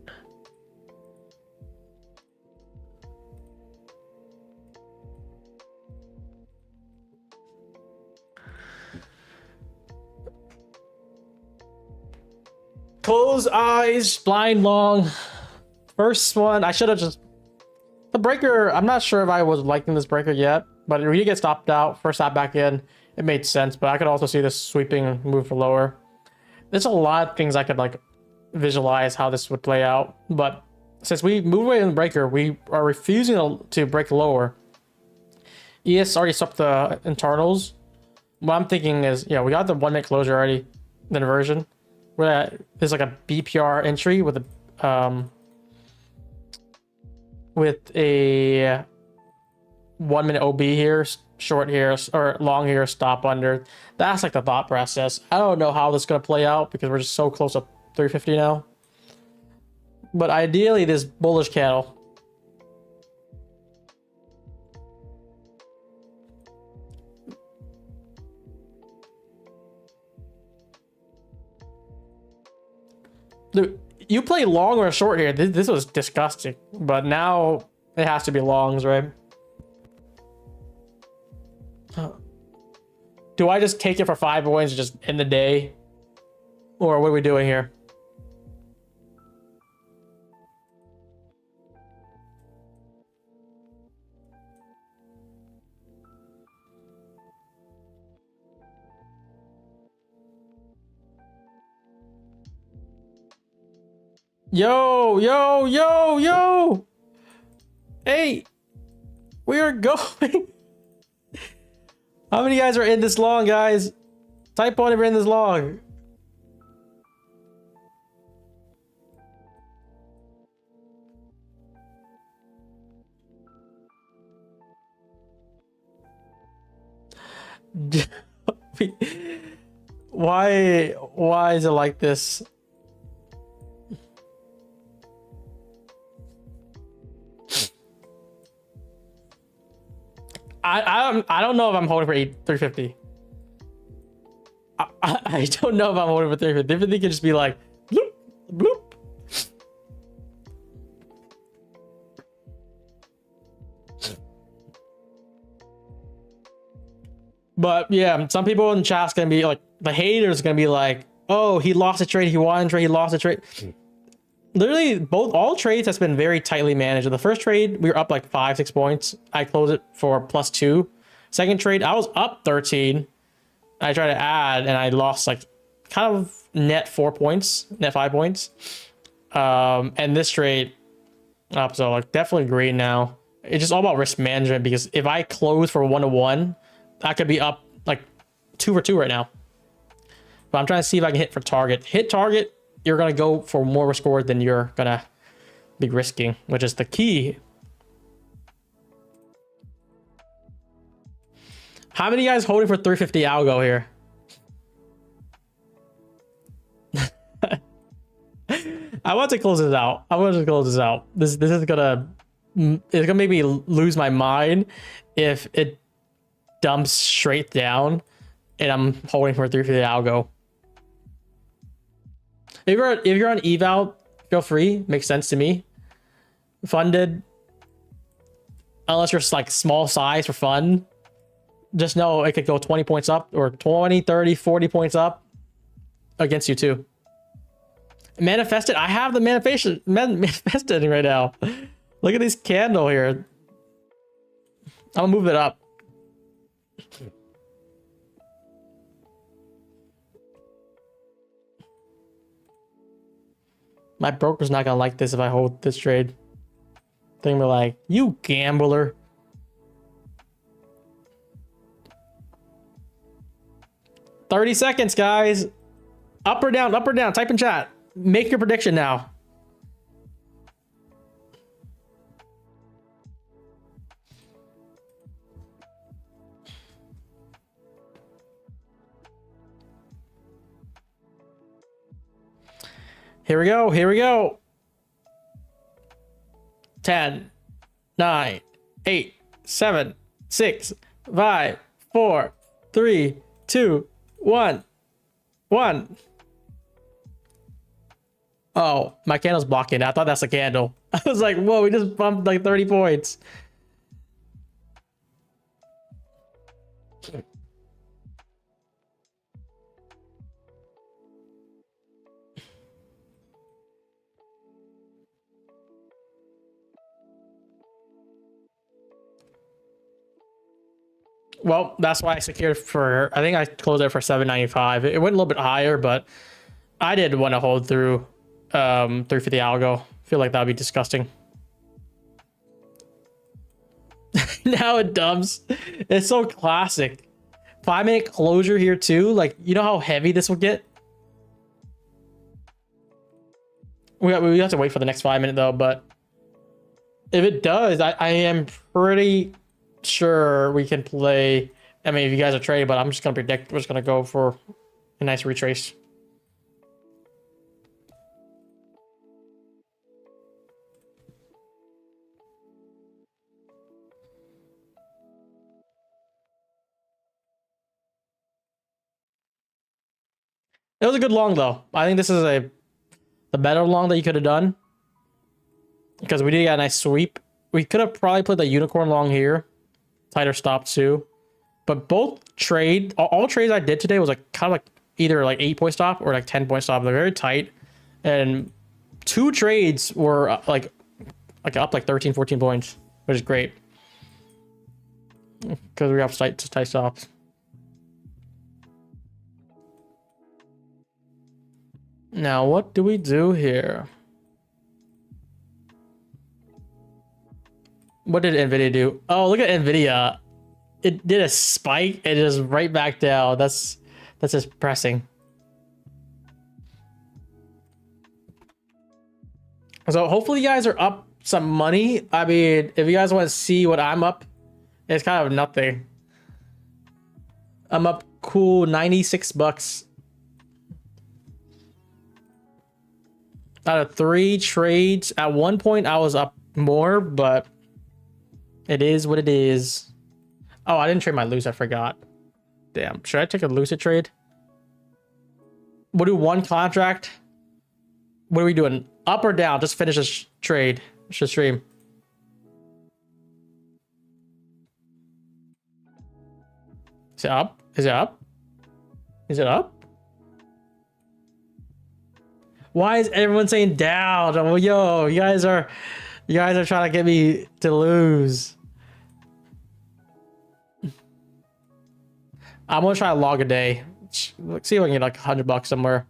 Close eyes, blind long. First one, I should have just... The breaker, I'm not sure if I was liking this breaker yet, but it really gets stopped out. First stop back in, it made sense, but I could also see this sweeping move for lower. There's a lot of things I could like visualize how this would play out, but since we move away from the breaker, we are refusing to break lower. ES already stopped the internals. What I'm thinking is, yeah, we got the 1 minute closure already, the inversion. Where there's like a BPR entry with a 1 minute OB here, short here, or long here, stop under. That's like the thought process. I don't know how this is gonna play out because we're just so close to 350 now. But ideally, this bullish candle. Dude, you play long or short here. This was disgusting, but now it has to be longs, right? Do I just take it for 5 points and just end the day? Or what are we doing here? Yo, yo, yo, yo! Hey! We are going! How many guys are in this long, guys? Type on if you're in this long. Why is it like this? I don't know if I'm holding for 350. I don't know if I'm holding for 350. 350 could just be like bloop, bloop. But yeah, some people in chat's gonna be like, the haters gonna be like, oh, he lost a trade, he won a trade, he lost a trade. Literally, all trades has been very tightly managed. The first trade, we were up like 5-6 points. I closed it for +2. Second trade, I was up 13. I tried to add, and I lost like kind of net 4 points, net 5 points. And this trade, up, so like definitely green now. It's just all about risk management, because if I close for 1-1, I could be up like 2 for 2 right now. But I'm trying to see if I can hit for target. Hit target, you're going to go for more risk reward than you're going to be risking, which is the key. How many guys holding for 350 algo here? I want to close this out. I want to close this out. This is gonna, it's gonna make me lose my mind if it dumps straight down and I'm holding for 350 algo. If you're on eval, feel free. Makes sense to me. Funded, unless you're like small size for fun, just know it could go 20 points up, or 20, 30, 40 points up against you too. Manifested. I have the manifested right now. Look at this candle here. I'll move it up. My broker's not gonna like this if I hold this trade. They're gonna be like, you gambler. $30 seconds, guys. Up or down, up or down. Type in chat. Make your prediction now. Here we go. Here we go. 10, 9, 8, 7, 6, 5, 4, 3, 2, 1. Oh, my candle's blocking. I thought that's a candle. I was like, whoa, we just bumped like 30 points. Well, that's why I secured for, I think I closed it for 795. It went a little bit higher, but I did want to hold through 350 algo. Feel like that'd be disgusting. Now it dumps. It's so classic. 5-minute closure here too. Like, you know how heavy this will get? We have to wait for the next 5 minute though, but if it does, I am pretty sure we can play. I mean, if you guys are trading, but I'm just gonna predict we're just gonna go for a nice retrace. It was a good long though. I think this is the better long that you could have done, because we did get a nice sweep. We could have probably put the unicorn long here, tighter stop too. But both all trades I did today was like kind of like either like 8-point stop or like 10-point stop. They're very tight, and 2 trades were like up like 13, 14 points, which is great because we have tight stops. Now, what do we do here? What did NVIDIA do? Oh, look at NVIDIA. It did a spike and just right back down. That's just pressing. So hopefully you guys are up some money. I mean, if you guys want to see what I'm up, it's kind of nothing. I'm up cool 96 bucks. Out of 3 trades. At one point I was up more, but it is what it is. Oh, I didn't trade my loose. I forgot. Damn. Should I take a lucid trade? We'll do 1 contract. What are we doing? Up or down? Just finish this trade. Just stream. Is it up? Is it up? Is it up? Why is everyone saying down? Oh, yo, you guys are trying to get me to lose. I'm gonna try to log a day. Let's see if I can get like $100 somewhere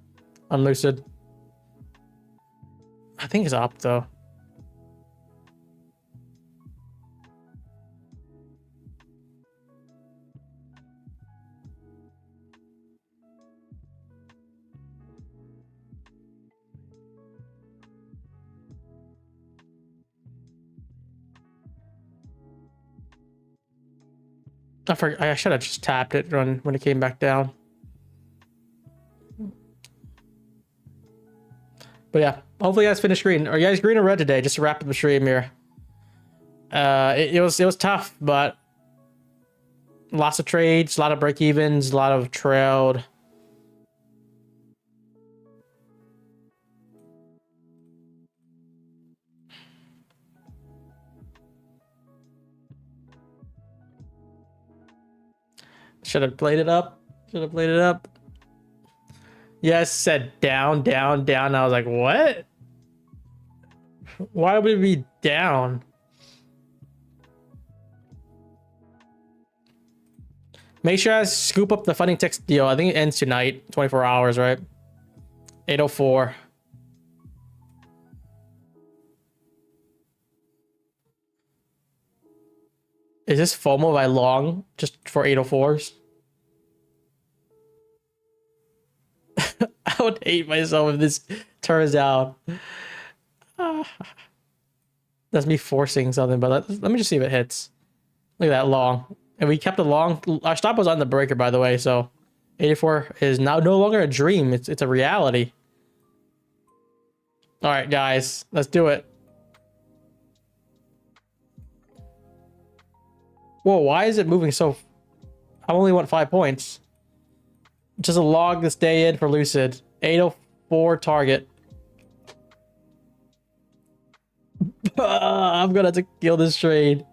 on Lucid. I think it's up though. I should have just tapped it when it came back down. But yeah, hopefully you guys finished green. Are you guys green or red today? Just to wrap up the stream here. It was tough, but lots of trades, a lot of break evens, a lot of trailed. Should have played it up. Should have played it up. Yes, said down, down, down. I was like, what? Why would it be down? Make sure I scoop up the funding text deal. I think it ends tonight. 24 hours, right? 8:04. Is this FOMO by long just for 8:04s? I would hate myself if this turns out. That's me forcing something, but let me just see if it hits. Look at that long. And we kept it long. Our stop was on the breaker, by the way, so 84 is now no longer a dream. It's a reality. All right, guys, let's do it. Whoa, why is it moving so... I only want 5 points. Just a log this day in for Lucid. 804 target. I'm gonna have to kill this trade.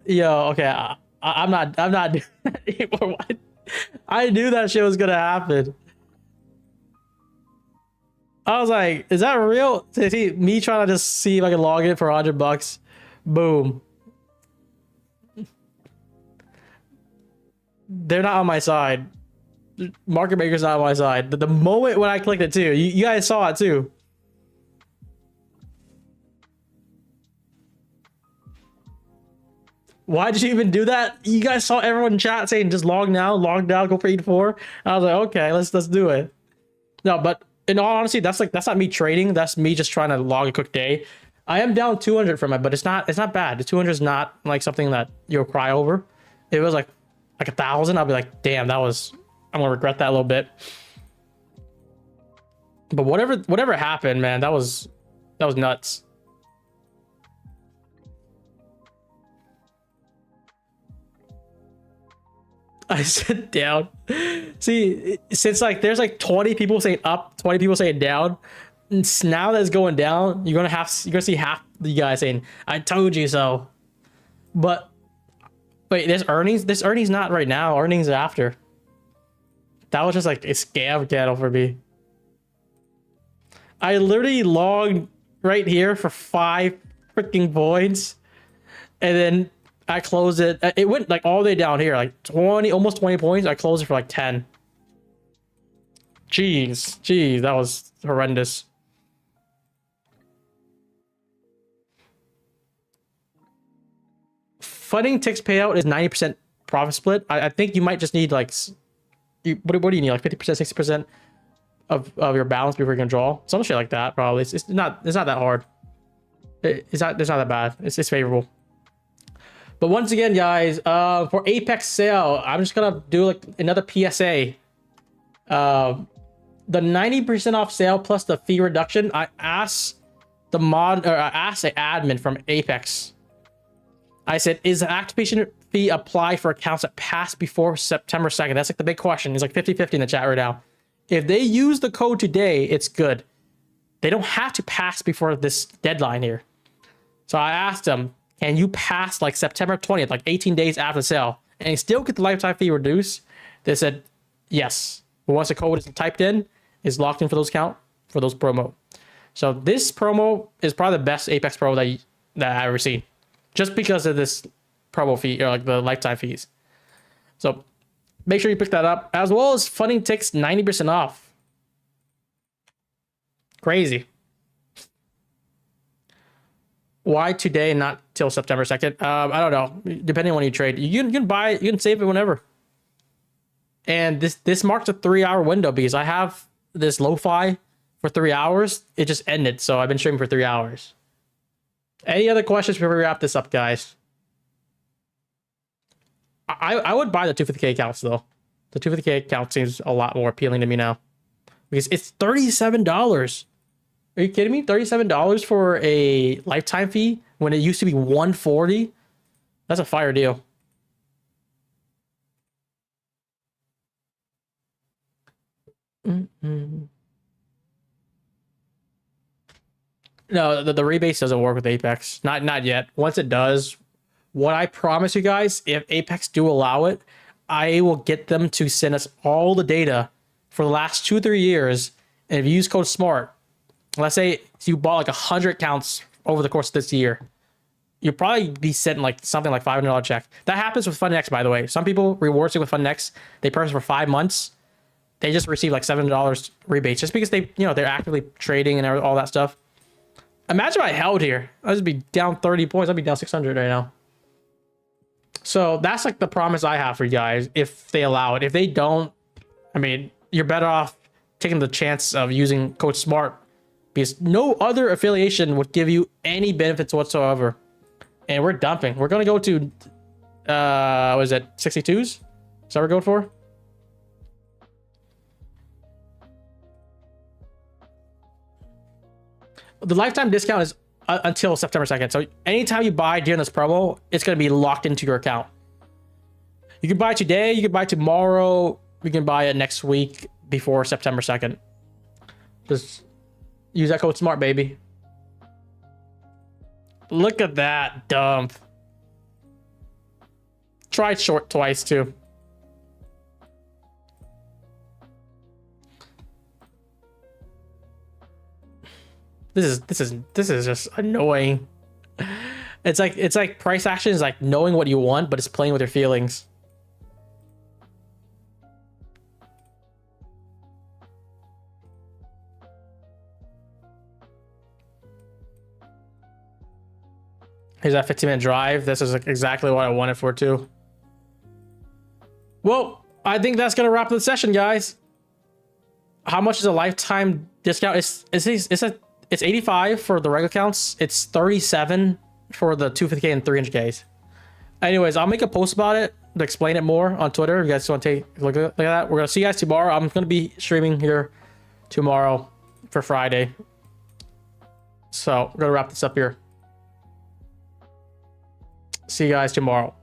Yo, okay, I'm not doing that anymore. I knew that shit was gonna happen. I was like, is that real? See, me trying to just see if I can log it for $100. Boom. They're not on my side. Market maker's not on my side. The moment when I clicked it too, you guys saw it too. Why did you even do that? You guys saw everyone in chat saying just log now, go for 84. I was like, okay, let's do it. No, but in all honesty, that's not me trading. That's me just trying to log a quick day. I am down 200 from it, but it's not bad. The 200 is not like something that you'll cry over. It was like 1,000. I'll be like, damn, I'm gonna regret that a little bit. But whatever happened, man, that was nuts. I said down. See, since there's 20 people saying up, 20 people saying down, now that it's going down, you're gonna see half the guys saying, I told you so. But wait, there's earnings? This earnings not right now, earnings after. That was just like a scam candle for me. I literally logged right here for 5 freaking points. And then I closed it. It went all the way down here, almost 20 points. I closed it for 10. Jeez, that was horrendous. Funding ticks payout is 90% profit split. I think you might just need what do you need, 50%, 60% of your balance before you can draw? Some shit like that, probably. It's not that hard. It's not that bad. It's favorable. But once again, guys, for Apex sale, I'm just gonna do another PSA. The 90% off sale plus the fee reduction. I asked the admin from Apex. I said, is the activation fee apply for accounts that passed before September 2nd? That's the big question. It's 50-50 in the chat right now. If they use the code today, it's good. They don't have to pass before this deadline here. So I asked them, can you pass September 20th, 18 days after the sale, and still get the lifetime fee reduced? They said, yes. But once the code is typed in, it's locked in for those promo. So this promo is probably the best Apex promo that I've ever seen. Just because of this promo fee, or the lifetime fees. So make sure you pick that up, as well as funding ticks 90% off. Crazy. Why today and not till September 2nd? I don't know. Depending on when you trade, you can buy it, you can save it whenever. And this marks a 3-hour window because I have this lo-fi for 3 hours. It just ended, so I've been streaming for 3 hours. Any other questions before we wrap this up, guys? I would buy the 250K accounts though. The 250K account seems a lot more appealing to me now because it's $37. Are you kidding me? $37 for a lifetime fee when it used to be $140? That's a fire deal. No, the rebates doesn't work with Apex. Not yet. Once it does, what I promise you guys, if Apex do allow it, I will get them to send us all the data for the last 2-3 years. And if you use code SMART, let's say you bought like 100 accounts over the course of this year, you'll probably be sent like something like $500 check. That happens with FundNext, by the way. Some people reward it with FundNext. They purchase for 5 months. They just receive like $7 rebates just because they, they're actively trading and all that stuff. Imagine if I held here. I'd just be down 30 points. I'd be down 600 right now. So that's like the promise I have for you guys if they allow it. If they don't, I mean, you're better off taking the chance of using code SMART because no other affiliation would give you any benefits whatsoever. And we're dumping. We're going to go to, what is it, 62s? Is that what we're going for? The lifetime discount is until September 2nd. So anytime you buy during this promo, it's going to be locked into your account. You can buy today. You can buy tomorrow. You can buy it next week before September 2nd. Just use that code SMART, baby. Look at that dump. Tried short twice too. This is just annoying. It's like price action is like knowing what you want, but it's playing with your feelings. Here's that 15-minute drive. This is exactly what I wanted for too. Well, I think that's gonna wrap up the session, guys. How much is a lifetime discount? It's 85 for the regular accounts. It's 37 for the 250K and 300Ks. Anyways, I'll make a post about it to explain it more on Twitter. If you guys want to take a look at that, we're gonna see you guys tomorrow. I'm gonna be streaming here tomorrow for Friday. So we're gonna wrap this up here. See you guys tomorrow.